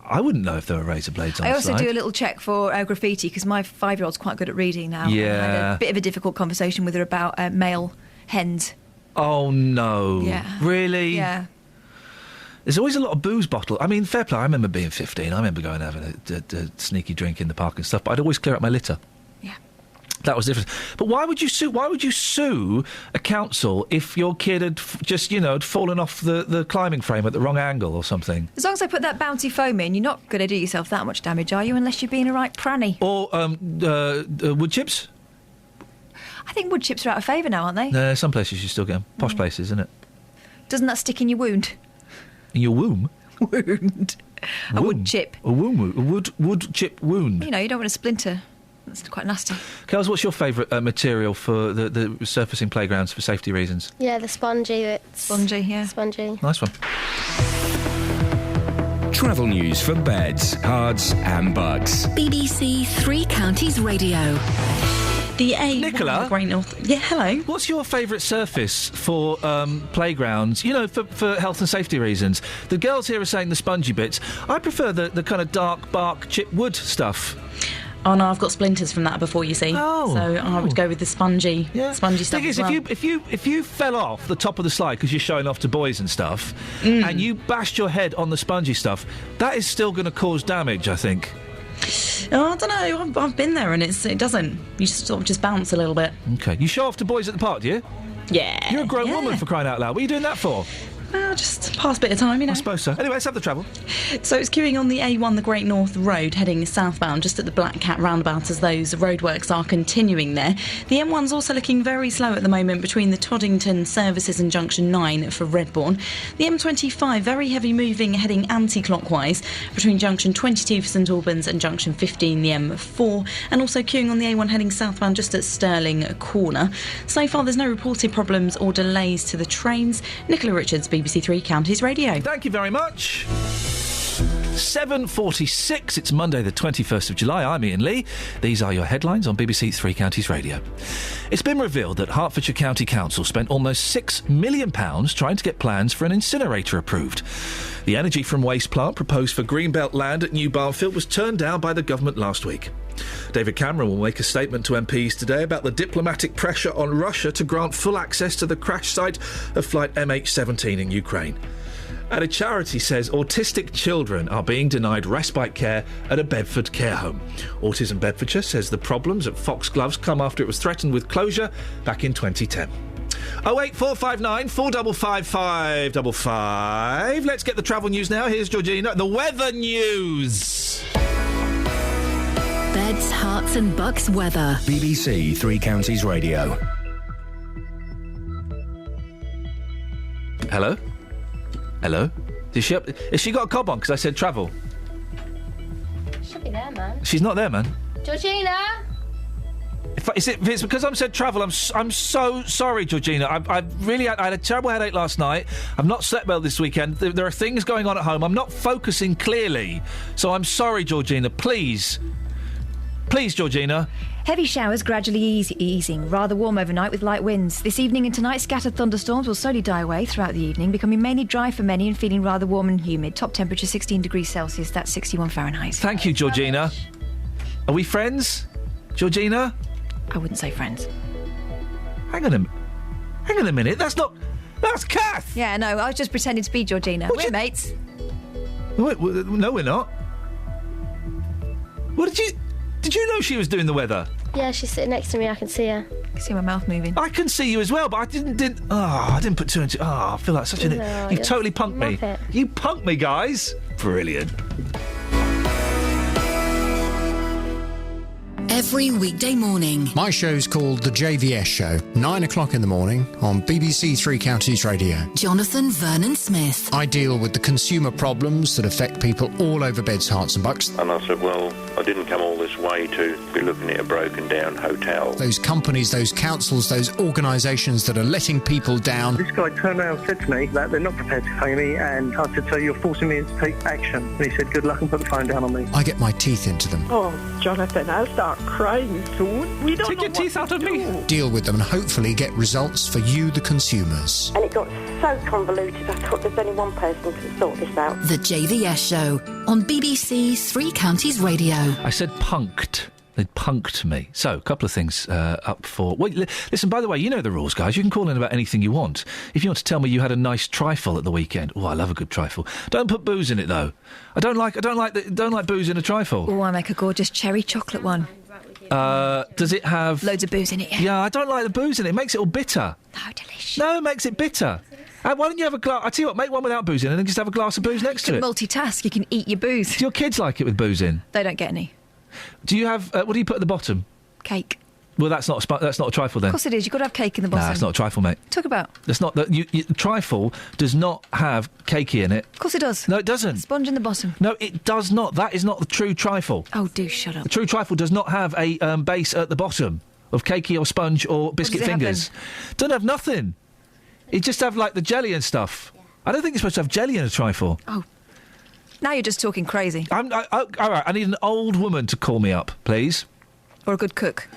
Speaker 8: I wouldn't know if there were razor blades on the slide.
Speaker 5: I also do a little check for graffiti because my 5-year-old's quite good at reading now.
Speaker 8: Yeah.
Speaker 5: I had a bit of a difficult conversation with her about male hens.
Speaker 8: Oh, no.
Speaker 5: Yeah.
Speaker 8: Really?
Speaker 5: Yeah.
Speaker 8: There's always a lot of booze bottles. I mean, fair play, I remember being 15. I remember going and having a sneaky drink in the park and stuff, but I'd always clear up my litter.
Speaker 5: Yeah.
Speaker 8: That was different. But why would you sue a council if your kid had had fallen off the climbing frame at the wrong angle or something?
Speaker 5: As long as I put that bouncy foam in, you're not going to do yourself that much damage, are you? Unless you're being a right pranny.
Speaker 8: Or wood chips?
Speaker 5: I think wood chips are out of favour now, aren't they?
Speaker 8: Some places you still get them. Posh places, isn't it?
Speaker 5: Doesn't that stick in your wound?
Speaker 8: In your womb?
Speaker 5: Wound. A wood chip.
Speaker 8: A wood chip wound.
Speaker 5: You don't want a splinter. That's quite nasty.
Speaker 8: Kels, what's your favourite material for the surfacing playgrounds for safety reasons?
Speaker 6: Yeah, the spongy bits.
Speaker 5: Spongy, yeah.
Speaker 6: Spongy.
Speaker 8: Nice one.
Speaker 9: Travel news for beds, cards and bugs.
Speaker 4: BBC Three Counties Radio.
Speaker 8: Nicola?
Speaker 11: Great North. Yeah, hello.
Speaker 8: What's your favourite surface for playgrounds? For health and safety reasons. The girls here are saying the spongy bits. I prefer the kind of dark bark chip wood stuff.
Speaker 11: Oh no, I've got splinters from that before, you see.
Speaker 8: Oh.
Speaker 11: So I would go with the spongy stuff.
Speaker 8: Thing is,
Speaker 11: as well.
Speaker 8: if you fell off the top of the slide because you're showing off to boys and stuff, and you bashed your head on the spongy stuff, that is still going to cause damage, I think.
Speaker 11: Oh, I don't know. I've been there and it doesn't. You just sort of just bounce a little bit.
Speaker 8: Okay. You show off to boys at the park, do you?
Speaker 11: Yeah.
Speaker 8: You're a grown woman, for crying out loud. What are you doing that for?
Speaker 11: Well, just pass a bit of time,
Speaker 8: I suppose so. Anyway, let's have the travel.
Speaker 11: So it's queuing on the A1, the Great North Road, heading southbound, just at the Black Cat roundabout as those roadworks are continuing there. The M1's also looking very slow at the moment between the Toddington services and Junction 9 for Redbourne. The M25, very heavy moving, heading anti-clockwise between Junction 22 for St Albans and Junction 15, the M4, and also queuing on the A1 heading southbound just at Stirling Corner. So far, there's no reported problems or delays to the trains. Nicola Richards, BBC Three Counties Radio.
Speaker 8: Thank you very much. 7:46. It's Monday the 21st of July. I'm Iain Lee. These are your headlines on BBC Three Counties Radio. It's been revealed that Hertfordshire County Council spent almost £6 million trying to get plans for an incinerator approved. The energy from waste plant proposed for Greenbelt land at New Barnfield was turned down by the government last week. David Cameron will make a statement to MPs today about the diplomatic pressure on Russia to grant full access to the crash site of flight MH17 in Ukraine. And a charity says autistic children are being denied respite care at a Bedford care home. Autism Bedfordshire says the problems at Foxgloves come after it was threatened with closure back in 2010. 08459 455 555. Let's get the travel news now. Here's Georgina. The weather news.
Speaker 4: Beds, Herts and bucks weather.
Speaker 9: BBC Three Counties Radio.
Speaker 8: Hello? Hello? Has she got a cob on? Because I said travel.
Speaker 6: Should be there, man.
Speaker 8: She's not there, man.
Speaker 6: Georgina!
Speaker 8: If it's because I said travel, I'm so sorry, Georgina. I had a terrible headache last night. I've not slept well this weekend. There are things going on at home. I'm not focusing clearly. So I'm sorry, Georgina. Please, Georgina.
Speaker 5: Heavy showers gradually easing, rather warm overnight with light winds. This evening and tonight, scattered thunderstorms will slowly die away throughout the evening, becoming mainly dry for many and feeling rather warm and humid. Top temperature 16 degrees Celsius, that's 61 Fahrenheit.
Speaker 8: Thank you, Georgina. Are we friends, Georgina?
Speaker 5: I wouldn't say friends.
Speaker 8: Hang on a minute. That's Kath!
Speaker 5: Yeah, no, I was just pretending to be Georgina. We're mates.
Speaker 8: Wait, no, we're not. What did you know she was doing the weather?
Speaker 6: Yeah, she's sitting next to me. I can see her.
Speaker 5: can see my mouth moving.
Speaker 8: I can see you as well, but I didn't put two and two. Oh, I feel like such an...
Speaker 6: No,
Speaker 8: You've totally punked me.
Speaker 6: Muppet.
Speaker 8: You punked me, guys. Brilliant.
Speaker 4: Every weekday morning.
Speaker 7: My show's called The JVS Show, 9 o'clock in the morning on BBC Three Counties Radio.
Speaker 4: Jonathan Vernon Smith.
Speaker 7: I deal with the consumer problems that affect people all over Beds, Herts and Bucks.
Speaker 20: And I said, well, I didn't come all this way to be looking at a broken down hotel.
Speaker 7: Those companies, those councils, those organisations that are letting people down.
Speaker 21: This guy turned around and said to me that they're not prepared to pay me, and I said, so you're forcing me to take action. And he said, good luck, and put the phone down on me.
Speaker 7: I get my teeth into them.
Speaker 23: Oh, Jonathan, I'll start crying soon. We don't
Speaker 8: Take your teeth out of me.
Speaker 7: Deal with them and hopefully get results for you, the consumers.
Speaker 23: And it got so convoluted, I thought there's only one person who can sort this out.
Speaker 4: The JVS Show on BBC Three Counties Radio.
Speaker 8: I said punked. They'd punked me. So, a couple of things up for... Well, listen, by the way, you know the rules, guys. You can call in about anything you want. If you want to tell me you had a nice trifle at the weekend... Oh, I love a good trifle. Don't put booze in it, though. I don't like booze in a trifle.
Speaker 5: Oh, I make a gorgeous cherry chocolate one.
Speaker 8: Does it have...
Speaker 5: Loads of booze in it, yeah.
Speaker 8: Yeah, I don't like the booze in it. It makes it all bitter.
Speaker 5: No, delicious.
Speaker 8: No, it makes it bitter. Why don't you have a glass... I tell you what, make one without booze in and then just have a glass of booze next to
Speaker 5: You
Speaker 8: it.
Speaker 5: can multitask. You can eat your booze.
Speaker 8: Do your kids like it with booze in?
Speaker 5: They don't get any.
Speaker 8: Do you have... what do you put at the bottom?
Speaker 5: Cake.
Speaker 8: Well, that's not a trifle then.
Speaker 5: Of course it is. You've got to have cake in the bottom.
Speaker 8: Nah, it's not a trifle, mate.
Speaker 5: Talk about.
Speaker 8: That's not... trifle does not have cakey in it.
Speaker 5: Of course it does.
Speaker 8: No, it doesn't.
Speaker 5: Sponge in the bottom.
Speaker 8: No, it does not. That is not the true trifle.
Speaker 5: Oh, do shut up.
Speaker 8: The true trifle does not have a base at the bottom of cakey or sponge or biscuit
Speaker 5: does it have
Speaker 8: fingers. Don't have nothing. It just have, like, the jelly and stuff. I don't think you're supposed to have jelly in a trifle.
Speaker 5: Oh. Now you're just talking crazy.
Speaker 8: All right, I need an old woman to call me up, please.
Speaker 5: Or a good cook.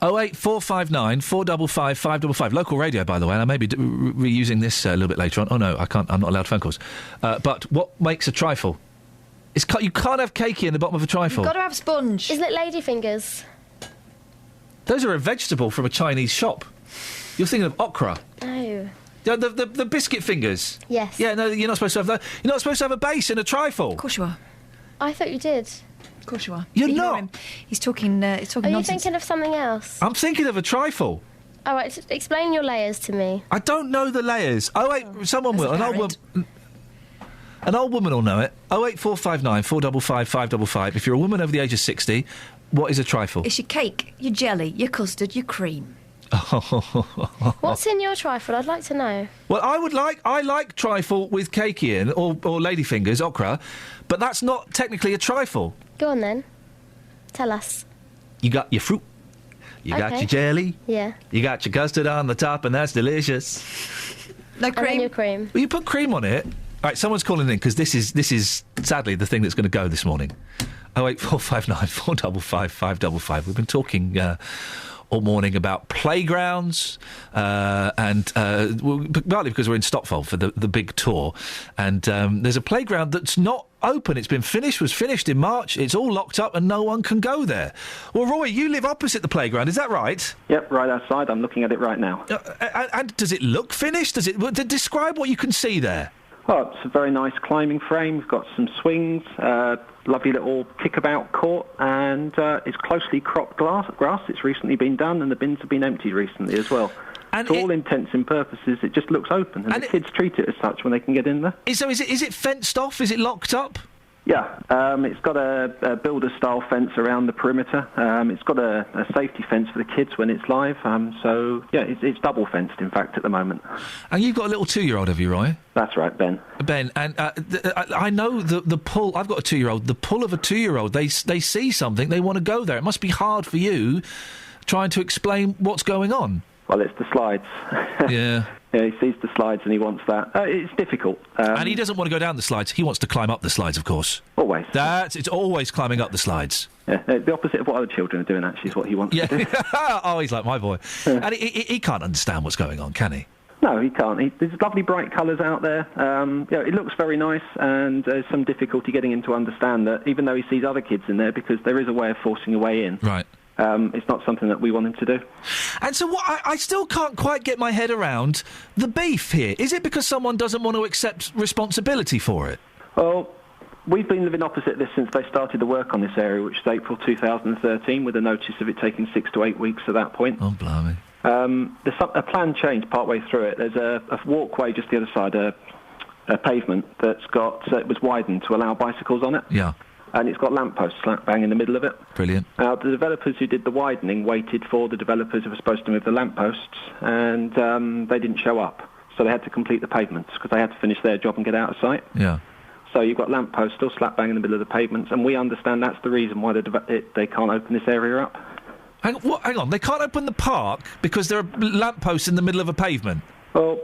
Speaker 8: 08459 455 555. Local radio, by the way, and I may be reusing this a little bit later on. Oh, no, I can't. I'm not allowed phone calls. But what makes a trifle? You can't have cakey in the bottom of a trifle.
Speaker 5: You've got to have sponge.
Speaker 6: Isn't it ladyfingers?
Speaker 8: Those are a vegetable from a Chinese shop. You're thinking of okra.
Speaker 6: Oh.
Speaker 8: The biscuit fingers.
Speaker 6: Yes.
Speaker 8: Yeah, no, you're not supposed to have that. You're not supposed to have a base in a trifle.
Speaker 5: Of course you are.
Speaker 6: I thought you did.
Speaker 5: Of course you are.
Speaker 8: You're
Speaker 5: But
Speaker 8: not.
Speaker 5: Him. He's talking
Speaker 6: Are you
Speaker 5: nonsense.
Speaker 6: thinking of something else?
Speaker 8: I'm thinking of a trifle.
Speaker 6: All right, explain your layers to me.
Speaker 8: I don't know the layers. Someone will. An old woman will know it. 08459 455 555. If you're a woman over the age of 60, what is a trifle?
Speaker 5: It's your cake, your jelly, your custard, your cream.
Speaker 6: What's in your trifle? I'd like to know.
Speaker 8: Well, I like trifle with cakey in, or ladyfingers, okra, but that's not technically a trifle.
Speaker 6: Go on then. Tell us.
Speaker 8: You got your fruit, you got your jelly,
Speaker 6: Yeah.
Speaker 8: you got your custard on the top, and that's delicious.
Speaker 5: No cream.
Speaker 6: And then your cream.
Speaker 8: Well, you put cream on it. All right, someone's calling in because this is sadly the thing that's going to go this morning. 08459 455 555. We've been talking all morning about playgrounds and partly because we're in Stotfold for the big tour, and there's a playground that's not open. It's been was finished in March. It's all locked up and no one can go there. Well, Roy, you live opposite the playground, is that right?
Speaker 12: Yep, right outside. I'm looking at it right now.
Speaker 8: And does it look finished? Describe what you can see there.
Speaker 12: Oh, it's a very nice climbing frame. We've got some swings, lovely little kickabout court, and it's closely cropped grass. It's recently been done, and the bins have been emptied recently as well. And for all intents and purposes, it just looks open, and the kids treat it as such when they can get in there.
Speaker 8: So is it fenced off? Is it locked up?
Speaker 12: Yeah, it's got a builder-style fence around the perimeter. It's got a safety fence for the kids when it's live. So, yeah, it's double-fenced, in fact, at the moment.
Speaker 8: And you've got a little 2-year-old, have you, Roy?
Speaker 12: That's right, Ben.
Speaker 8: Ben, and I know the pull... I've got a 2-year-old. The pull of a 2-year-old, they see something, they want to go there. It must be hard for you trying to explain what's going on.
Speaker 12: Well, it's the slides.
Speaker 8: Yeah.
Speaker 12: Yeah, he sees the slides and he wants that. It's difficult.
Speaker 8: And he doesn't want to go down the slides. He wants to climb up the slides, of course.
Speaker 12: Always.
Speaker 8: It's always climbing up the slides.
Speaker 12: Yeah, the opposite of what other children are doing, actually, is what he wants to do.
Speaker 8: Oh, he's like my boy. And he can't understand what's going on, can he?
Speaker 12: No, he can't. There's lovely bright colours out there. It looks very nice, and there's some difficulty getting him to understand that, even though he sees other kids in there, because there is a way of forcing a way in.
Speaker 8: Right.
Speaker 12: It's not something that we want him to do.
Speaker 8: And so I still can't quite get my head around the beef here. Is it because someone doesn't want to accept responsibility for it?
Speaker 12: Well, we've been living opposite this since they started the work on this area, which is April 2013, with a notice of it taking 6 to 8 weeks at that point.
Speaker 8: Oh, blimey.
Speaker 10: There's a plan change partway through it. There's a walkway just the other side, a pavement that's got it was widened to allow bicycles on it.
Speaker 8: Yeah.
Speaker 10: And it's got lampposts slap bang in the middle of it.
Speaker 8: Brilliant.
Speaker 10: Now, the developers who did the widening waited for the developers who were supposed to move the lampposts, and they didn't show up. So they had to complete the pavements because they had to finish their job and get out of sight.
Speaker 8: Yeah.
Speaker 10: So you've got lampposts still slap bang in the middle of the pavements, and we understand that's the reason why they can't open this area up.
Speaker 8: Hang on, they can't open the park because there are lampposts in the middle of a pavement?
Speaker 10: Well,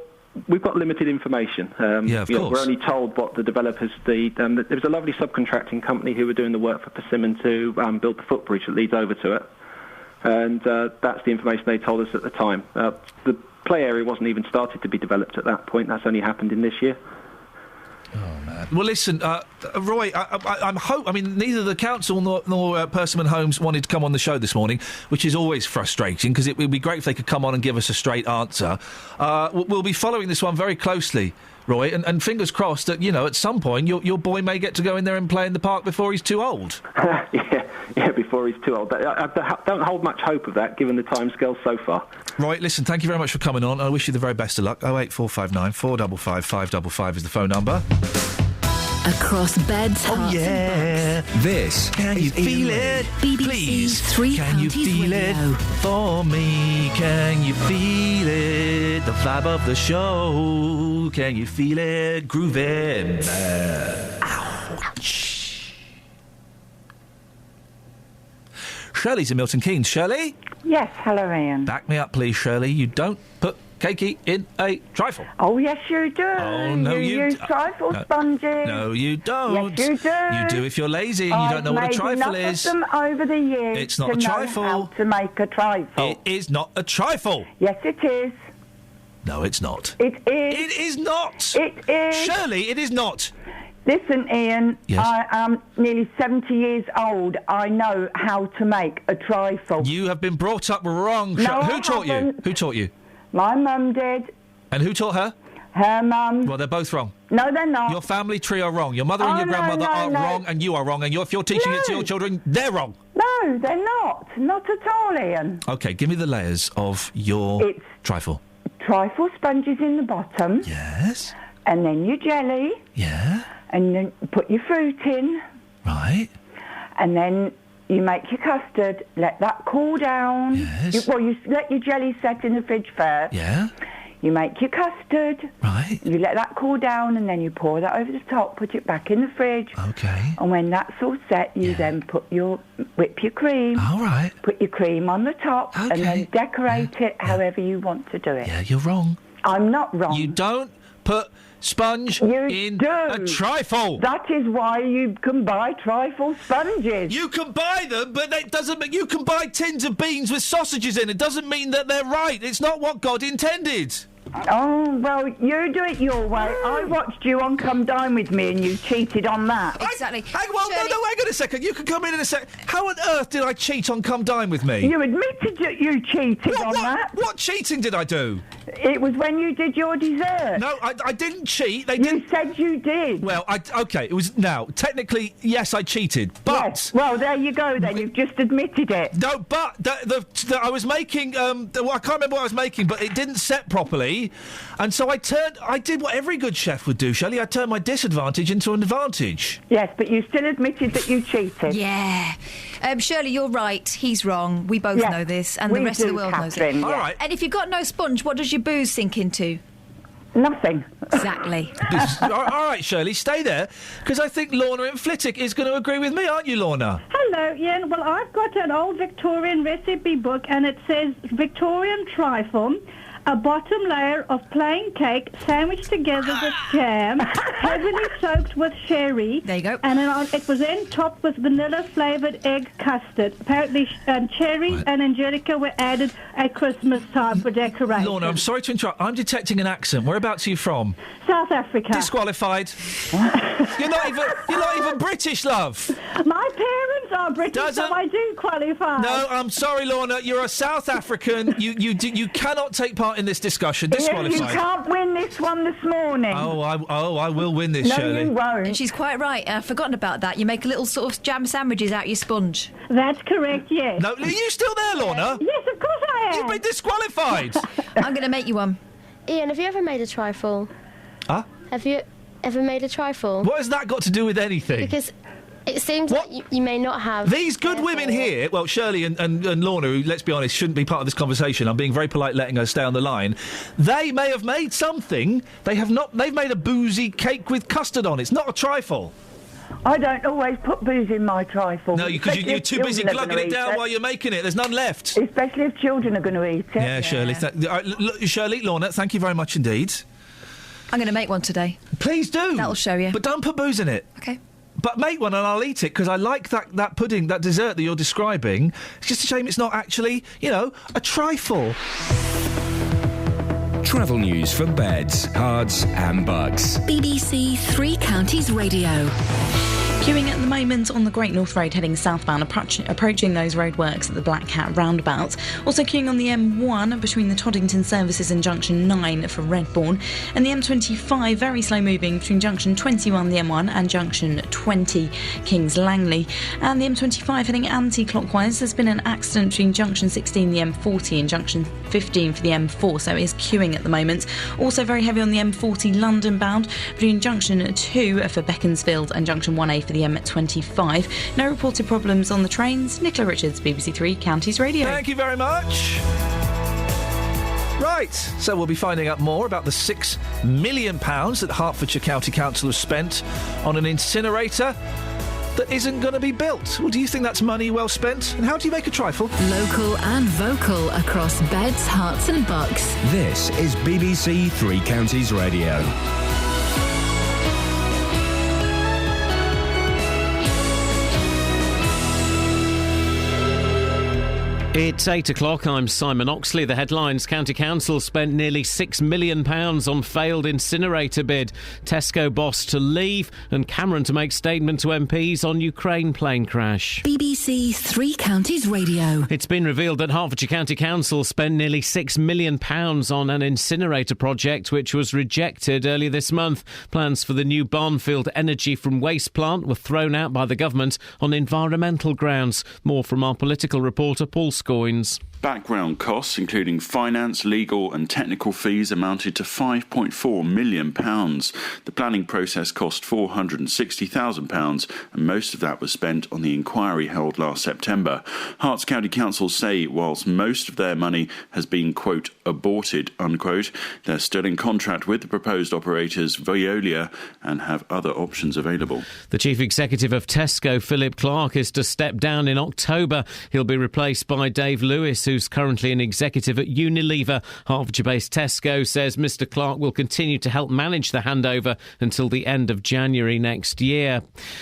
Speaker 10: we've got limited information.
Speaker 8: Of course.
Speaker 10: We're only told what the developers... there was a lovely subcontracting company who were doing the work for Persimmon to build the footbridge that leads over to it. And that's the information they told us at the time. The play area wasn't even started to be developed at that point. That's only happened in this year.
Speaker 8: Well, listen, Roy, I mean, neither the council nor Persimmon Homes wanted to come on the show this morning, which is always frustrating, because it would be great if they could come on and give us a straight answer. We'll be following this one very closely, Roy, and fingers crossed that, at some point your boy may get to go in there and play in the park before he's too old.
Speaker 10: Yeah, before he's too old. I don't hold much hope of that, given the timescale so far.
Speaker 8: Roy, listen, thank you very much for coming on. I wish you the very best of luck. 08459 455 555 is the phone number.
Speaker 4: Across beds, hearts and bucks.
Speaker 9: This
Speaker 8: Can you feel it?
Speaker 4: BBC
Speaker 8: Please.
Speaker 4: Three
Speaker 8: Can you
Speaker 4: Counties
Speaker 8: feel
Speaker 4: Radio.
Speaker 8: it for me? Can you feel it? The vibe of the show. Can you feel it? Grooving. Ouch. Shirley's in Milton Keynes. Shirley?
Speaker 13: Yes, hello, Ian.
Speaker 8: Back me up, please, Shirley. You don't put cakey in a trifle.
Speaker 13: Oh, yes, you do.
Speaker 8: Oh, no, you
Speaker 13: use trifle sponges.
Speaker 8: No, you don't.
Speaker 13: Yes, you do.
Speaker 8: You do if you're lazy and you don't know what a trifle is.
Speaker 13: I've made enough of them over the years.
Speaker 8: It's not a trifle.
Speaker 13: Know how to make a trifle.
Speaker 8: It is not a trifle.
Speaker 13: Yes, it is.
Speaker 8: No, it's not.
Speaker 13: It is.
Speaker 8: It is not.
Speaker 13: It is.
Speaker 8: Shirley, it is not.
Speaker 13: Listen, Ian,
Speaker 8: Yes?
Speaker 13: I am nearly 70 years old. I know how to make a trifle.
Speaker 8: You have been brought up wrong.
Speaker 13: No,
Speaker 8: Who
Speaker 13: I
Speaker 8: taught you?
Speaker 13: haven't.
Speaker 8: Who taught you?
Speaker 13: My mum did.
Speaker 8: And who taught her?
Speaker 13: Her mum.
Speaker 8: Well, they're both wrong.
Speaker 13: No, they're not.
Speaker 8: Your family tree are wrong. Your mother and
Speaker 13: Oh,
Speaker 8: your
Speaker 13: no,
Speaker 8: grandmother
Speaker 13: no,
Speaker 8: are
Speaker 13: no.
Speaker 8: wrong, and you are wrong. And if you're teaching it to your children, they're wrong.
Speaker 13: No, they're not. Not at all, Ian.
Speaker 8: Okay, give me the layers of your
Speaker 13: It's-
Speaker 8: trifle.
Speaker 13: Trifle sponges in the bottom.
Speaker 8: Yes.
Speaker 13: And then your jelly.
Speaker 8: Yeah.
Speaker 13: And then put your fruit in.
Speaker 8: Right.
Speaker 13: And then you make your custard, let that cool down.
Speaker 8: Yes.
Speaker 13: You let your jelly set in the fridge first.
Speaker 8: Yeah.
Speaker 13: You make your custard.
Speaker 8: Right.
Speaker 13: You let that cool down, and then you pour that over the top, put it back in the fridge.
Speaker 8: Okay.
Speaker 13: And when that's all set, you then whip your cream.
Speaker 8: All right.
Speaker 13: Put your cream on the top, and then decorate it however you want to do it.
Speaker 8: Yeah, you're wrong.
Speaker 13: I'm not wrong.
Speaker 8: You don't put sponge in a trifle.
Speaker 13: That is why you can buy trifle sponges.
Speaker 8: You can buy them, but that doesn't mean you can buy tins of beans with sausages in. It doesn't mean that they're right. It's not what God intended.
Speaker 13: Oh, well, you do it your way. I watched you on Come Dine With Me and you cheated on that.
Speaker 8: Exactly. Hang on a second. You can come in a second. How on earth did I cheat on Come Dine With Me?
Speaker 13: You admitted that you cheated on that.
Speaker 8: What cheating did I do?
Speaker 13: It was when you did your dessert.
Speaker 8: No, I didn't cheat.
Speaker 13: You said you did.
Speaker 8: Well, okay, it was... Now, technically, yes, I cheated, but...
Speaker 13: Yes. Well, there you go then. You've just admitted it.
Speaker 8: No, but I was making... I can't remember what I was making, but it didn't set properly, and so I did what every good chef would do, Shelley. I turned my disadvantage into an advantage.
Speaker 13: Yes, but you still admitted that you cheated.
Speaker 5: Yeah. Shirley, you're right. He's wrong. We both know this, and the rest of the world knows it.
Speaker 13: All
Speaker 8: right.
Speaker 5: And if you've got no sponge, what does your booze sink into?
Speaker 13: Nothing.
Speaker 5: Exactly.
Speaker 8: all right, Shirley, stay there, because I think Lorna in Flitwick is going to agree with me, aren't you, Lorna?
Speaker 14: Hello, Ian. Well, I've got an old Victorian recipe book, and it says Victorian trifle, a bottom layer of plain cake sandwiched together with jam, heavily soaked with sherry.
Speaker 5: There you go.
Speaker 14: And it was then topped with vanilla-flavoured egg custard. Apparently, cherries and angelica were added at Christmas time for decoration.
Speaker 8: Lorna, I'm sorry to interrupt. I'm detecting an accent. Whereabouts are you from?
Speaker 14: South Africa.
Speaker 8: Disqualified. You're not even British, love.
Speaker 14: My parents are British, so I do qualify.
Speaker 8: No, I'm sorry, Lorna. You're a South African. You cannot take part part in this discussion.
Speaker 13: Ian,
Speaker 8: Disqualified.
Speaker 13: you can't win this one this morning.
Speaker 8: I will win this,
Speaker 13: no,
Speaker 8: Shirley.
Speaker 13: you won't.
Speaker 5: And she's quite right. I've forgotten about that. You make a little sort of jam sandwiches out your sponge.
Speaker 14: That's correct, yes.
Speaker 8: No, are you still there, Lorna?
Speaker 14: Yes, of course I am.
Speaker 8: You've been disqualified.
Speaker 5: I'm going to make you one.
Speaker 6: Ian, have you ever made a trifle?
Speaker 8: Huh?
Speaker 6: Have you ever made a trifle?
Speaker 8: What has that got to do with anything?
Speaker 6: Because it seems like you may not have.
Speaker 8: These good women here, well, Shirley and Lorna, who, let's be honest, shouldn't be part of this conversation. I'm being very polite letting her stay on the line. They may have made something. They have not. They've made a boozy cake with custard on. It's not a trifle.
Speaker 13: I don't always put booze in my trifle.
Speaker 8: No, because you're too busy glugging it down while you're making it. There's none left.
Speaker 13: Especially if children are going to eat it.
Speaker 8: Yeah, Shirley. Shirley, Lorna, thank you very much indeed.
Speaker 5: I'm going to make one today.
Speaker 8: Please do.
Speaker 5: That'll show you.
Speaker 8: But don't put booze in it.
Speaker 5: Okay.
Speaker 8: But make one and I'll eat it, because I like that pudding, that dessert that you're describing. It's just a shame it's not actually, a trifle.
Speaker 9: Travel news for beds, cards and bugs.
Speaker 4: BBC Three Counties Radio.
Speaker 11: Queuing at the moment on the Great North Road heading southbound, approaching those roadworks at the Black Cat roundabout. Also queuing on the M1 between the Toddington services and Junction 9 for Redbourne. And the M25 very slow moving between Junction 21, the M1, and Junction 20, Kings Langley. And the M25 heading anti-clockwise. There's been an accident between Junction 16, the M40, and Junction 15 for the M4, so it is queuing at the moment. Also very heavy on the M40 London bound between Junction 2 for Beaconsfield and Junction 1A for the M25. No reported problems on the trains. Nicola Richards, BBC Three Counties Radio.
Speaker 8: Thank you very much. Right, so we'll be finding out more about the £6 million that Hertfordshire County Council has spent on an incinerator that isn't going to be built. Well, do you think that's money well spent? And how do you make a trifle?
Speaker 4: Local and vocal across beds, hearts and bucks.
Speaker 9: This is BBC Three Counties Radio.
Speaker 1: It's 8 o'clock. I'm Simon Oxley. The headlines: County Council spent nearly £6 million on failed incinerator bid. Tesco boss to leave, and Cameron to make statement to MPs on Ukraine plane crash.
Speaker 4: BBC Three Counties Radio.
Speaker 1: It's been revealed that Hertfordshire County Council spent nearly £6 million on an incinerator project which was rejected earlier this month. Plans for the new Barnfield energy from waste plant were thrown out by the government on environmental grounds. More from our political reporter Paul Scoins.
Speaker 15: Background costs, including finance, legal and technical fees, amounted to £5.4 million. The planning process cost £460,000 and most of that was spent on the inquiry held last September. Herts County Council say whilst most of their money has been, quote, aborted, unquote, they're still in contract with the proposed operators Veolia and have other options available.
Speaker 1: The Chief Executive of Tesco, Philip Clark, is to step down in October. He'll be replaced by Dave Lewis, who's currently an executive at Unilever. Hertfordshire-based Tesco says Mr Clark will continue to help manage the handover until the end of January next year.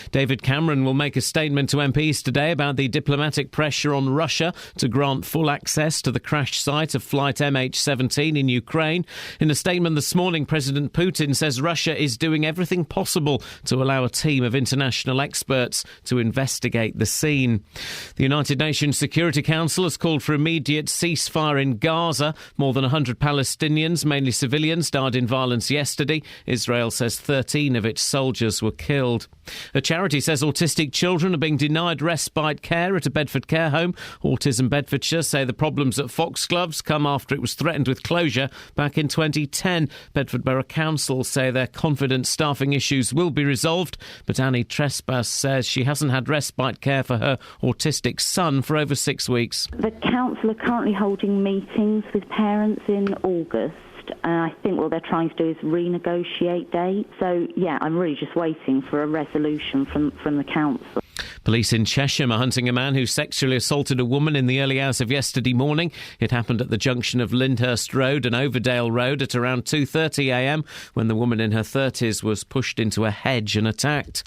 Speaker 1: David Cameron will make a statement to MPs today about the diplomatic pressure on Russia to grant full access to the crash site of flight MH17 in Ukraine. In a statement this morning, President Putin says Russia is doing everything possible to allow a team of international experts to investigate the scene. The United Nations Security Council has called for immediate ceasefire in Gaza. More than 100 Palestinians, mainly civilians, died in violence yesterday. Israel says 13 of its soldiers were killed. A charity says autistic children are being denied respite care at a Bedford care home. Autism Bedfordshire say the problems at Foxgloves come after it was threatened with closure back in 2010. Bedford Borough Council say they're confident staffing issues will be resolved, but Annie Trespass says she hasn't had respite care for her autistic son for over 6 weeks.
Speaker 16: The council are currently holding meetings with parents in August. I think what they're trying to do is renegotiate dates. So, yeah, I'm really just waiting for a resolution from the council.
Speaker 1: Police in Chesham are hunting a man who sexually assaulted a woman in the early hours of yesterday morning. It happened at the junction of Lyndhurst Road and Overdale Road at around 2:30am when the woman in her 30s was pushed into a hedge and attacked.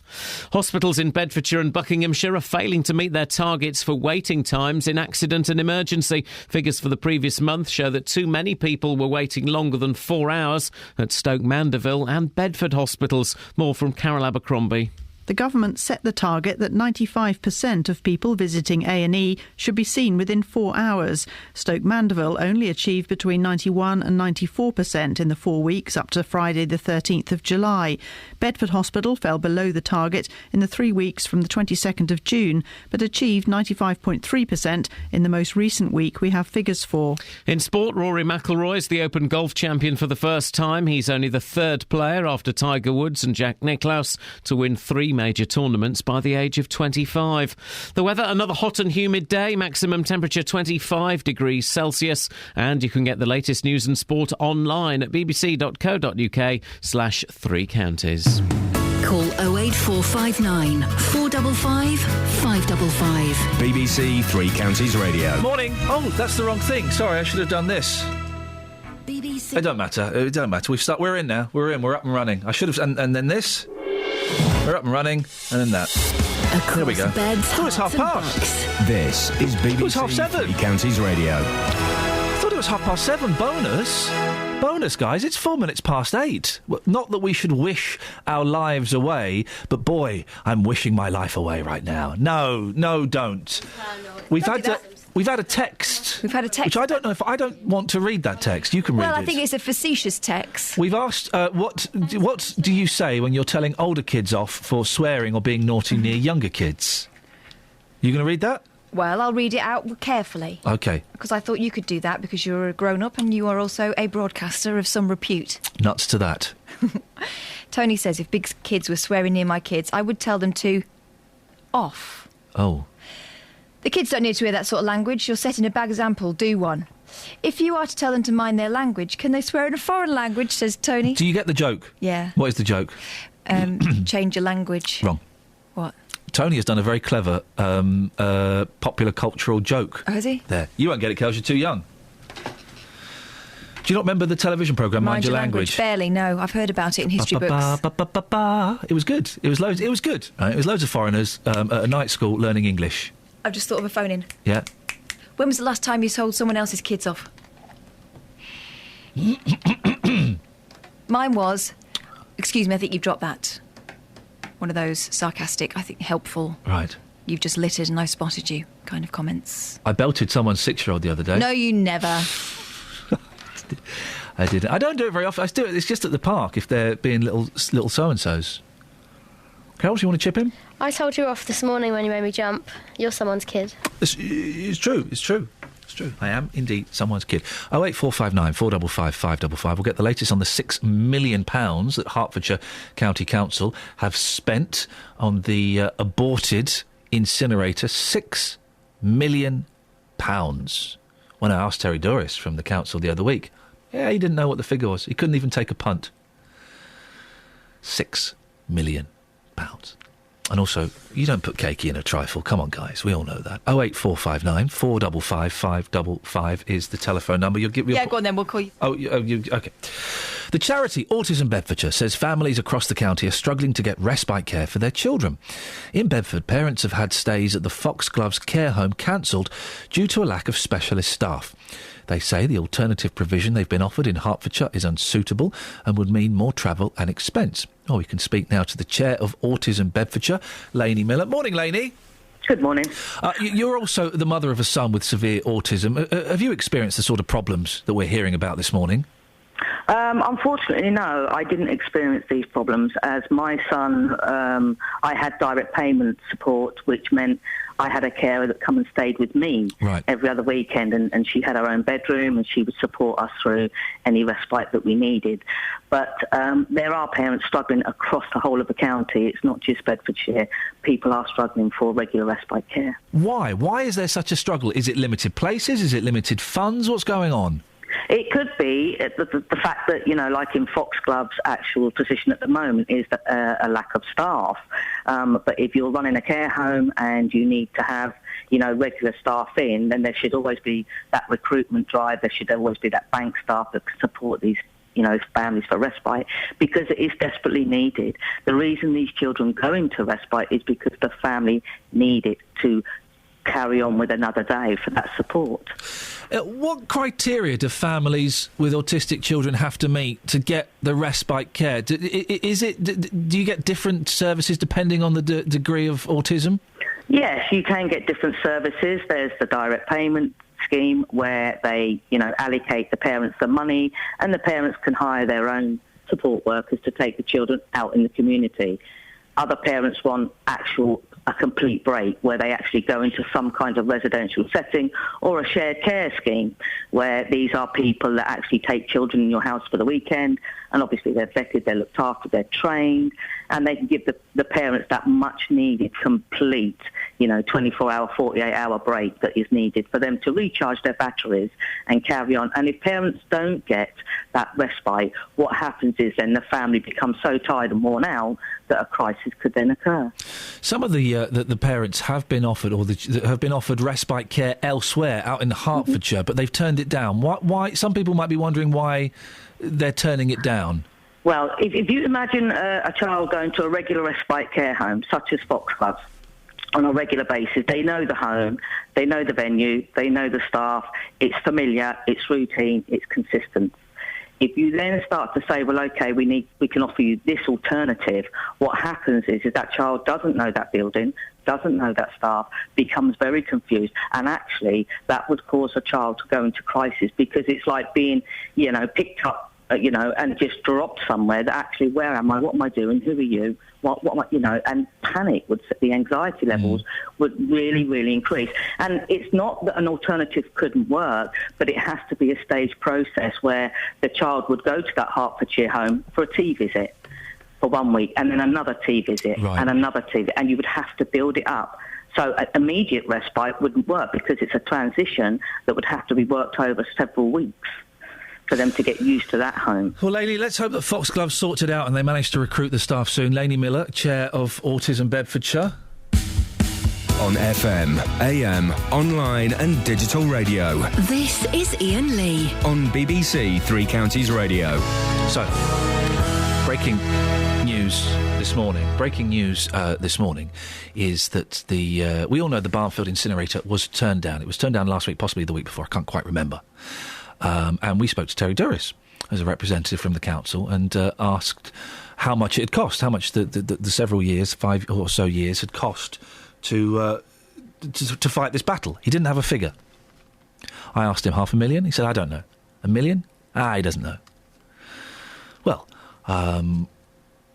Speaker 1: Hospitals in Bedfordshire and Buckinghamshire are failing to meet their targets for waiting times in accident and emergency. Figures for the previous month show that too many people were waiting longer than 4 hours at Stoke Mandeville and Bedford hospitals. More from Carol Abercrombie.
Speaker 17: The government set the target that 95% of people visiting A&E should be seen within 4 hours. Stoke Mandeville only achieved between 91 and 94% in the 4 weeks up to Friday the 13th of July. Bedford Hospital fell below the target in the 3 weeks from the 22nd of June, but achieved 95.3% in the most recent week we have figures for.
Speaker 1: In sport, Rory McIlroy's the Open Golf champion for the first time. He's only the third player after Tiger Woods and Jack Nicklaus to win 3 major tournaments by the age of 25. The weather, another hot and humid day, maximum temperature 25 degrees Celsius, and you can get the latest news and sport online at bbc.co.uk/3 counties.
Speaker 4: Call 08459 455 555.
Speaker 9: BBC Three Counties Radio.
Speaker 8: Morning. Oh, that's the wrong thing. Sorry, I should have done this.
Speaker 4: BBC.
Speaker 8: It don't matter. It don't matter. We're in now. We're in. We're up and running. I should have... And then this. We're up and running. And then that. There we go.
Speaker 4: Beds,
Speaker 8: Oh, it's half past.
Speaker 9: This is BBC
Speaker 8: It was 7:30.
Speaker 9: Three Counties Radio.
Speaker 8: I thought it was 7:30. Bonus, guys. It's 4 minutes past 8. Well, not that we should wish our lives away, but boy, I'm wishing my life away right now. No, don't. We've had a text.
Speaker 5: We've had a text.
Speaker 8: Which I don't know if... I don't want to read that text. You can read it.
Speaker 5: Well, I think it's a facetious text.
Speaker 8: We've asked, what do you say when you're telling older kids off for swearing or being naughty near younger kids? You going to read that?
Speaker 5: Well, I'll read it out carefully.
Speaker 8: OK.
Speaker 5: Because I thought you could do that because you're a grown-up and you are also a broadcaster of some repute.
Speaker 8: Nuts to that.
Speaker 5: Tony says if big kids were swearing near my kids, I would tell them to... off.
Speaker 8: Oh.
Speaker 5: The kids don't need to hear that sort of language. You're setting a bad example. Do one. If you are to tell them to mind their language, can they swear in a foreign language, says Tony.
Speaker 8: Do you get the joke?
Speaker 5: Yeah.
Speaker 8: What is the joke?
Speaker 5: Change your language.
Speaker 8: Wrong.
Speaker 5: What?
Speaker 8: Tony has done a very clever popular cultural joke.
Speaker 5: Oh, has he?
Speaker 8: There. You won't get it, Kels, you're too young. Do you not remember the television programme Mind Your Language?
Speaker 5: Barely, no. I've heard about it in history books.
Speaker 8: It was good. It was loads good. Right? It was loads of foreigners at a night school learning English.
Speaker 5: I've just thought of a phone in.
Speaker 8: Yeah.
Speaker 5: When was the last time you told someone else's kids off? Mine was... Excuse me, I think you've dropped that. One of those sarcastic, I think helpful.
Speaker 8: Right.
Speaker 5: You've just littered and I spotted you kind of comments.
Speaker 8: I belted someone's 6-year-old the other day.
Speaker 5: No, you never.
Speaker 8: I didn't. I don't do it very often. I do it. It's just at the park if they're being little so-and-sos. Carol, do you want to chip in?
Speaker 6: I told you off this morning when you made me jump. You're someone's kid.
Speaker 8: It's true. I am indeed someone's kid. 08459 455 555. We'll get the latest on the £6 million that Hertfordshire County Council have spent on the aborted incinerator. £6 million. When I asked Terry Doris from the council the other week, yeah, he didn't know what the figure was. He couldn't even take a punt. £6 million. And also, you don't put cakey in a trifle. Come on, guys, we all know that. 08459 455 555 is the telephone number. You'll give.
Speaker 5: Yeah, go on then. We'll call you.
Speaker 8: Okay. The charity Autism Bedfordshire says families across the county are struggling to get respite care for their children. In Bedford, parents have had stays at the Foxgloves care home cancelled due to a lack of specialist staff. They say the alternative provision they've been offered in Hertfordshire is unsuitable and would mean more travel and expense. We can speak now to the chair of Autism Bedfordshire, Lainey Miller. Morning, Lainey.
Speaker 19: Good morning.
Speaker 8: You're also the mother of a son with severe autism. Have you experienced the sort of problems that we're hearing about this morning?
Speaker 19: Unfortunately, no, I didn't experience these problems. As my son, I had direct payment support, which meant I had a carer that come and stayed with me every other weekend, and she had her own bedroom, and she would support us through any respite that we needed. But there are parents struggling across the whole of the county. It's not just Bedfordshire. People are struggling for regular respite care.
Speaker 8: Why? Why is there such a struggle? Is it limited places? Is it limited funds? What's going on?
Speaker 19: It could be the fact that, like in Foxglove's actual position at the moment is that, a lack of staff. But if you're running a care home and you need to have, regular staff in, then there should always be that recruitment drive. There should always be that bank staff that can support these, families for respite, because it is desperately needed. The reason these children go into respite is because the family need it to carry on with another day for that support.
Speaker 8: What criteria do families with autistic children have to meet to get the respite care? Do you get different services depending on the degree of autism?
Speaker 19: Yes, you can get different services. There's the direct payment scheme where they, allocate the parents the money, and the parents can hire their own support workers to take the children out in the community. Other parents want a complete break where they actually go into some kind of residential setting or a shared care scheme where these are people that actually take children in your house for the weekend, and obviously they're vetted, they're looked after, they're trained, and they can give the parents that much needed, complete, 24-hour, 48-hour break that is needed for them to recharge their batteries and carry on. And if parents don't get that respite, what happens is then the family becomes so tired and worn out that a crisis could then occur.
Speaker 8: Some of the parents have been offered have been offered respite care elsewhere, out in Hertfordshire, but they've turned it down. Why? Some people might be wondering why they're turning it down.
Speaker 19: Well, if you imagine a child going to a regular respite care home, such as Foxglove, on a regular basis, they know the home, they know the venue, they know the staff, it's familiar, it's routine, it's consistent. If you then start to say, well, OK, we can offer you this alternative, what happens is that child doesn't know that building, doesn't know that staff, becomes very confused, and actually that would cause a child to go into crisis, because it's like being, picked up, and just dropped somewhere that actually, where am I, what am I doing, who are you, what am I, and panic would, the anxiety levels would really, really increase. And it's not that an alternative couldn't work, but it has to be a staged process where the child would go to that Hertfordshire home for a tea visit for 1 week, and then another tea visit, and another tea visit, and you would have to build it up. So immediate respite wouldn't work, because it's a transition that would have to be worked over several weeks for them to get used to that home.
Speaker 8: Well, Lainey, let's hope that Foxglove sorts it out and they manage to recruit the staff soon. Lainey Miller, Chair of Autism Bedfordshire.
Speaker 9: On FM, AM, online and digital radio.
Speaker 4: This is Iain Lee.
Speaker 9: On BBC Three Counties Radio.
Speaker 8: So, breaking news this morning. This morning is that we all know the Barnfield incinerator was turned down. It was turned down last week, possibly the week before. I can't quite remember. And we spoke to Terry Duris as a representative from the council and asked how much it had cost, how much the several years, 5 or so years, had cost to fight this battle. He didn't have a figure. I asked him £500,000. He said, I don't know. $1 million? He doesn't know. Well,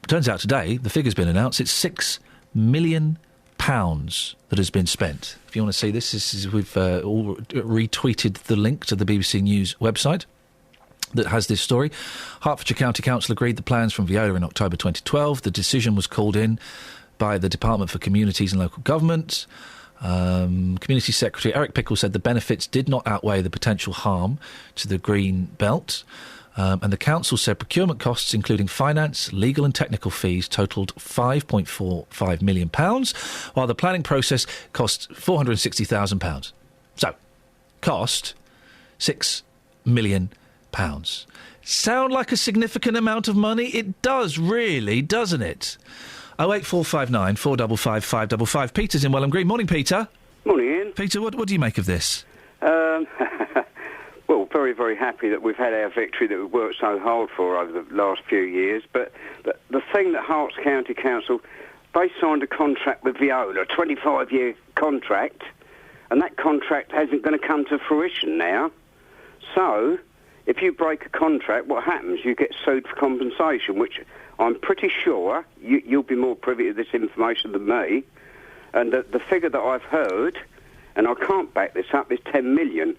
Speaker 8: turns out today the figure's been announced. It's £6 million that has been spent. If you want to see this we've all retweeted the link to the BBC News website that has this story. Hertfordshire County Council agreed the plans from Viola in October 2012. The decision was called in by the Department for Communities and Local Government. Community Secretary Eric Pickle said the benefits did not outweigh the potential harm to the green belt. And the council said procurement costs, including finance, legal and technical fees, totalled £5.45 million, while the planning process cost £460,000. So, cost £6 million. Sound like a significant amount of money? It does, really, doesn't it? 08459 455 555. Peter's in Welham Green. Morning, Peter.
Speaker 2: Morning, Ian.
Speaker 8: Peter, what do you make of this?
Speaker 2: Well, very, very happy that we've had our victory that we've worked so hard for over the last few years. But the thing that Herts County Council, they signed a contract with Viola, a 25-year contract, and that contract isn't going to come to fruition now. So, if you break a contract, what happens? You get sued for compensation, which I'm pretty sure you'll be more privy to this information than me. And the figure that I've heard, and I can't back this up, is 10 million.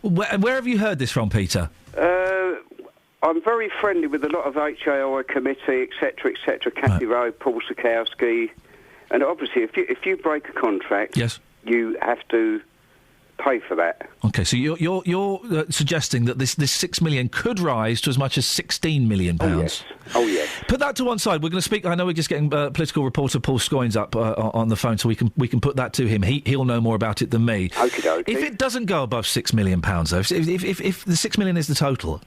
Speaker 8: Where have you heard this from, Peter?
Speaker 2: I'm very friendly with a lot of HAI committee, etc., Cathy Rowe, Paul Sikowski, and obviously if you break a contract,
Speaker 8: yes,
Speaker 2: you have to pay for that.
Speaker 8: Okay, so you're suggesting that this $6 million could rise to as much as £16 million.
Speaker 2: Oh yes.
Speaker 8: Put that to one side. We're going to speak. I know we're just getting political reporter Paul Scoynes up on the phone, so we can put that to him. He'll know more about it than me.
Speaker 2: Okie dokie.
Speaker 8: If it doesn't go above £6 million, though, if the $6 million is the total,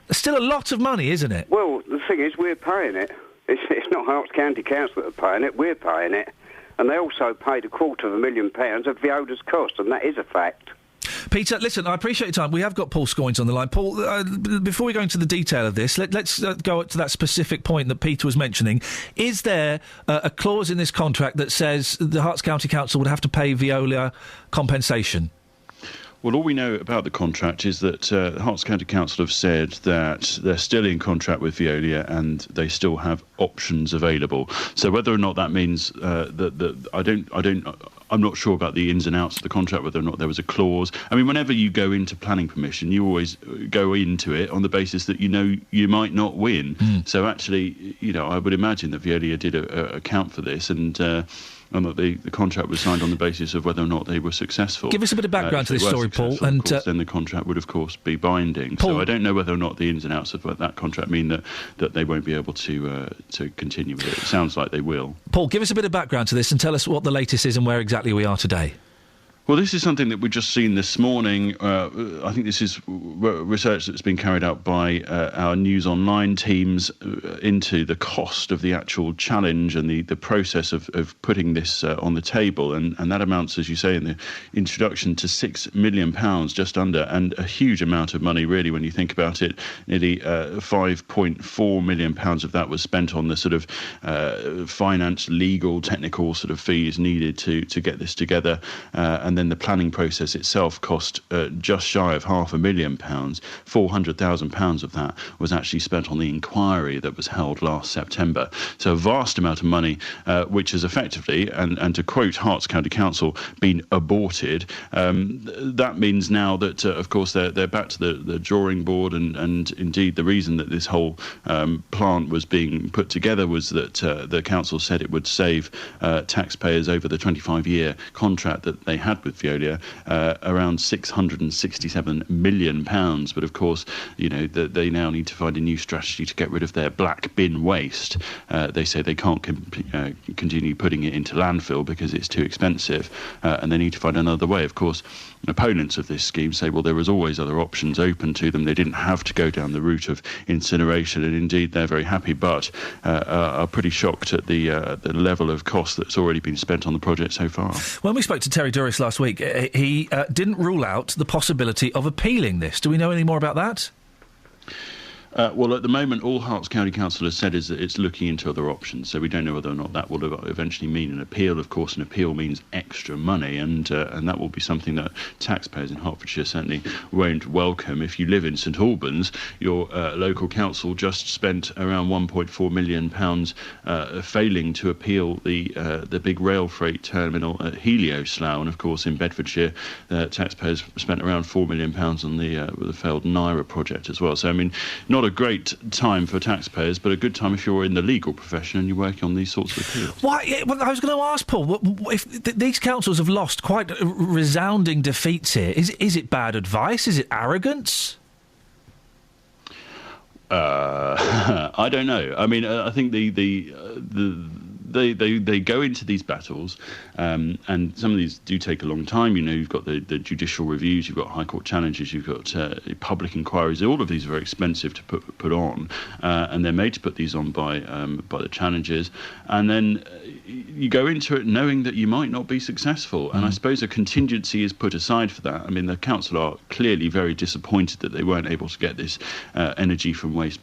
Speaker 8: it's still a lot of money, isn't it?
Speaker 2: Well, the thing is, we're paying it. It's not Herts County Council that are paying it. We're paying it. And they also paid £250,000 of Veolia's cost, and that is a fact.
Speaker 8: Peter, listen, I appreciate your time. We have got Paul Scoins on the line. Paul, before we go into the detail of this, let's go to that specific point that Peter was mentioning. Is there a clause in this contract that says the Herts County Council would have to pay Veolia compensation?
Speaker 15: Well, all we know about the contract is that Herts County Council have said that they're still in contract with Veolia and they still have options available. So whether or not that means I'm not sure about the ins and outs of the contract, whether or not there was a clause. I mean, whenever you go into planning permission, you always go into it on the basis that you know you might not win. So actually, I would imagine that Veolia did account for this and that the contract was signed on the basis of whether or not they were successful.
Speaker 8: Give us a bit of background to this story, Paul.
Speaker 15: And of course, then the contract would, of course, be binding. Paul, so I don't know whether or not the ins and outs of that contract mean that they won't be able to continue with it. It sounds like they will.
Speaker 8: Paul, give us a bit of background to this and tell us what the latest is and where exactly we are today.
Speaker 15: Well, this is something that we've just seen this morning. I think this is research that's been carried out by our News Online teams into the cost of the actual challenge and the process of putting this on the table. And that amounts, as you say in the introduction, to £6 million, just under, and a huge amount of money, really, when you think about it. Nearly £5.4 million of that was spent on the sort of finance, legal, technical sort of fees needed to get this together. And then the planning process itself cost just shy of £500,000. £400,000 of that was actually spent on the inquiry that was held last September. So a vast amount of money, which has effectively, and to quote Herts County Council, been aborted. That means now that, of course, they're back to the drawing board, and indeed the reason that this whole plant was being put together was that the council said it would save taxpayers over the 25-year contract that they had with Veolia around £667 million. But of course, they now need to find a new strategy to get rid of their black bin waste. They say they can't continue putting it into landfill because it's too expensive, and they need to find another way. Of course, opponents of this scheme say, well, there was always other options open to them. They didn't have to go down the route of incineration, and indeed they're very happy, but are pretty shocked at the level of cost that's already been spent on the project so far.
Speaker 8: When we spoke to Terry Douris last week, he didn't rule out the possibility of appealing this. Do we know any more about that?
Speaker 15: Well, at the moment, all Herts County Council has said is that it's looking into other options, so we don't know whether or not that will eventually mean an appeal. Of course, an appeal means extra money, and that will be something that taxpayers in Hertfordshire certainly won't welcome. If you live in St Albans, your local council just spent around £1.4 million failing to appeal the big rail freight terminal at Helioslough, and of course in Bedfordshire, taxpayers spent around £4 million on the failed Naira project as well. So, I mean, not a great time for taxpayers, but a good time if you're in the legal profession and you're working on these sorts of appeals.
Speaker 8: Why? Well, I was going to ask, Paul, if these councils have lost quite resounding defeats here, is it bad advice? Is it arrogance?
Speaker 15: I don't know. I mean, I think they go into these battles, and some of these do take a long time. You've got the judicial reviews, you've got High Court challenges, you've got public inquiries. All of these are very expensive to put on, and they're made to put these on by the challengers. And then you go into it knowing that you might not be successful. And I suppose a contingency is put aside for that. I mean, the council are clearly very disappointed that they weren't able to get this energy from waste.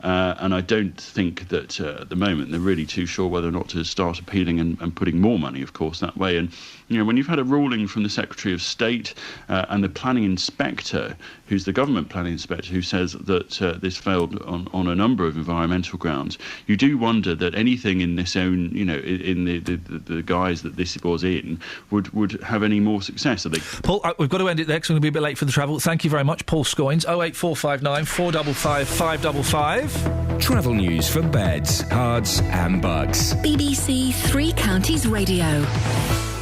Speaker 15: And I don't think that at the moment they're really too sure whether or not to start appealing and putting more money, of course, that way. And, when you've had a ruling from the Secretary of State and the planning inspector, who's the government planning inspector, who says that this failed on a number of environmental grounds, you do wonder that anything in this own, in the guise that this was in, would have any more success.
Speaker 8: Paul, we've got to end it there because we're going to be a bit late for the travel. Thank you very much, Paul Scoins. 08459 455 555.
Speaker 9: Travel news for beds, cards and bugs.
Speaker 4: BBC Three Counties Radio.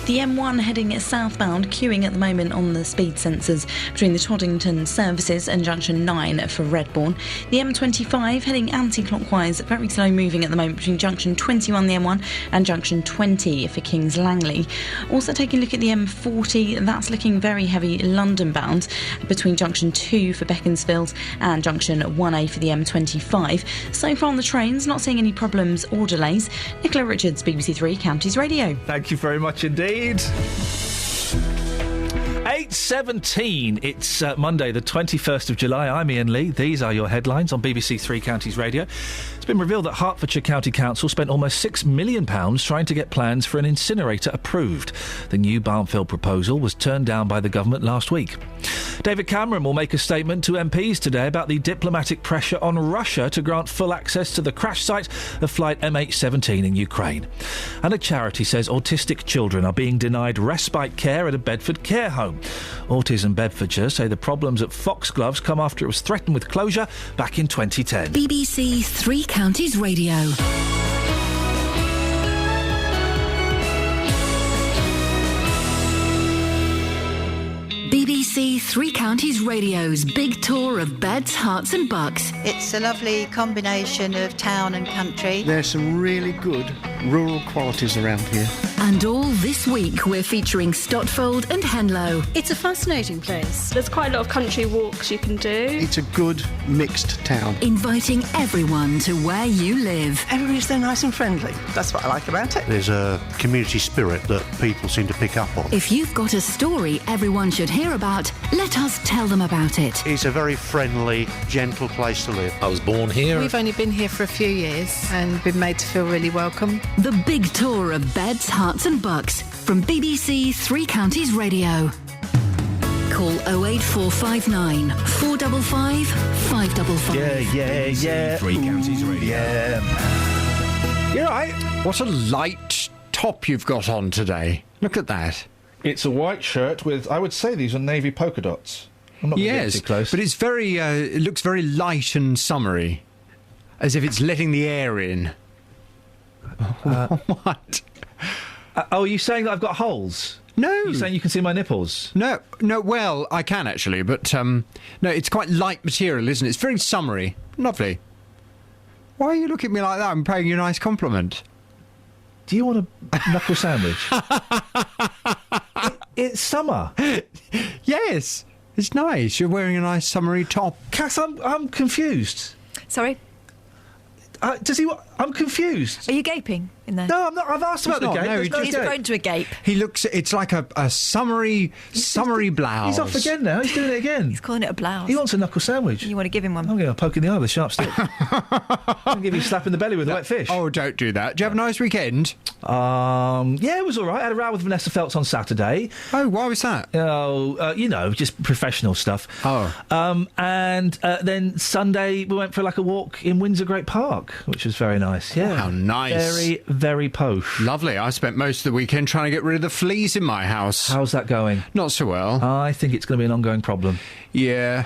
Speaker 11: The M1 heading southbound, queuing at the moment on the speed sensors between the Toddington services and junction 9 for Redbourne. The M25 heading anti-clockwise, very slow moving at the moment between junction 21, the M1, and junction 20 for Kings Langley. Also taking a look at the M40, that's looking very heavy London bound between junction 2 for Beaconsfield and junction 1A for the M25. So far on the trains, not seeing any problems or delays. Nicola Richards, BBC Three Counties Radio.
Speaker 8: Thank you very much indeed. 8:17. It's Monday, the 21st of July. I'm Iain Lee. These are your headlines on BBC Three Counties Radio. It's been revealed that Hertfordshire County Council spent almost £6 million trying to get plans for an incinerator approved. The new Barnfield proposal was turned down by the government last week. David Cameron will make a statement to MPs today about the diplomatic pressure on Russia to grant full access to the crash site of flight MH17 in Ukraine. And a charity says autistic children are being denied respite care at a Bedford care home. Autism Bedfordshire say the problems at Foxgloves come after it was threatened with closure back in 2010.
Speaker 4: BBC Three Counties Radio. BBC Three Counties Radio's big tour of beds, hearts and bucks.
Speaker 3: It's a lovely combination of town and country.
Speaker 7: There's some really good rural qualities around here.
Speaker 4: And all this week we're featuring Stotfold and Henlow.
Speaker 18: It's a fascinating place. There's quite a lot of country walks you can do.
Speaker 7: It's a good mixed town.
Speaker 4: Inviting everyone to where you live.
Speaker 22: Everybody's so nice and friendly. That's what I like about it.
Speaker 24: There's a community spirit that people seem to pick up on.
Speaker 4: If you've got a story everyone should hear about, let us tell them about it.
Speaker 24: It's a very friendly, gentle place to live.
Speaker 25: I was born here.
Speaker 26: We've only been here for a few years and been made to feel really welcome.
Speaker 4: The big tour of beds, hearts and bucks from BBC Three Counties Radio. Call 08459 455 555.
Speaker 8: Yeah.
Speaker 9: Three Counties Radio.
Speaker 8: Yeah.
Speaker 7: You're right. What a light top you've got on today. Look at that.
Speaker 8: It's a white shirt with, I would say these are navy polka dots. I'm not going to get too close.
Speaker 7: But it's very, it looks very light and summery. As if it's letting the air in. What?
Speaker 8: Are you saying that I've got holes?
Speaker 7: No.
Speaker 8: You're saying you can see my nipples?
Speaker 7: No, well, I can actually, but, no, it's quite light material, isn't it? It's very summery. Lovely. Why are you looking at me like that? I'm paying you a nice compliment.
Speaker 8: Do you want a knuckle sandwich? It's summer.
Speaker 7: Yes, it's nice. You're wearing a nice summery top.
Speaker 8: Cass, I'm confused.
Speaker 5: Sorry?
Speaker 8: I'm confused.
Speaker 5: Are you gaping in there?
Speaker 8: No, I'm not. I've asked about the gape.
Speaker 7: No,
Speaker 5: he's prone to a gape.
Speaker 7: He looks. It's like a summery blouse.
Speaker 8: He's off again now. He's doing it again.
Speaker 5: He's calling it a blouse.
Speaker 8: He wants a knuckle sandwich.
Speaker 5: You want to give him one?
Speaker 8: I'm going to poke in the eye with a sharp stick. I'll give you a slap in the belly with a wet fish.
Speaker 7: Oh, don't do that. Do you have a nice weekend?
Speaker 8: Yeah, it was all right. I had a row with Vanessa Feltz on Saturday.
Speaker 7: Oh, why was that?
Speaker 8: Just professional stuff.
Speaker 7: Oh.
Speaker 8: And then Sunday we went for a walk in Windsor Great Park, which was very nice. Yeah.
Speaker 7: How nice.
Speaker 8: Very, very posh.
Speaker 7: Lovely. I spent most of the weekend trying to get rid of the fleas in my house.
Speaker 8: How's that going?
Speaker 7: Not so well.
Speaker 8: I think it's going to be an ongoing problem.
Speaker 7: Yeah.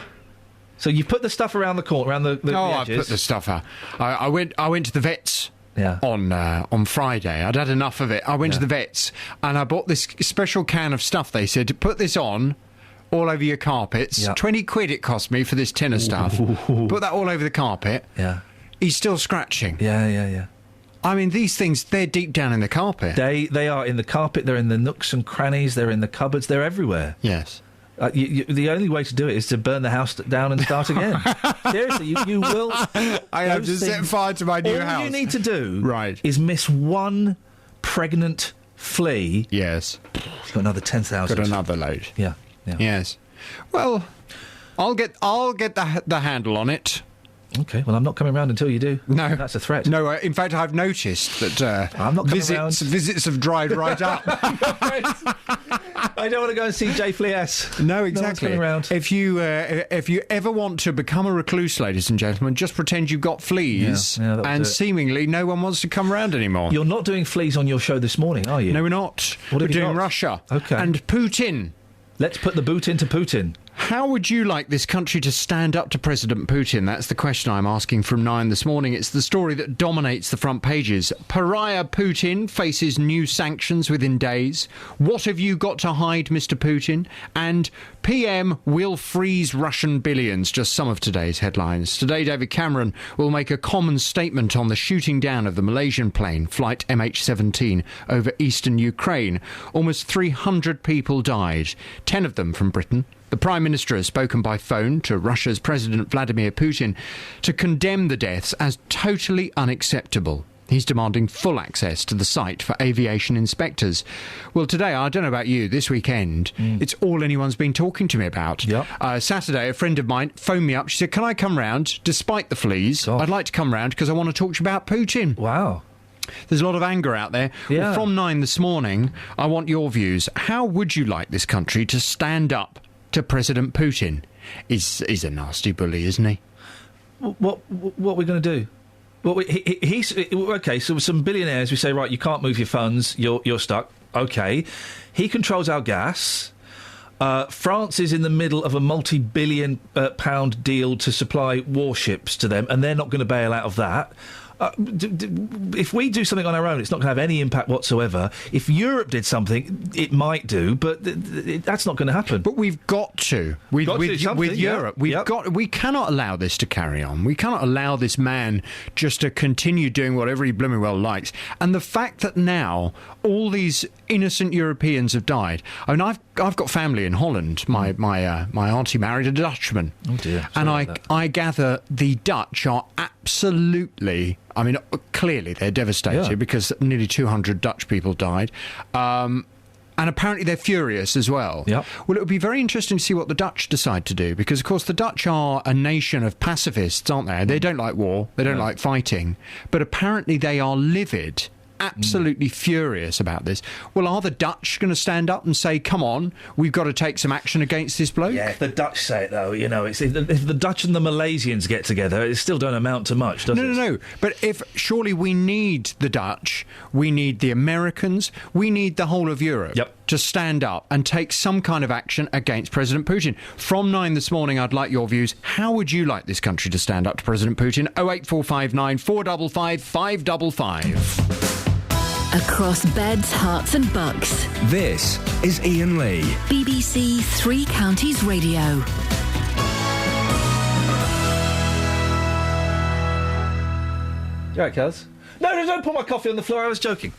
Speaker 8: So you put the stuff around the corner, around the edges?
Speaker 7: I put the stuff out. I went to the vets.
Speaker 8: Yeah.
Speaker 7: On Friday. I'd had enough of it. I went to the vets and I bought this special can of stuff. They said, put this on all over your carpets.
Speaker 8: Yeah.
Speaker 7: 20 quid it cost me for this tin of stuff. Put that all over the carpet.
Speaker 8: Yeah.
Speaker 7: He's still scratching.
Speaker 8: Yeah.
Speaker 7: I mean, these things, they're deep down in the carpet.
Speaker 8: They are in the carpet, they're in the nooks and crannies, they're in the cupboards, they're everywhere.
Speaker 7: Yes.
Speaker 8: The only way to do it is to burn the house down and start again. Seriously, you will.
Speaker 7: I have to set fire to my new house.
Speaker 8: All you need to do
Speaker 7: is
Speaker 8: miss one pregnant flea.
Speaker 7: Yes.
Speaker 8: You've got another 10,000.
Speaker 7: Got another load.
Speaker 8: Yeah.
Speaker 7: Yes. Well, I'll get the handle on it.
Speaker 8: Okay, well, I'm not coming round until you do.
Speaker 7: No.
Speaker 8: That's a threat.
Speaker 7: No, in fact, I've noticed that
Speaker 8: I'm not coming round.
Speaker 7: Visits have dried right up.
Speaker 8: I don't want to go and see Jay Flea S.
Speaker 7: No, exactly.
Speaker 8: No one's coming round.
Speaker 7: If you ever want to become a recluse, ladies and gentlemen, just pretend you've got fleas, and seemingly no one wants to come round anymore.
Speaker 8: You're not doing fleas on your show this morning, are you?
Speaker 7: No, we're not.
Speaker 8: What
Speaker 7: we're
Speaker 8: have you
Speaker 7: doing
Speaker 8: got?
Speaker 7: Russia.
Speaker 8: Okay.
Speaker 7: And Putin.
Speaker 8: Let's put the boot into Putin.
Speaker 7: How would you like this country to stand up to President Putin? That's the question I'm asking from 9 this morning. It's the story that dominates the front pages. Pariah Putin faces new sanctions within days. What have you got to hide, Mr. Putin? And PM will freeze Russian billions. Just some of today's headlines. Today, David Cameron will make a common statement on the shooting down of the Malaysian plane, flight MH17, over eastern Ukraine. Almost 300 people died, 10 of them from Britain. The Prime Minister has spoken by phone to Russia's President Vladimir Putin to condemn the deaths as totally unacceptable. He's demanding full access to the site for aviation inspectors. Well, today, I don't know about you, this weekend, it's all anyone's been talking to me about. Saturday, a friend of mine phoned me up. She said, can I come round, despite the fleas? I'd like to come round because I want to talk to you about Putin.
Speaker 8: Wow.
Speaker 7: There's a lot of anger out there.
Speaker 8: Yeah.
Speaker 7: Well, from 9 this morning, I want your views. How would you like this country to stand up to President Putin? He's a nasty bully, isn't he?
Speaker 8: What are we going to do? Well, he's okay. So with some billionaires, we say, right, you can't move your funds. You're stuck. Okay, he controls our gas. France is in the middle of a multi-billion pound deal to supply warships to them, and they're not going to bail out of that. If we do something on our own, it's not going to have any impact whatsoever. If Europe did something, it might do, but that's not going to happen.
Speaker 7: But we've got to. With Europe, we cannot allow this to carry on. We cannot allow this man just to continue doing whatever he blooming well likes. And the fact that now all these innocent Europeans have died. I mean, I've got family in Holland. My auntie married a Dutchman.
Speaker 8: Oh dear!
Speaker 7: And I gather the Dutch are absolutely. I mean, clearly they're devastated because nearly 200 Dutch people died. And apparently they're furious as well.
Speaker 8: Yep.
Speaker 7: Well, it would be very interesting to see what the Dutch decide to do, because, of course, the Dutch are a nation of pacifists, aren't they? They don't like war. They don't like fighting. But apparently they are livid, absolutely furious about this. Well, are the Dutch going to stand up and say, come on, we've got to take some action against this bloke?
Speaker 8: Yeah, if the Dutch say it, though, you know, if the Dutch and the Malaysians get together, it still don't amount to much, does it?
Speaker 7: No. But surely we need the Dutch, we need the Americans, we need the whole of Europe to stand up and take some kind of action against President Putin. From 9 this morning, I'd like your views. How would you like this country to stand up to President Putin? 08459 455 555.
Speaker 4: Across beds, hearts and bucks.
Speaker 9: This is Iain Lee.
Speaker 4: BBC Three Counties Radio.
Speaker 8: You right, Kaz? No, don't put my coffee on the floor. I was joking.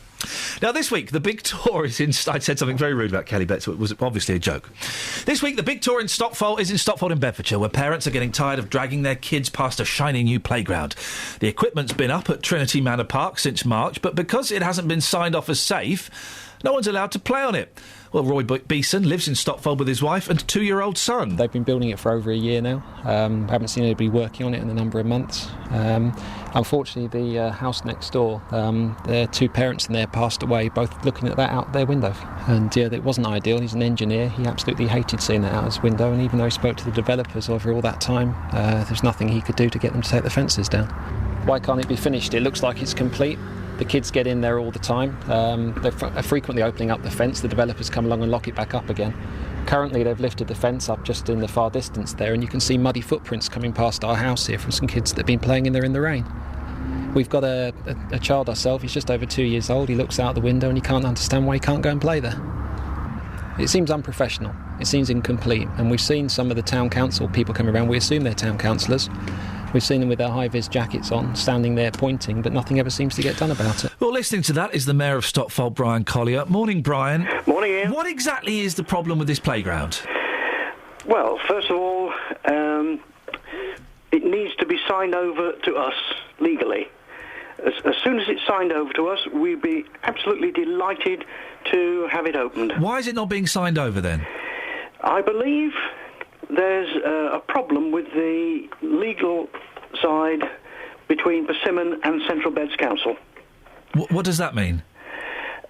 Speaker 8: Now, this week, the big tour is in... I said something very rude about Kelly Betts, so it was obviously a joke. This week, the big tour in Stotfold is in Stotfold in Bedfordshire, where parents are getting tired of dragging their kids past a shiny new playground. The equipment's been up at Trinity Manor Park since March, but because it hasn't been signed off as safe, no one's allowed to play on it. Well, Roy Beeson lives in Stotfold with his wife and 2-year-old son.
Speaker 10: They've been building it for over a year now. Haven't seen anybody working on it in a number of months. Unfortunately, the house next door, their 2 parents in there passed away, both looking at that out their window. And yeah, it wasn't ideal. He's an engineer. He absolutely hated seeing that out his window. And even though he spoke to the developers over all that time, there's nothing he could do to get them to take the fences down. Why can't it be finished? It looks like it's complete. The kids get in there all the time. They're frequently opening up the fence. The developers come along and lock it back up again. Currently, they've lifted the fence up just in the far distance there, and you can see muddy footprints coming past our house here from some kids that have been playing in there in the rain. We've got a child ourselves. He's just over 2 years old. He looks out the window and he can't understand why he can't go and play there. It seems unprofessional. It seems incomplete. And we've seen some of the town council people come around. We assume they're town councillors. We've seen them with their high-vis jackets on, standing there pointing, but nothing ever seems to get done about it.
Speaker 8: Well, listening to that is the Mayor of Stotfold, Brian Collier. Morning, Brian.
Speaker 12: Morning, Ian.
Speaker 8: What exactly is the problem with this playground?
Speaker 12: Well, first of all, it needs to be signed over to us legally. As soon as it's signed over to us, we'd be absolutely delighted to have it opened.
Speaker 8: Why is it not being signed over, then?
Speaker 12: I believe there's a problem with the legal side between Persimmon and Central Beds Council.
Speaker 8: What does that mean?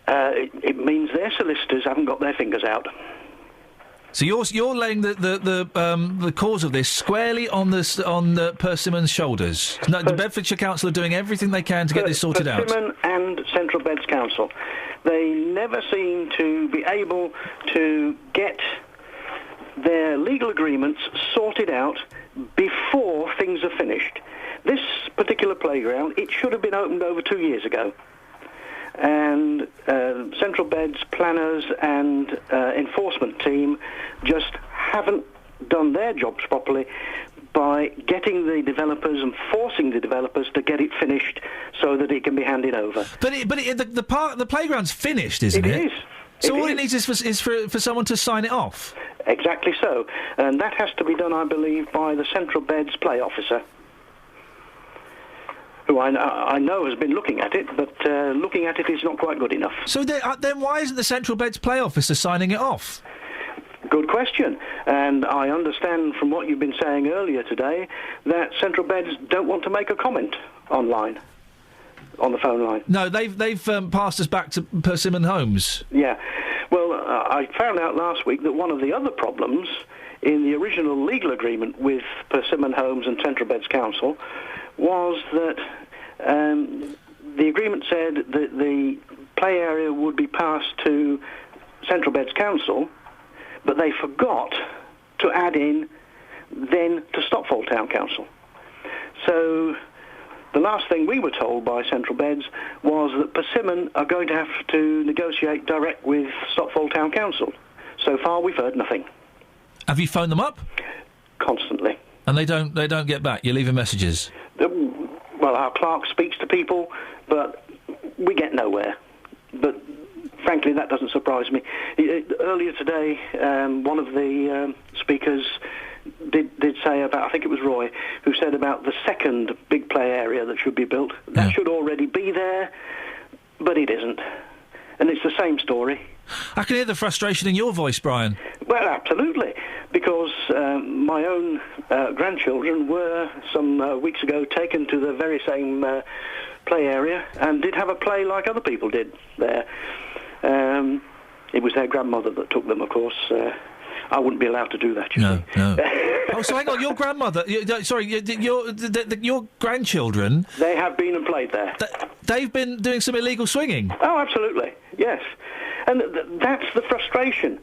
Speaker 12: It means their solicitors haven't got their fingers out.
Speaker 8: So you're laying the cause of this squarely on the Persimmon's shoulders. No, the Bedfordshire Council are doing everything they can to get this sorted out.
Speaker 12: Persimmon and Central Beds Council, they never seem to be able to get their legal agreements sorted out before things are finished. This particular playground, it should have been opened over 2 years ago. And Central Beds planners and enforcement team just haven't done their jobs properly by getting the developers and forcing the developers to get it finished so that it can be handed over.
Speaker 8: But the playground's finished, isn't it?
Speaker 12: It is.
Speaker 8: So all it needs is for someone to sign it off?
Speaker 12: Exactly so. And that has to be done, I believe, by the Central Beds play officer, who I know has been looking at it, but looking at it is not quite good enough.
Speaker 8: So then why isn't the Central Beds play officer signing it off?
Speaker 12: Good question. And I understand from what you've been saying earlier today that Central Beds don't want to make a comment online, on the phone line.
Speaker 8: No, they've passed us back to Persimmon Homes.
Speaker 12: Yeah. Well, I found out last week that one of the other problems in the original legal agreement with Persimmon Homes and Central Beds Council was that the agreement said that the play area would be passed to Central Beds Council, but they forgot to add in then to Stopfall Town Council. So the last thing we were told by Central Beds was that Persimmon are going to have to negotiate direct with Stopfall Town Council. So far, we've heard nothing.
Speaker 8: Have you phoned them up?
Speaker 12: Constantly.
Speaker 8: And they don't get back? You're leaving messages?
Speaker 12: Well, our clerk speaks to people, but we get nowhere. But frankly, that doesn't surprise me. Earlier today, one of the speakers did say about, I think it was Roy, who said about the second big play area that should be built. That should already be there, but it isn't. And it's the same story.
Speaker 8: I can hear the frustration in your voice, Brian.
Speaker 12: Well, absolutely, because my own grandchildren were, some weeks ago, taken to the very same play area and did have a play like other people did there. It was their grandmother that took them, of course. I wouldn't be allowed to do that, you see.
Speaker 8: No. Oh, so hang on, your grandmother... your grandchildren...
Speaker 12: They have been and played there.
Speaker 8: They've been doing some illegal swinging?
Speaker 12: Oh, absolutely, yes. And that's the frustration.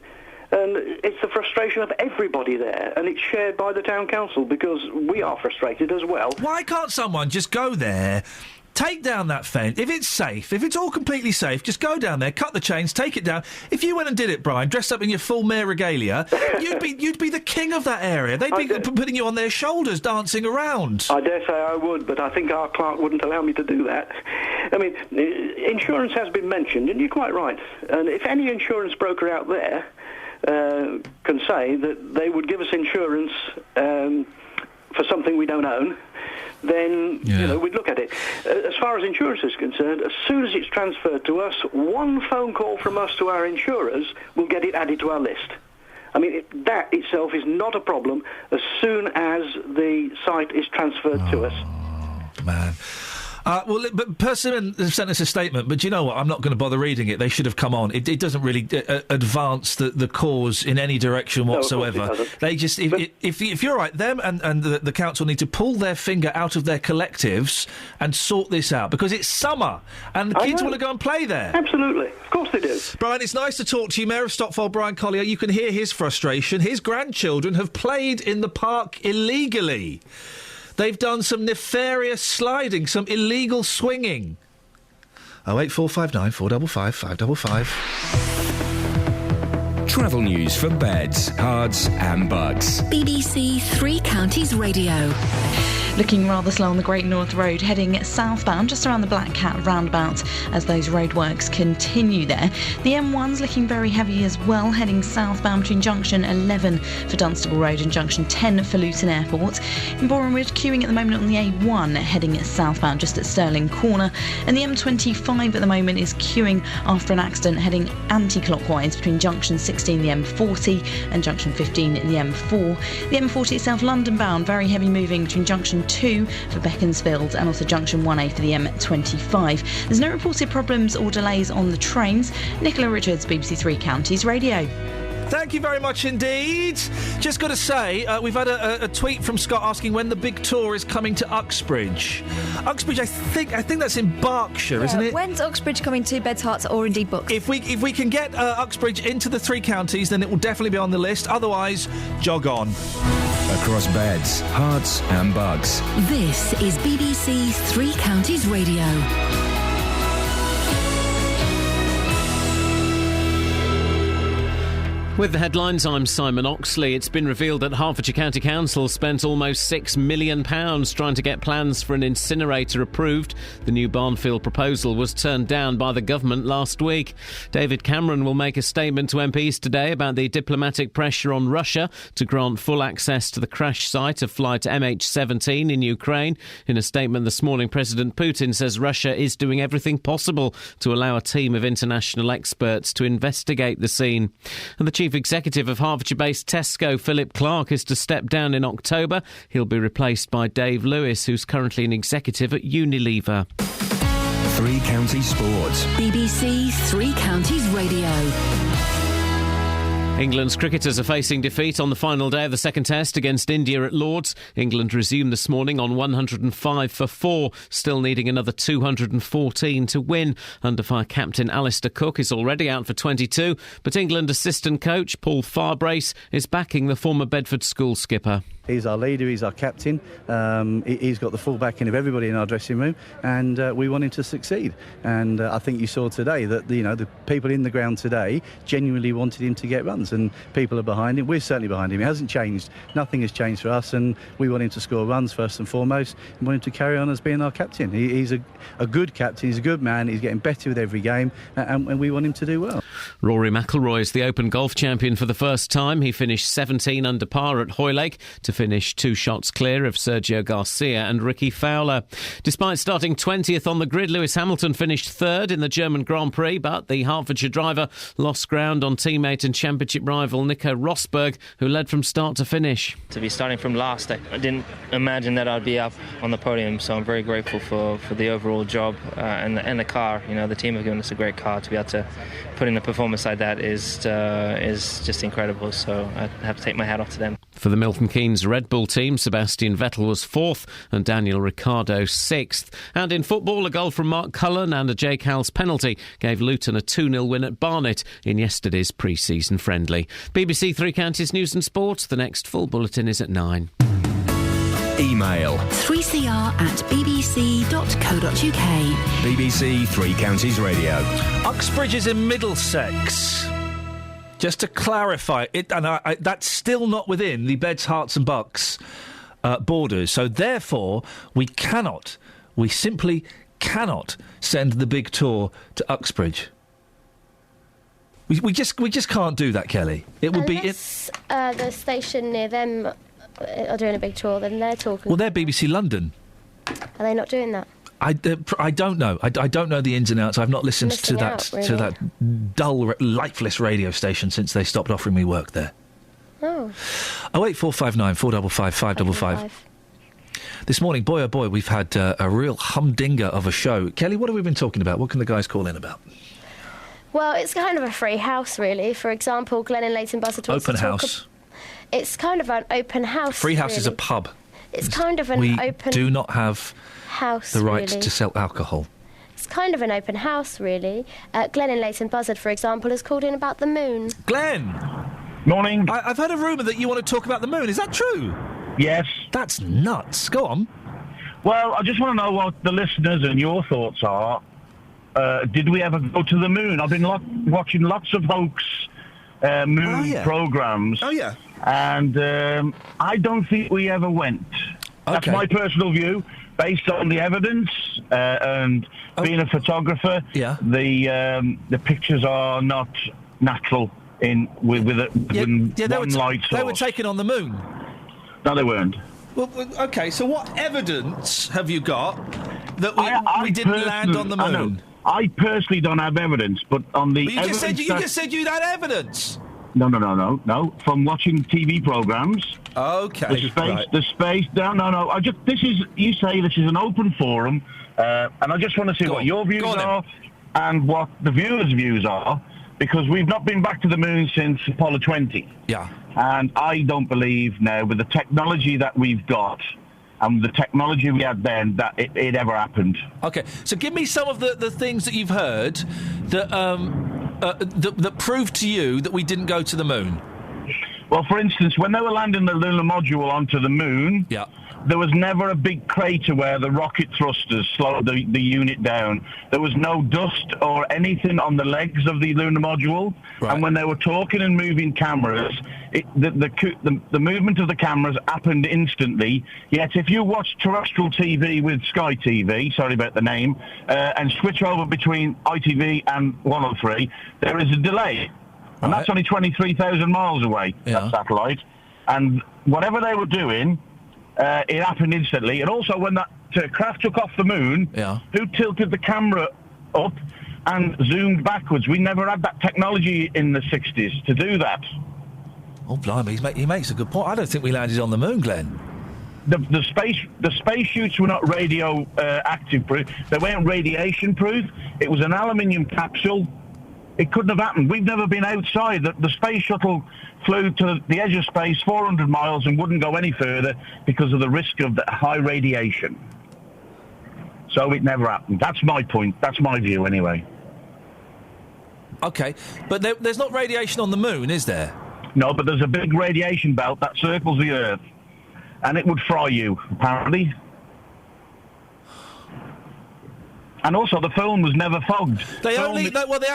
Speaker 12: And it's the frustration of everybody there, and it's shared by the town council, because we are frustrated as well.
Speaker 8: Why can't someone just go there, take down that fence? If it's safe, if it's all completely safe, just go down there, cut the chains, take it down. If you went and did it, Brian, dressed up in your full mayor regalia, you'd be the king of that area. They'd be putting you on their shoulders, dancing around.
Speaker 12: I dare say I would, but I think our clerk wouldn't allow me to do that. I mean, insurance has been mentioned, and you're quite right. And if any insurance broker out there can say that they would give us insurance for something we don't own, then we'd look at it. As far as insurance is concerned, as soon as it's transferred to us, one phone call from us to our insurers will get it added to our list. I mean, that itself is not a problem as soon as the site is transferred to us.
Speaker 8: Man. But Persimmon sent us a statement, but do you know what? I'm not going to bother reading it. They should have come on. It doesn't really advance the cause in any direction whatsoever.
Speaker 12: No, of course it doesn't.
Speaker 8: They just, if you're right, them and the council need to pull their finger out of their collectives and sort this out, because it's summer and the kids want to go and play there.
Speaker 12: Absolutely. Of course they do.
Speaker 8: Brian, it's nice to talk to you. Mayor of Stopfall, Brian Collier. You can hear his frustration. His grandchildren have played in the park illegally. They've done some nefarious sliding, some illegal swinging. 08459 455 555.
Speaker 9: Travel news for beds, cards and bugs.
Speaker 4: BBC Three Counties Radio.
Speaker 11: Looking rather slow on the Great North Road, heading southbound just around the Black Cat roundabout as those roadworks continue there. The M1's looking very heavy as well, heading southbound between junction 11 for Dunstable Road and junction 10 for Luton Airport. In Borehamwood, queuing at the moment on the A1, heading southbound just at Stirling Corner. And the M25 at the moment is queuing after an accident, heading anti-clockwise between junction 16, the M40, and junction 15, the M4. The M40 itself, London bound, very heavy moving between junction 2 for Beaconsfield and also junction 1A for the M25. There's no reported problems or delays on the trains. Nicola Richards, BBC Three Counties Radio.
Speaker 8: Thank you very much indeed. Just got to say, we've had a tweet from Scott asking when the big tour is coming to Uxbridge. Uxbridge, I think that's in Berkshire, isn't it?
Speaker 5: When's Uxbridge coming to Beds, Herts, or indeed Bucks?
Speaker 8: If we can get Uxbridge into the 3 counties, then it will definitely be on the list. Otherwise, jog on.
Speaker 9: Across Beds, Herts and Bucks.
Speaker 4: This is BBC 3 Counties Radio.
Speaker 1: With the headlines, I'm Simon Oxley. It's been revealed that Hertfordshire County Council spent almost £6 million trying to get plans for an incinerator approved. The new Barnfield proposal was turned down by the government last week. David Cameron will make a statement to MPs today about the diplomatic pressure on Russia to grant full access to the crash site of flight MH17 in Ukraine. In a statement this morning, President Putin says Russia is doing everything possible to allow a team of international experts to investigate the scene. And the Chief Executive of Hertfordshire-based Tesco, Philip Clark, is to step down in October. He'll be replaced by Dave Lewis, who's currently an executive at Unilever.
Speaker 9: 3 Counties Sports.
Speaker 4: BBC 3 Counties Radio.
Speaker 1: England's cricketers are facing defeat on the final day of the second test against India at Lord's. England resumed this morning on 105 for 4, still needing another 214 to win. Under-fire captain Alistair Cook is already out for 22, but England assistant coach Paul Farbrace is backing the former Bedford school skipper.
Speaker 13: He's our leader, he's our captain, he's got the full backing of everybody in our dressing room, and we want him to succeed. And I think you saw today that the people in the ground today genuinely wanted him to get runs, and people are behind him. We're certainly behind him. It hasn't changed. Nothing has changed for us, and we want him to score runs first and foremost, and want him to carry on as being our captain. He's a good captain, he's a good man, he's getting better with every game, and we want him to do well.
Speaker 1: Rory McIlroy is the Open golf champion for the first time. He finished 17 under par at Hoylake to finish 2 shots clear of Sergio Garcia and Ricky Fowler. Despite starting 20th on the grid, Lewis Hamilton finished 3rd in the German Grand Prix, but the Hertfordshire driver lost ground on teammate and championship rival Nico Rosberg, who led from start to finish.
Speaker 14: To be starting from last, I didn't imagine that I'd be up on the podium, so I'm very grateful for the overall job and the car. You know, the team have given us a great car. To be able to put in a performance like that is just incredible, so I have to take my hat off to them.
Speaker 1: For the Milton Keynes Red Bull team, Sebastian Vettel was 4th and Daniel Ricciardo 6th. And in football, a goal from Mark Cullen and a Jake Howells penalty gave Luton a 2-0 win at Barnet in yesterday's pre-season friendly. BBC 3 Counties News and Sport. The next full bulletin is at 9.
Speaker 9: Email
Speaker 4: 3cr@bbc.co.uk.
Speaker 9: BBC 3 Counties Radio.
Speaker 8: Uxbridge is in Middlesex. Just to clarify, that's still not within the Beds, Herts and Bucks borders. So therefore, we simply cannot send the big tour to Uxbridge. We just can't do that, Kelly. It would
Speaker 6: Unless, the station near them are doing a big tour, then they're talking.
Speaker 8: Well, they're BBC London.
Speaker 6: Are they not doing that?
Speaker 8: I don't know. I don't know the ins and outs. I've not listened to that dull, lifeless radio station since they stopped offering me work there.
Speaker 6: Oh.
Speaker 8: 08459 455 555. This morning, boy oh boy, we've had a real humdinger of a show. Kelly, what have we been talking about? What can the guys call in about?
Speaker 6: Well, it's kind of a free house, really. For example, Glenn and Leighton Buzzard wants to talk...
Speaker 8: Open house.
Speaker 6: It's kind of an open house,
Speaker 8: Free house
Speaker 6: really.
Speaker 8: is a pub.
Speaker 6: It's kind of an open...
Speaker 8: We do not have
Speaker 6: house,
Speaker 8: the right
Speaker 6: really.
Speaker 8: to sell alcohol.
Speaker 6: It's kind of an open house, really. Glenn and Leighton Buzzard, for example, has called in about the moon.
Speaker 8: Glenn!
Speaker 20: Morning.
Speaker 8: I've heard a rumour that you want to talk about the moon. Is that true?
Speaker 20: Yes.
Speaker 8: That's nuts. Go on.
Speaker 20: Well, I just want to know what the listeners and your thoughts are. Did we ever go to the moon? I've been watching lots of hoax moon programmes.
Speaker 8: Oh, yeah.
Speaker 20: And I don't think we ever went. That's my personal view, based on the evidence and being a photographer.
Speaker 8: Yeah.
Speaker 20: The pictures are not natural with one light source.
Speaker 8: They were taken on the moon.
Speaker 20: No, they weren't.
Speaker 8: Well, okay. So, what evidence have you got that we didn't land on the moon?
Speaker 20: I personally don't have evidence, but on the
Speaker 8: you just said you had evidence.
Speaker 20: No. From watching TV programs.
Speaker 8: Okay.
Speaker 20: The space. No. You say this is an open forum, and I just want to see what your views are and what the viewers' views are, because we've not been back to the moon since Apollo 20.
Speaker 8: Yeah.
Speaker 20: And I don't believe now, with the technology that we've got and the technology we had then, that it ever happened.
Speaker 8: OK, so give me some of the things that you've heard that, that prove to you that we didn't go to the moon.
Speaker 20: Well, for instance, when they were landing the lunar module onto the moon, there was never a big crater where the rocket thrusters slowed the unit down. There was no dust or anything on the legs of the lunar module. Right. And when they were talking and moving cameras, the movement of the cameras happened instantly. Yet if you watch terrestrial TV with Sky TV, sorry about the name, and switch over between ITV and 103, there is a delay. And that's only 23,000 miles away, that satellite. And whatever they were doing, it happened instantly. And also, when that craft took off the moon, who tilted the camera up and zoomed backwards? We never had that technology in the 60s to do that.
Speaker 8: Oh, blimey, he makes a good point. I don't think we landed on the moon, Glenn.
Speaker 20: The space chutes were not radio active proof. They weren't radiation proof. It was an aluminium capsule. It couldn't have happened. We've never been outside. The space shuttle flew to the edge of space 400 miles and wouldn't go any further because of the risk of the high radiation. So it never happened. That's my point. That's my view, anyway.
Speaker 8: OK, but there's not radiation on the moon, is there?
Speaker 20: No, but there's a big radiation belt that circles the Earth, and it would fry you, apparently. And also, the film was never fogged.
Speaker 8: Hang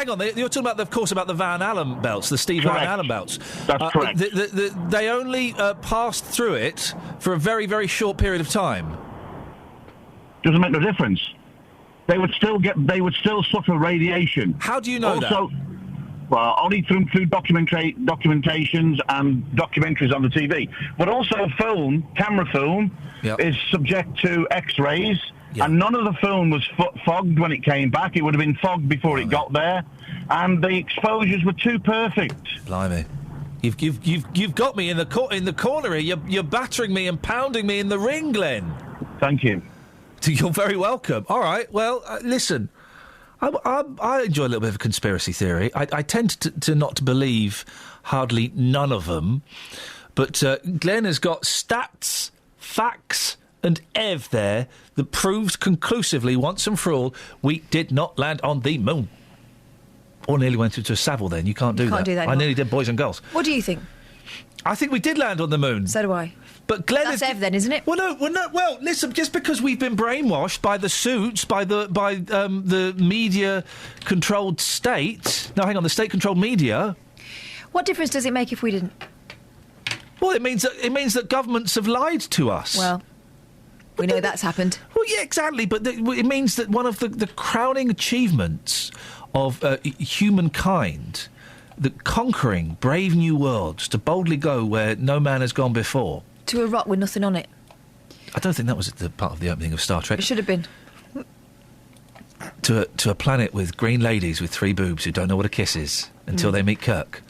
Speaker 8: on. You're talking about, of course, about the Van Allen belts, the Steve Van Allen belts.
Speaker 20: That's correct.
Speaker 8: They only passed through it for a very, very short period of time.
Speaker 20: Doesn't make no difference. They would still suffer radiation.
Speaker 8: How do you know that?
Speaker 20: Well, only through documentations and documentaries on the TV. But also camera film, is subject to X-rays. Yeah. And none of the film was fogged when it came back. It would have been fogged before it got there, and the exposures were too perfect.
Speaker 8: Blimey, you've got me in the corner here. You're battering me and pounding me in the ring, Glenn.
Speaker 20: Thank you.
Speaker 8: You're very welcome. All right. Well, listen, I enjoy a little bit of a conspiracy theory. I tend to not believe hardly none of them, but Glenn has got stats, facts, and Ev there that proves conclusively once and for all we did not land on the moon. Or nearly went into a Savile then. You can't do that. I nearly did Boys and Girls.
Speaker 5: What do you think?
Speaker 8: I think we did land on the moon.
Speaker 5: So do I.
Speaker 8: But Glenn
Speaker 5: That's Ev then, isn't it?
Speaker 8: Well, no. Well, listen. Just because we've been brainwashed by the suits, by the media-controlled state. No, hang on, the state-controlled media.
Speaker 5: What difference does it make if we didn't?
Speaker 8: Well, it means that governments have lied to us.
Speaker 5: Well, we know that's happened.
Speaker 8: Well, yeah, exactly. But it means that one of the crowning achievements of humankind, the conquering brave new worlds, to boldly go where no man has gone before.
Speaker 5: To a rock with nothing on it.
Speaker 8: I don't think that was the part of the opening of Star Trek.
Speaker 5: It should have been.
Speaker 8: To a planet with green ladies with 3 boobs who don't know what a kiss is until they meet Kirk.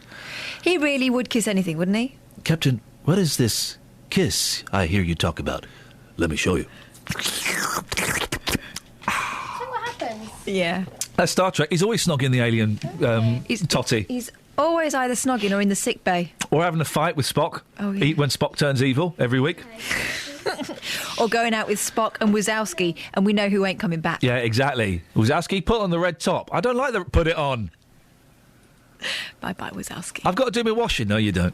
Speaker 5: He really would kiss anything, wouldn't he?
Speaker 8: Captain, what is this kiss I hear you talk about? Let me show you.
Speaker 6: So what happens?
Speaker 5: Yeah.
Speaker 8: That's Star Trek. He's always snogging the alien totty.
Speaker 5: He's always either snogging or in the sick bay.
Speaker 8: Or having a fight with Spock.
Speaker 5: Oh, yeah.
Speaker 8: When Spock turns evil every week.
Speaker 5: Or going out with Spock and Wazowski, and we know who ain't coming back.
Speaker 8: Yeah, exactly. Wazowski, put on the red top. I don't like the put it on.
Speaker 5: Bye-bye, Wazowski.
Speaker 8: I've got to do my washing. No, you don't.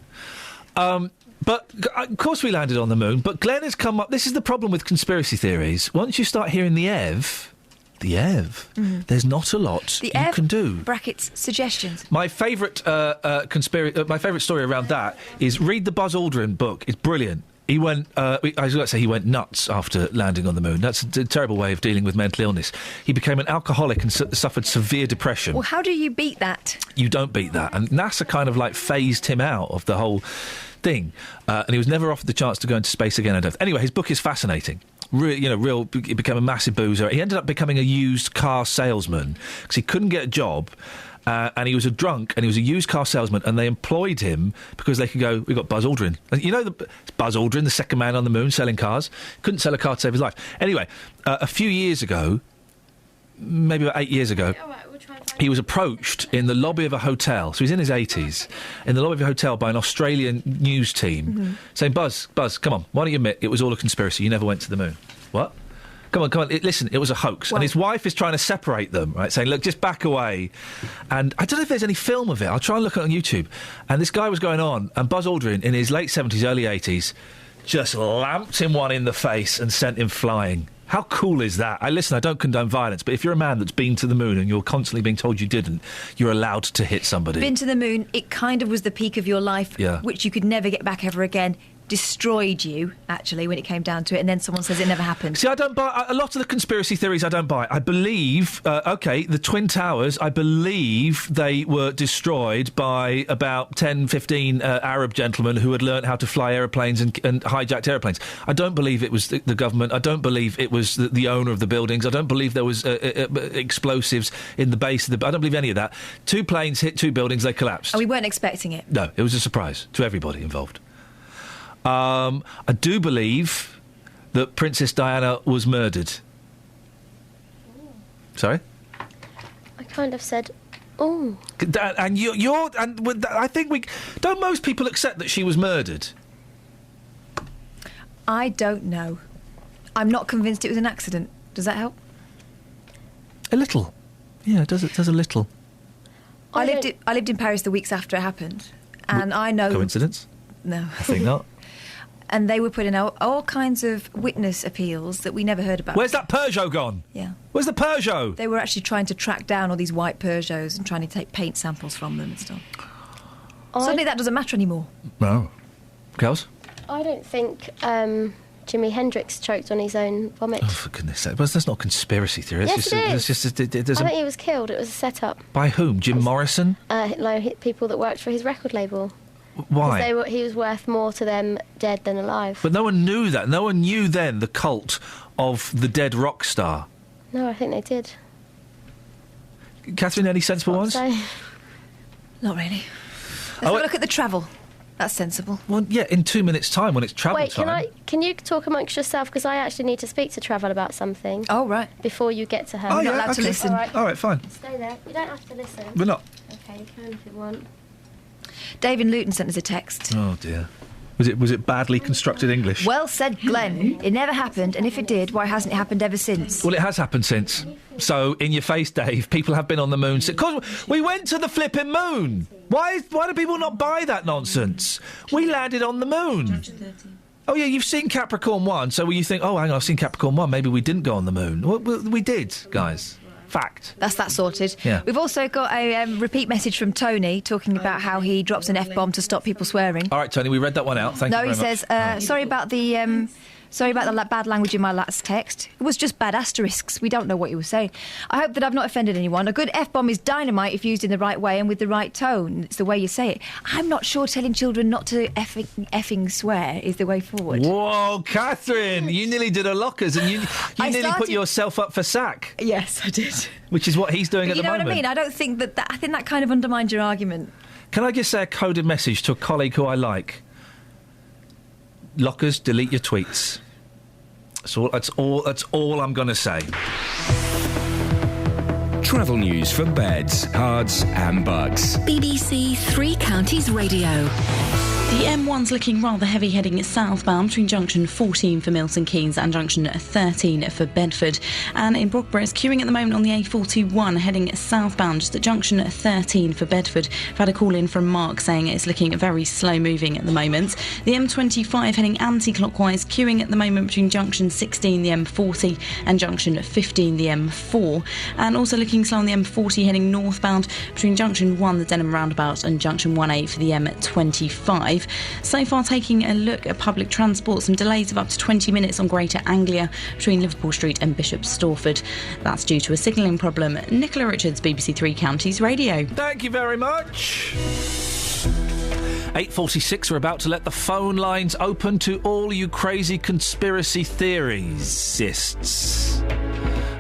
Speaker 8: But, of course, we landed on the moon. But Glenn has come up... This is the problem with conspiracy theories. Once you start hearing the Ev, there's not a lot you can do.
Speaker 5: Brackets, suggestions.
Speaker 8: My favourite my favourite story around that is read the Buzz Aldrin book. It's brilliant. He went... I was going to say he went nuts after landing on the moon. That's a terrible way of dealing with mental illness. He became an alcoholic and suffered severe depression.
Speaker 5: Well, how do you beat that?
Speaker 8: You don't beat that. And NASA kind of, phased him out of the whole thing. And he was never offered the chance to go into space again, I don't think. Anyway, his book is fascinating. He became a massive boozer. He ended up becoming a used car salesman because he couldn't get a job. And he was a drunk, and he was a used car salesman, and they employed him because they could go, we've got Buzz Aldrin. And you know, it's Buzz Aldrin, the second man on the moon, selling cars. Couldn't sell a car to save his life. Anyway, a few years ago, maybe about 8 years ago...
Speaker 6: All right, we'll try and
Speaker 8: he was approached in the lobby of a hotel, so he's in his 80s, in the lobby of a hotel by an Australian news team, saying, Buzz, come on, why don't you admit it was all a conspiracy, you never went to the moon? What? Come on, listen, it was a hoax.
Speaker 5: Well,
Speaker 8: and his wife is trying to separate them, right, saying, look, just back away. And I don't know if there's any film of it. I'll try and look it on YouTube. And this guy was going on, and Buzz Aldrin, in his late 70s, early 80s, just lamped him one in the face and sent him flying. How cool is that? I don't condone violence, but if you're a man that's been to the moon and you're constantly being told you didn't, you're allowed to hit somebody.
Speaker 5: Been to the moon, it kind of was the peak of your life, which you could never get back ever again. Destroyed you, actually, when it came down to it, and then someone says it never happened.
Speaker 8: See, I don't buy a lot of the conspiracy theories. I don't buy. I believe, the Twin Towers, I believe they were destroyed by about 10, 15 Arab gentlemen who had learnt how to fly aeroplanes and hijacked aeroplanes. I don't believe it was the government. I don't believe it was the owner of the buildings. I don't believe there was explosives in the base of the... I don't believe any of that. 2 planes hit 2 buildings, they collapsed.
Speaker 5: And we weren't expecting it.
Speaker 8: No, it was a surprise to everybody involved. I do believe that Princess Diana was murdered. Sorry?
Speaker 6: I kind of said, oh.
Speaker 8: And you're... And I think we... Don't most people accept that she was murdered?
Speaker 5: I don't know. I'm not convinced it was an accident. Does that help?
Speaker 8: A little. Yeah, it does a little.
Speaker 5: I lived in Paris the weeks after it happened, and I know...
Speaker 8: Coincidence?
Speaker 5: No.
Speaker 8: I think not.
Speaker 5: And they were putting out all kinds of witness appeals that we never heard about.
Speaker 8: Where's that Peugeot gone?
Speaker 5: Yeah.
Speaker 8: Where's the Peugeot?
Speaker 5: They were actually trying to track down all these white Peugeots and trying to take paint samples from them and stuff. Suddenly that doesn't matter anymore.
Speaker 8: No. Girls?
Speaker 6: I don't think Jimi Hendrix choked on his own vomit.
Speaker 8: Oh, for goodness sake. But that's not conspiracy theory.
Speaker 6: Yes, it is.
Speaker 8: It doesn't...
Speaker 6: I think he was killed. It was a set-up.
Speaker 8: By whom? Jim Morrison?
Speaker 6: People that worked for his record label.
Speaker 8: Why?
Speaker 6: He was worth more to them dead than alive.
Speaker 8: But no one knew that. No one knew then the cult of the dead rock star.
Speaker 6: No, I think they did.
Speaker 8: Catherine, any sensible ones?
Speaker 5: Not really. Let's have a look at the travel. That's sensible.
Speaker 8: Well, yeah, in 2 minutes' time when it's travel time.
Speaker 6: Wait, can you talk amongst yourself? Because I actually need to speak to Travel about something.
Speaker 5: Oh, right.
Speaker 6: Before you get to her.
Speaker 8: Oh,
Speaker 6: I'm not
Speaker 8: allowed
Speaker 5: to listen.
Speaker 8: All right, fine.
Speaker 6: Stay there. You don't have to listen.
Speaker 8: We're not.
Speaker 6: Okay, you can if you want.
Speaker 5: David Luton sent us a text.
Speaker 8: Oh, dear. Was it badly constructed English?
Speaker 5: Well said, Glenn. It never happened, and if it did, why hasn't it happened ever since?
Speaker 8: Well, it has happened since. So, in your face, Dave, people have been on the moon. Because we went to the flipping moon. Why do people not buy that nonsense? We landed on the moon. Oh, yeah, you've seen Capricorn 1, so you think, oh, hang on, I've seen Capricorn 1, maybe we didn't go on the moon. Well, we did, guys. Fact.
Speaker 5: That's that sorted.
Speaker 8: Yeah.
Speaker 5: We've also got a repeat message from Tony talking about how he drops an F-bomb to stop people swearing.
Speaker 8: All right, Tony, we read that one out. Thank you very much.
Speaker 5: No, he says, sorry about the bad language in my last text. It was just bad asterisks. We don't know what you were saying. I hope that I've not offended anyone. A good F-bomb is dynamite if used in the right way and with the right tone. It's the way you say it. I'm not sure telling children not to effing swear is the way forward.
Speaker 8: Whoa, Catherine, you nearly did a lockers and you nearly put yourself up for sack.
Speaker 5: Yes, I did.
Speaker 8: Which is what he's doing at the moment.
Speaker 5: You know what I mean? I don't think I think that kind of undermines your argument.
Speaker 8: Can I just say a coded message to a colleague who I like? Lockers, delete your tweets. That's all I'm going to say.
Speaker 9: Travel news for beds, cards and bugs.
Speaker 4: BBC Three Counties Radio.
Speaker 11: The M1's looking rather heavy heading southbound between junction 14 for Milton Keynes and junction 13 for Bedford. And in Brockborough, it's queuing at the moment on the A41 heading southbound just at junction 13 for Bedford. I've had a call in from Mark saying it's looking very slow moving at the moment. The M25 heading anti-clockwise, queuing at the moment between junction 16, the M40, and junction 15, the M4. And also looking slow on the M40 heading northbound between junction 1, the Denham roundabout, and junction 18 for the M25. So far, taking a look at public transport, some delays of up to 20 minutes on Greater Anglia between Liverpool Street and Bishop Stortford. That's due to a signalling problem. Nicola Richards, BBC Three Counties Radio.
Speaker 8: Thank you very much. 8:46, we're about to let the phone lines open to all you crazy conspiracy theorists.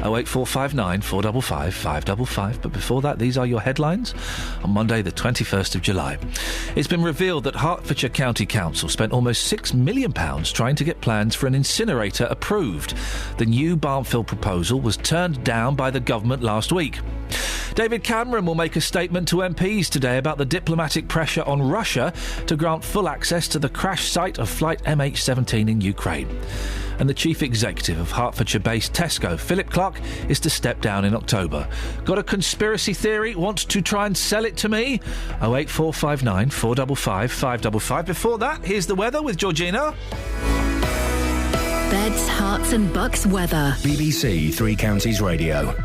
Speaker 8: 08459 455 555. But before that, these are your headlines on Monday the 21st of July. It's been revealed that Hertfordshire County Council spent almost £6 million trying to get plans for an incinerator approved. The new Barnfield proposal was turned down by the government last week. David Cameron will make a statement to MPs today about the diplomatic pressure on Russia to grant full access to the crash site of flight MH17 in Ukraine. And the chief executive of Hertfordshire-based Tesco, Philip Clark, is to step down in October. Got a conspiracy theory? Want to try and sell it to me? 08459 455 555. Before that, here's the weather with Georgina.
Speaker 4: Beds, Herts and Bucks weather.
Speaker 9: BBC Three Counties Radio.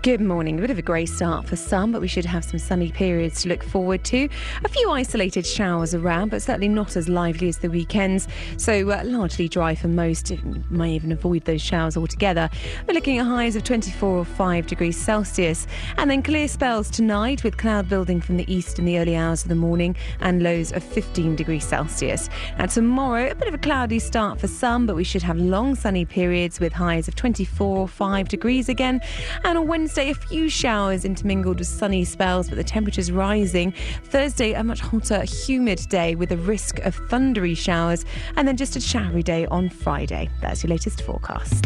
Speaker 16: Good morning. A bit of a grey start for some, but we should have some sunny periods to look forward to. A few isolated showers around, but certainly not as lively as the weekends. So largely dry for most. May even avoid those showers altogether. We're looking at highs of 24 or 5 degrees Celsius. And then clear spells tonight with cloud building from the east in the early hours of the morning and lows of 15 degrees Celsius. Now tomorrow, a bit of a cloudy start for some, but we should have long sunny periods with highs of 24 or 5 degrees again. And on Wednesday, a few showers intermingled with sunny spells, but the temperature's rising. Thursday, a much hotter, humid day with a risk of thundery showers, and then just a showery day on Friday. That's your latest forecast.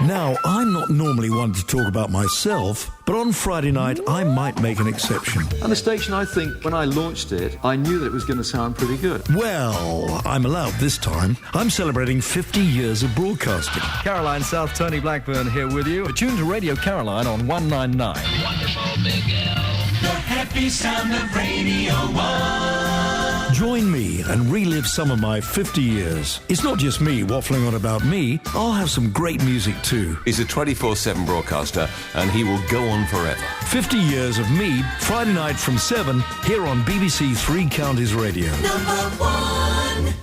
Speaker 17: Now, I'm not normally one to talk about myself, but on Friday night I might make an exception.
Speaker 19: And the station, I think, when I launched it, I knew that it was going to sound pretty good.
Speaker 17: Well, I'm allowed this time. I'm celebrating 50 years of broadcasting.
Speaker 21: Caroline South, Tony Blackburn here with you. Tune to Radio Caroline on 199.
Speaker 23: Wonderful Big L. The happy sound of Radio 1.
Speaker 17: Join me and relive some of my 50 years. It's not just me waffling on about me. I'll have some great music too.
Speaker 25: He's a 24/7 broadcaster and he will go on forever.
Speaker 17: 50 years of me, Friday night from 7, here on BBC Three Counties Radio.
Speaker 23: Number 1.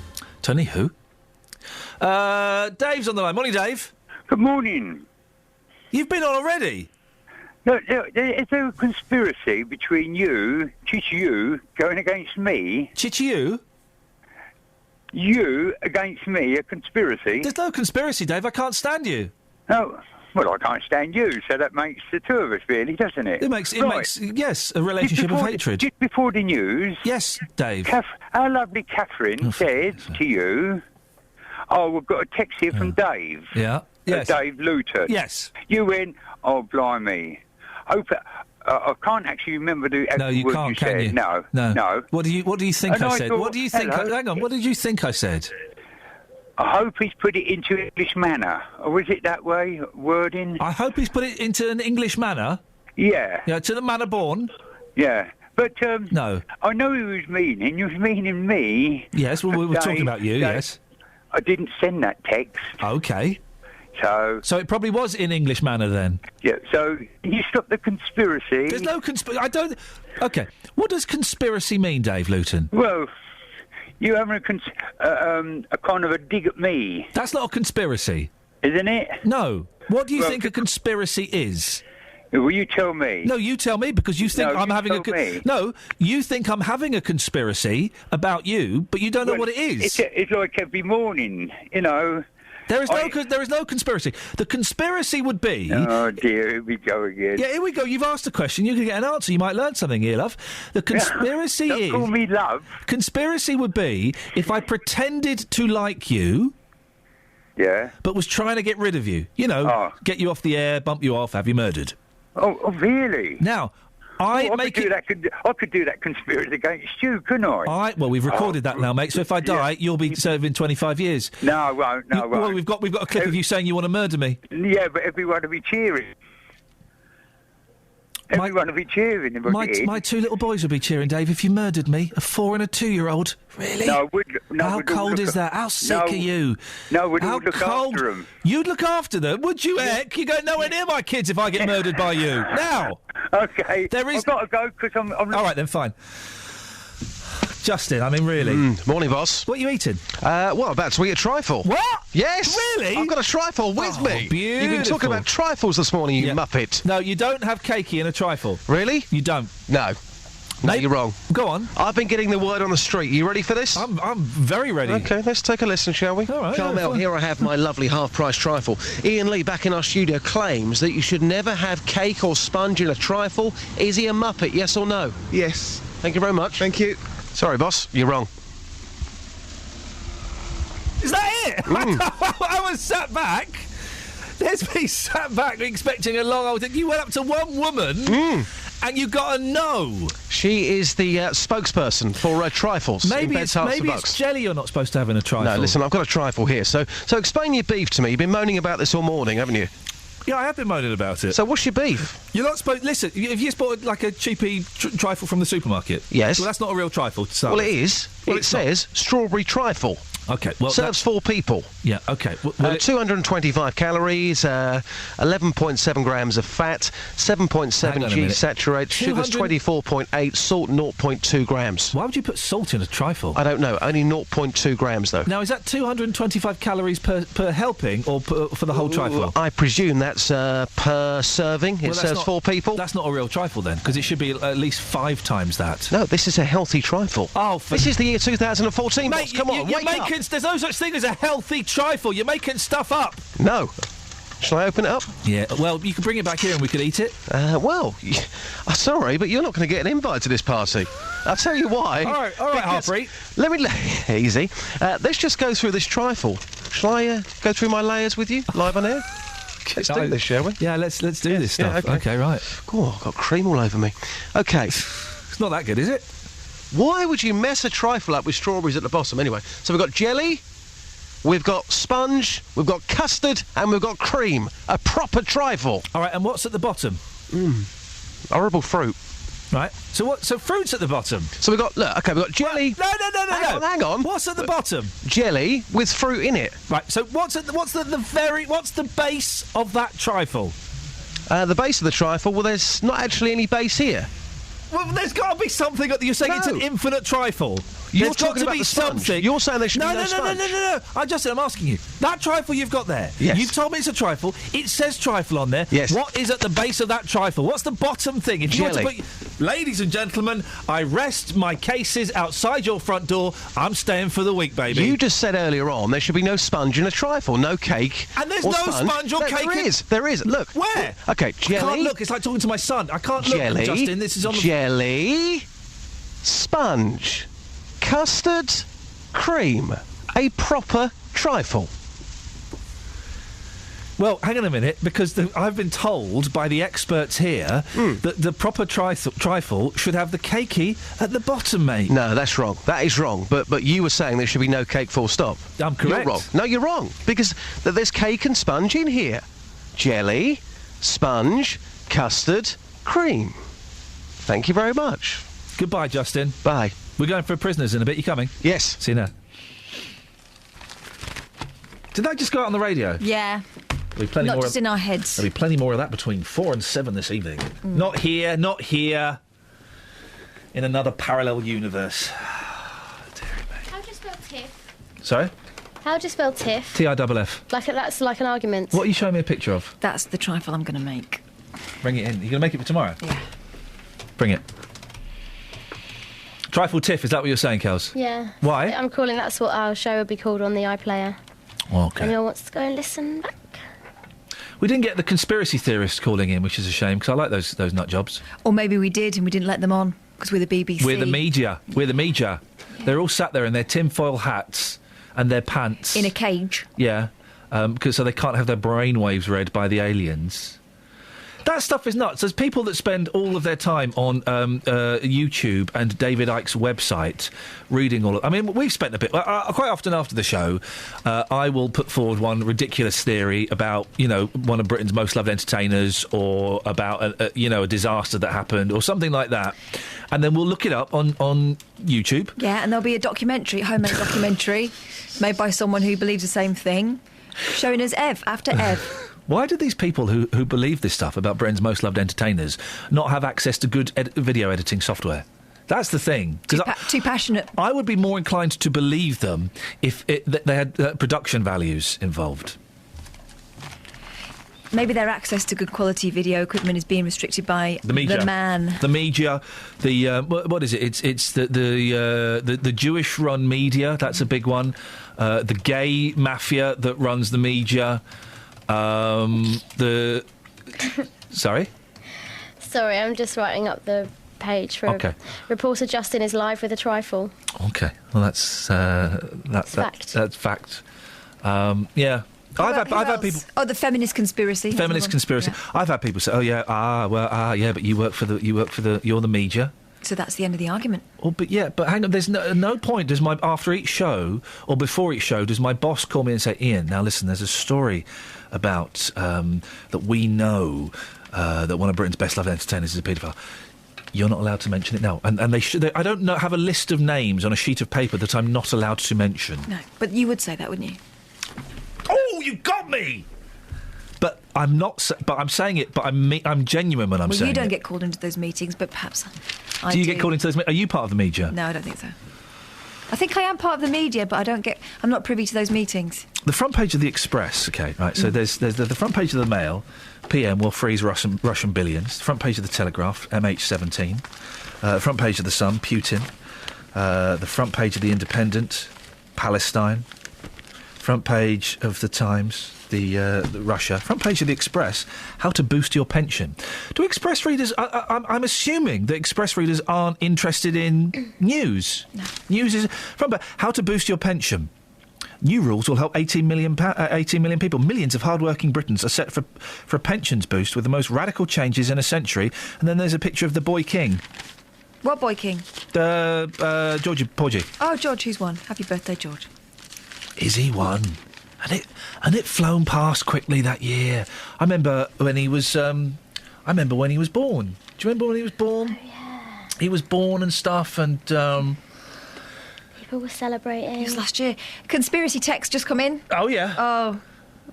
Speaker 8: Tony who? Dave's on the line. Morning, Dave.
Speaker 27: Good morning.
Speaker 8: You've been on already?
Speaker 27: No, is there a conspiracy between you, Chichi-you, going against me?
Speaker 8: Chichi-you?
Speaker 27: You against me, a conspiracy?
Speaker 8: There's no conspiracy, Dave. I can't stand you.
Speaker 27: Oh, well, I can't stand you, so that makes the two of us, really, doesn't it?
Speaker 8: It makes yes, a relationship of hatred.
Speaker 27: Just before the news...
Speaker 8: Yes, Dave.
Speaker 27: Our lovely Catherine said to you, oh, we've got a text here from Dave.
Speaker 8: Yeah. Yes.
Speaker 27: Dave Luton.
Speaker 8: Yes.
Speaker 27: You went, oh, blimey. I can't actually remember the
Speaker 8: No, you
Speaker 27: word
Speaker 8: can't,
Speaker 27: you
Speaker 8: can
Speaker 27: said.
Speaker 8: you?
Speaker 27: No.
Speaker 8: What do you think I said?
Speaker 27: Thought,
Speaker 8: What do you think? Hang on. What did you think I said?
Speaker 27: I hope he's put it into English manner. Or is it that way, wording?
Speaker 8: I hope he's put it into an English manner.
Speaker 27: Yeah.
Speaker 8: Yeah, to the manner born.
Speaker 27: Yeah. But,
Speaker 8: no.
Speaker 27: I know he was meaning. He was meaning me.
Speaker 8: Yes, well, we were talking about you, yes.
Speaker 27: I didn't send that text.
Speaker 8: Okay.
Speaker 27: So
Speaker 8: it probably was in English manner then.
Speaker 27: Yeah. So can you stop the conspiracy?
Speaker 8: There's no conspiracy. I don't. Okay. What does conspiracy mean, Dave Luton?
Speaker 27: Well, you having a kind of a dig at me.
Speaker 8: That's not a conspiracy,
Speaker 27: isn't it?
Speaker 8: No. What do you think a conspiracy is?
Speaker 27: Will you tell me?
Speaker 8: No, you tell me because you think I'm having No, you think I'm having a conspiracy about you, but you don't know what it is.
Speaker 27: It's like every morning, you know.
Speaker 8: There is no conspiracy. The conspiracy would be...
Speaker 27: Oh, dear, here we go again.
Speaker 8: Yeah, here we go. You've asked a question. You can get an answer. You might learn something here, love. The conspiracy
Speaker 27: Don't call me love.
Speaker 8: Conspiracy would be if I pretended to like you...
Speaker 27: Yeah.
Speaker 8: But was trying to get rid of you. You know, get you off the air, bump you off, have you murdered.
Speaker 27: Oh, really?
Speaker 8: Now... I
Speaker 27: could do that conspiracy against you, couldn't I?
Speaker 8: Well, we've recorded that now, mate. So if I die, you'll be serving 25 years.
Speaker 27: No, I won't. No, I won't.
Speaker 8: Well, we've got a clip of you saying you want to murder me.
Speaker 27: Yeah, but everyone will be cheering. Everyone will be cheering.
Speaker 8: My two little boys will be cheering, Dave, if you murdered me. A 4 and a 2-year-old. Really?
Speaker 27: No,
Speaker 8: how cold is that? How sick are you?
Speaker 27: No, we'd all look
Speaker 8: cold?
Speaker 27: after them.
Speaker 8: You'd look after them? Would you, Eck? You go nowhere near my kids if I get murdered by you. Now.
Speaker 27: Okay.
Speaker 8: There is...
Speaker 27: I've got to go because I'm...
Speaker 8: All right, then, fine. Justin, I mean, really.
Speaker 28: Morning, boss.
Speaker 8: What are you eating?
Speaker 28: Well, about to eat a trifle.
Speaker 8: What?
Speaker 28: Yes.
Speaker 8: Really?
Speaker 28: I've got a trifle with me.
Speaker 8: Beautiful.
Speaker 28: You've been talking about trifles this morning, you muppet.
Speaker 8: No, you don't have cakey in a trifle.
Speaker 28: Really?
Speaker 8: You don't.
Speaker 28: No. No, you're wrong.
Speaker 8: Go on.
Speaker 28: I've been getting the word on the street. You ready for this?
Speaker 8: I'm very ready.
Speaker 28: OK, let's take a listen, shall we?
Speaker 8: All right.
Speaker 28: Carmel, here I have my lovely half-price trifle. Iain Lee, back in our studio, claims that you should never have cake or sponge in a trifle. Is he a muppet, yes or no?
Speaker 29: Yes.
Speaker 28: Thank you very much.
Speaker 29: Thank you.
Speaker 28: Sorry, boss, you're wrong.
Speaker 8: Is that it? I was sat back. There's me sat back expecting a long old thing. You went up to one woman and you got a no.
Speaker 28: She is the spokesperson for trifles.
Speaker 8: Maybe
Speaker 28: in
Speaker 8: it's
Speaker 28: Beds, Hearts and Bucks.
Speaker 8: it's jelly you're not supposed to have in a trifle.
Speaker 28: No, listen, I've got a trifle here. So explain your beef to me. You've been moaning about this all morning, haven't you?
Speaker 8: Yeah, I have been moaning about it.
Speaker 28: So what's your beef?
Speaker 8: You're not supposed... Listen, if you bought like a cheapy trifle from the supermarket...
Speaker 28: Yes.
Speaker 8: Well, that's not a real trifle to start
Speaker 28: Well,
Speaker 8: with.
Speaker 28: it is.
Speaker 8: Well,
Speaker 28: it says strawberry trifle.
Speaker 8: OK, well...
Speaker 28: Serves 4 people.
Speaker 8: Yeah, OK.
Speaker 28: 225 calories, 11.7 grams of fat, 7.7 G saturated, sugars 24.8, salt 0.2 grams.
Speaker 8: Why would you put salt in a trifle?
Speaker 28: I don't know. Only 0.2 grams, though.
Speaker 8: Now, is that 225 calories per helping or for the whole trifle?
Speaker 28: I presume that's per serving. It serves 4 people.
Speaker 8: That's not a real trifle, then, because it should be at least 5 times that.
Speaker 28: No, this is a healthy trifle.
Speaker 8: Oh,
Speaker 28: this is the year 2014,
Speaker 8: Mate,
Speaker 28: boss. Come on, wake up.
Speaker 8: There's no such thing as a healthy trifle. You're making stuff up.
Speaker 28: No. Shall I open it up?
Speaker 8: Yeah, well, you can bring it back here and we could eat it.
Speaker 28: Sorry, but you're not going to get an invite to this party. I'll tell you why.
Speaker 8: All right, Harpreet.
Speaker 28: Easy. Let's just go through this trifle. Shall I go through my layers with you, live on air? Let's do this, shall we?
Speaker 8: Yeah, let's do this stuff.
Speaker 28: Yeah,
Speaker 8: OK, right.
Speaker 28: Oh, I've got cream all over me. OK.
Speaker 8: It's not that good, is it?
Speaker 28: Why would you mess a trifle up with strawberries at the bottom, anyway? So we've got jelly, we've got sponge, we've got custard, and we've got cream. A proper trifle.
Speaker 8: All right, and what's at the bottom?
Speaker 28: Horrible fruit.
Speaker 8: Right. So fruit's at the bottom.
Speaker 28: So we've got, we've got jelly.
Speaker 8: No.
Speaker 28: Hang on.
Speaker 8: What's at the bottom?
Speaker 28: Jelly with fruit in it.
Speaker 8: Right. So what's the base of that trifle?
Speaker 28: The base of the trifle. Well, there's not actually any base here.
Speaker 8: Well, there's got to be something. You're saying it's an infinite trifle.
Speaker 28: You're
Speaker 8: There's got
Speaker 28: talking
Speaker 8: to
Speaker 28: about
Speaker 8: be
Speaker 28: the sponge.
Speaker 8: something.
Speaker 28: You're saying there should be no sponge.
Speaker 8: No. I'm asking you. That trifle you've got there.
Speaker 28: Yes.
Speaker 8: You've told me it's a trifle. It says trifle on there.
Speaker 28: Yes.
Speaker 8: What is at the base of that trifle? What's the bottom thing? If you
Speaker 28: jelly.
Speaker 8: want to put, ladies and gentlemen, I rest my cases outside your front door. I'm staying for the week, baby.
Speaker 28: You just said earlier on there should be no sponge in a trifle, no cake.
Speaker 8: And there's no sponge or cake.
Speaker 28: There is. Look.
Speaker 8: Where?
Speaker 28: Okay, jelly.
Speaker 8: I can't look. It's like talking to my son. I can't look, Justin. This is on the...
Speaker 28: Jelly, sponge, custard, cream. A proper trifle.
Speaker 8: Well, hang on a minute, because I've been told by the experts here that the proper trifle should have the cakey at the bottom, mate.
Speaker 28: No, that's wrong. That is wrong. But you were saying there should be no cake, full stop.
Speaker 8: I'm correct.
Speaker 28: You're wrong. No, you're wrong. Because there's cake and sponge in here. Jelly, sponge, custard, cream. Thank you very much.
Speaker 8: Goodbye, Justin.
Speaker 28: Bye.
Speaker 8: We're going for prisoners in a bit. You coming?
Speaker 28: Yes.
Speaker 8: See you now. Did that just go out on the radio?
Speaker 5: Yeah.
Speaker 8: There'll be plenty
Speaker 5: Not
Speaker 8: more
Speaker 5: just in our heads.
Speaker 8: There'll be plenty more of that between 4 and 7 this evening. Not here. In another parallel universe.
Speaker 6: How do you spell tiff?
Speaker 8: Sorry?
Speaker 6: How do you spell tiff?
Speaker 8: T-I-F-F.
Speaker 6: That's like an argument.
Speaker 8: What are you showing me a picture of?
Speaker 5: That's the trifle I'm going to make.
Speaker 8: Bring it in. You're going to make it for tomorrow?
Speaker 5: Yeah.
Speaker 8: Bring it. Trifle tiff, is that what you're saying, Kels?
Speaker 6: Yeah.
Speaker 8: Why?
Speaker 6: I'm calling that's what our show would be called on the iPlayer.
Speaker 8: OK.
Speaker 6: Anyone wants to go and listen back?
Speaker 8: We didn't get the conspiracy theorists calling in, which is a shame, because I like those nut jobs.
Speaker 5: Or maybe we did and we didn't let them on, because we're the BBC.
Speaker 8: We're the media. Yeah. They're all sat there in their tinfoil hats and their pants.
Speaker 5: In a cage.
Speaker 8: Yeah. So they can't have their brainwaves read by the aliens. That stuff is nuts. There's people that spend all of their time on YouTube and David Icke's website reading all of... I mean, we've spent a bit... quite often after the show, I will put forward one ridiculous theory about, one of Britain's most loved entertainers, or about, a disaster that happened, or something like that. And then we'll look it up on YouTube.
Speaker 5: Yeah, and there'll be a documentary, homemade documentary, made by someone who believes the same thing, showing us Ev after Ev.
Speaker 8: Why do these people who believe this stuff about Britain's most loved entertainers not have access to good video editing software? That's the thing.
Speaker 5: Too passionate.
Speaker 8: I would be more inclined to believe them if they had production values involved.
Speaker 5: Maybe their access to good quality video equipment is being restricted by
Speaker 8: the media.
Speaker 5: The
Speaker 8: media, what is it? It's the Jewish-run media. That's a big one. The gay mafia that runs the media. Sorry,
Speaker 6: I'm just writing up the page for reporter Justin is live with a trifle.
Speaker 8: Okay, well that's fact. Yeah. I've had people.
Speaker 5: Oh, the feminist conspiracy.
Speaker 8: Feminist conspiracy. Yeah. I've had people say, "Oh yeah, yeah, but you're the media."
Speaker 5: So that's the end of the argument.
Speaker 8: Oh, but hang on. There's no point. After each show or before each show, does my boss call me and say, "Ian, now listen, there's a story about that we know that one of Britain's best loved entertainers is a paedophile." You're not allowed to mention it now, and they should. I don't have a list of names on a sheet of paper that I'm not allowed to mention.
Speaker 5: No, but you would say that, wouldn't you?
Speaker 8: Oh, you got me! But I'm not. But I'm saying it. But I'm genuine when I'm saying it.
Speaker 5: Well, you don't get called into those meetings, but perhaps I
Speaker 8: do. You get called into those? Are you part of the media?
Speaker 5: No, I don't think so. I think I am part of the media, but I'm not privy to those meetings.
Speaker 8: The front page of the Express. Okay, right. So there's the front page of the Mail. PM will freeze Russian billions. The front page of the Telegraph. MH17. Front page of the Sun. Putin. The front page of the Independent. Palestine. Front page of the Times, the Russia. Front page of the Express, how to boost your pension. Do Express readers... I'm assuming that Express readers aren't interested in news.
Speaker 5: No.
Speaker 8: News is... How to boost your pension. New rules will help 18 million people. Millions of hard-working Britons are set for a pensions boost with the most radical changes in a century. And then there's a picture of the boy king.
Speaker 5: What boy king?
Speaker 8: Georgie Porgy.
Speaker 5: Oh, George, who's won? Happy birthday, George.
Speaker 8: Is he one? And it flown past quickly that year. I remember when he was. I remember when he was born. Do you remember when he was born?
Speaker 6: Oh, yeah.
Speaker 8: He was born and stuff, and
Speaker 6: people were celebrating.
Speaker 5: It was last year. Conspiracy text just come in.
Speaker 8: Oh yeah.
Speaker 5: Oh.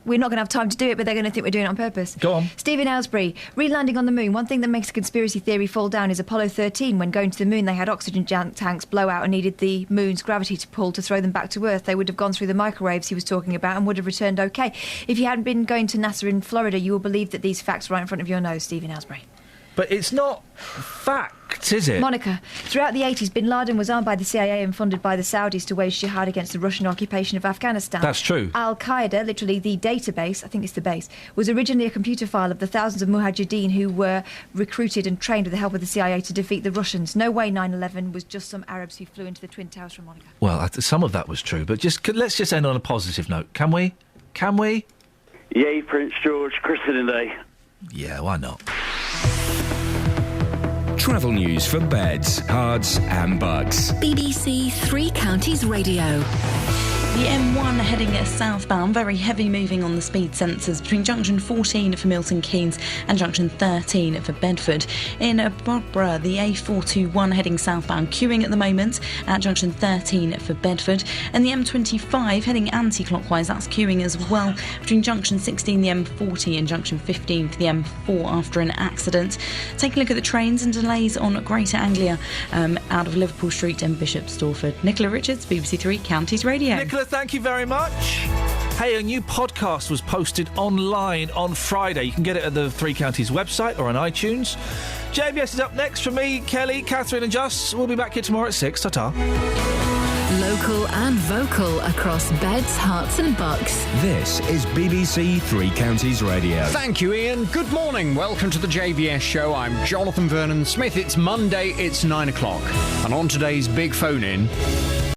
Speaker 5: We're not going to have time to do it, but they're going to think we're doing it on purpose.
Speaker 8: Go on.
Speaker 5: Stephen Aylesbury, re-landing on the moon. One thing that makes a conspiracy theory fall down is Apollo 13. When going to the moon, they had oxygen tanks blow out and needed the moon's gravity to pull to throw them back to Earth. They would have gone through the microwaves he was talking about and would have returned OK. If you hadn't been going to NASA in Florida, you will believe that these facts right in front of your nose, Stephen Aylesbury.
Speaker 8: But it's not fact, is it?
Speaker 5: Monica, throughout the 80s, bin Laden was armed by the CIA and funded by the Saudis to wage jihad against the Russian occupation of Afghanistan.
Speaker 8: That's true.
Speaker 5: Al-Qaeda, literally the database, I think it's the base, was originally a computer file of the thousands of mujahideen who were recruited and trained with the help of the CIA to defeat the Russians. No way 9/11 was just some Arabs who flew into the Twin Towers from Monica.
Speaker 8: Well, some of that was true, but let's just end on a positive note. Can we? Can we?
Speaker 2: Yay, Prince George, Christening Day.
Speaker 8: Yeah, why not?
Speaker 9: Travel news for beds, cards and bugs.
Speaker 4: BBC Three Counties Radio.
Speaker 11: The M1 heading southbound, very heavy moving on the speed sensors between junction 14 for Milton Keynes and junction 13 for Bedford. In Barbara, the A421 heading southbound, queuing at the moment at junction 13 for Bedford. And the M25 heading anti-clockwise, that's queuing as well between junction 16, the M40, and junction 15 for the M4 after an accident. Take a look at the trains and delays on Greater Anglia out of Liverpool Street and Bishop Stortford. Nicola Richards, BBC Three Counties Radio.
Speaker 8: Nicola, thank you very much. Hey, a new podcast was posted online on Friday. You can get it at the Three Counties website or on iTunes. JVS is up next for me, Kelly, Catherine and Just. We'll be back here tomorrow at 6. Ta-ta.
Speaker 4: Local and vocal across beds, hearts and bucks.
Speaker 9: This is BBC Three Counties Radio.
Speaker 3: Thank you, Ian. Good morning. Welcome to the JVS show. I'm Jonathan Vernon Smith. It's Monday. It's 9 o'clock. And on today's big phone-in...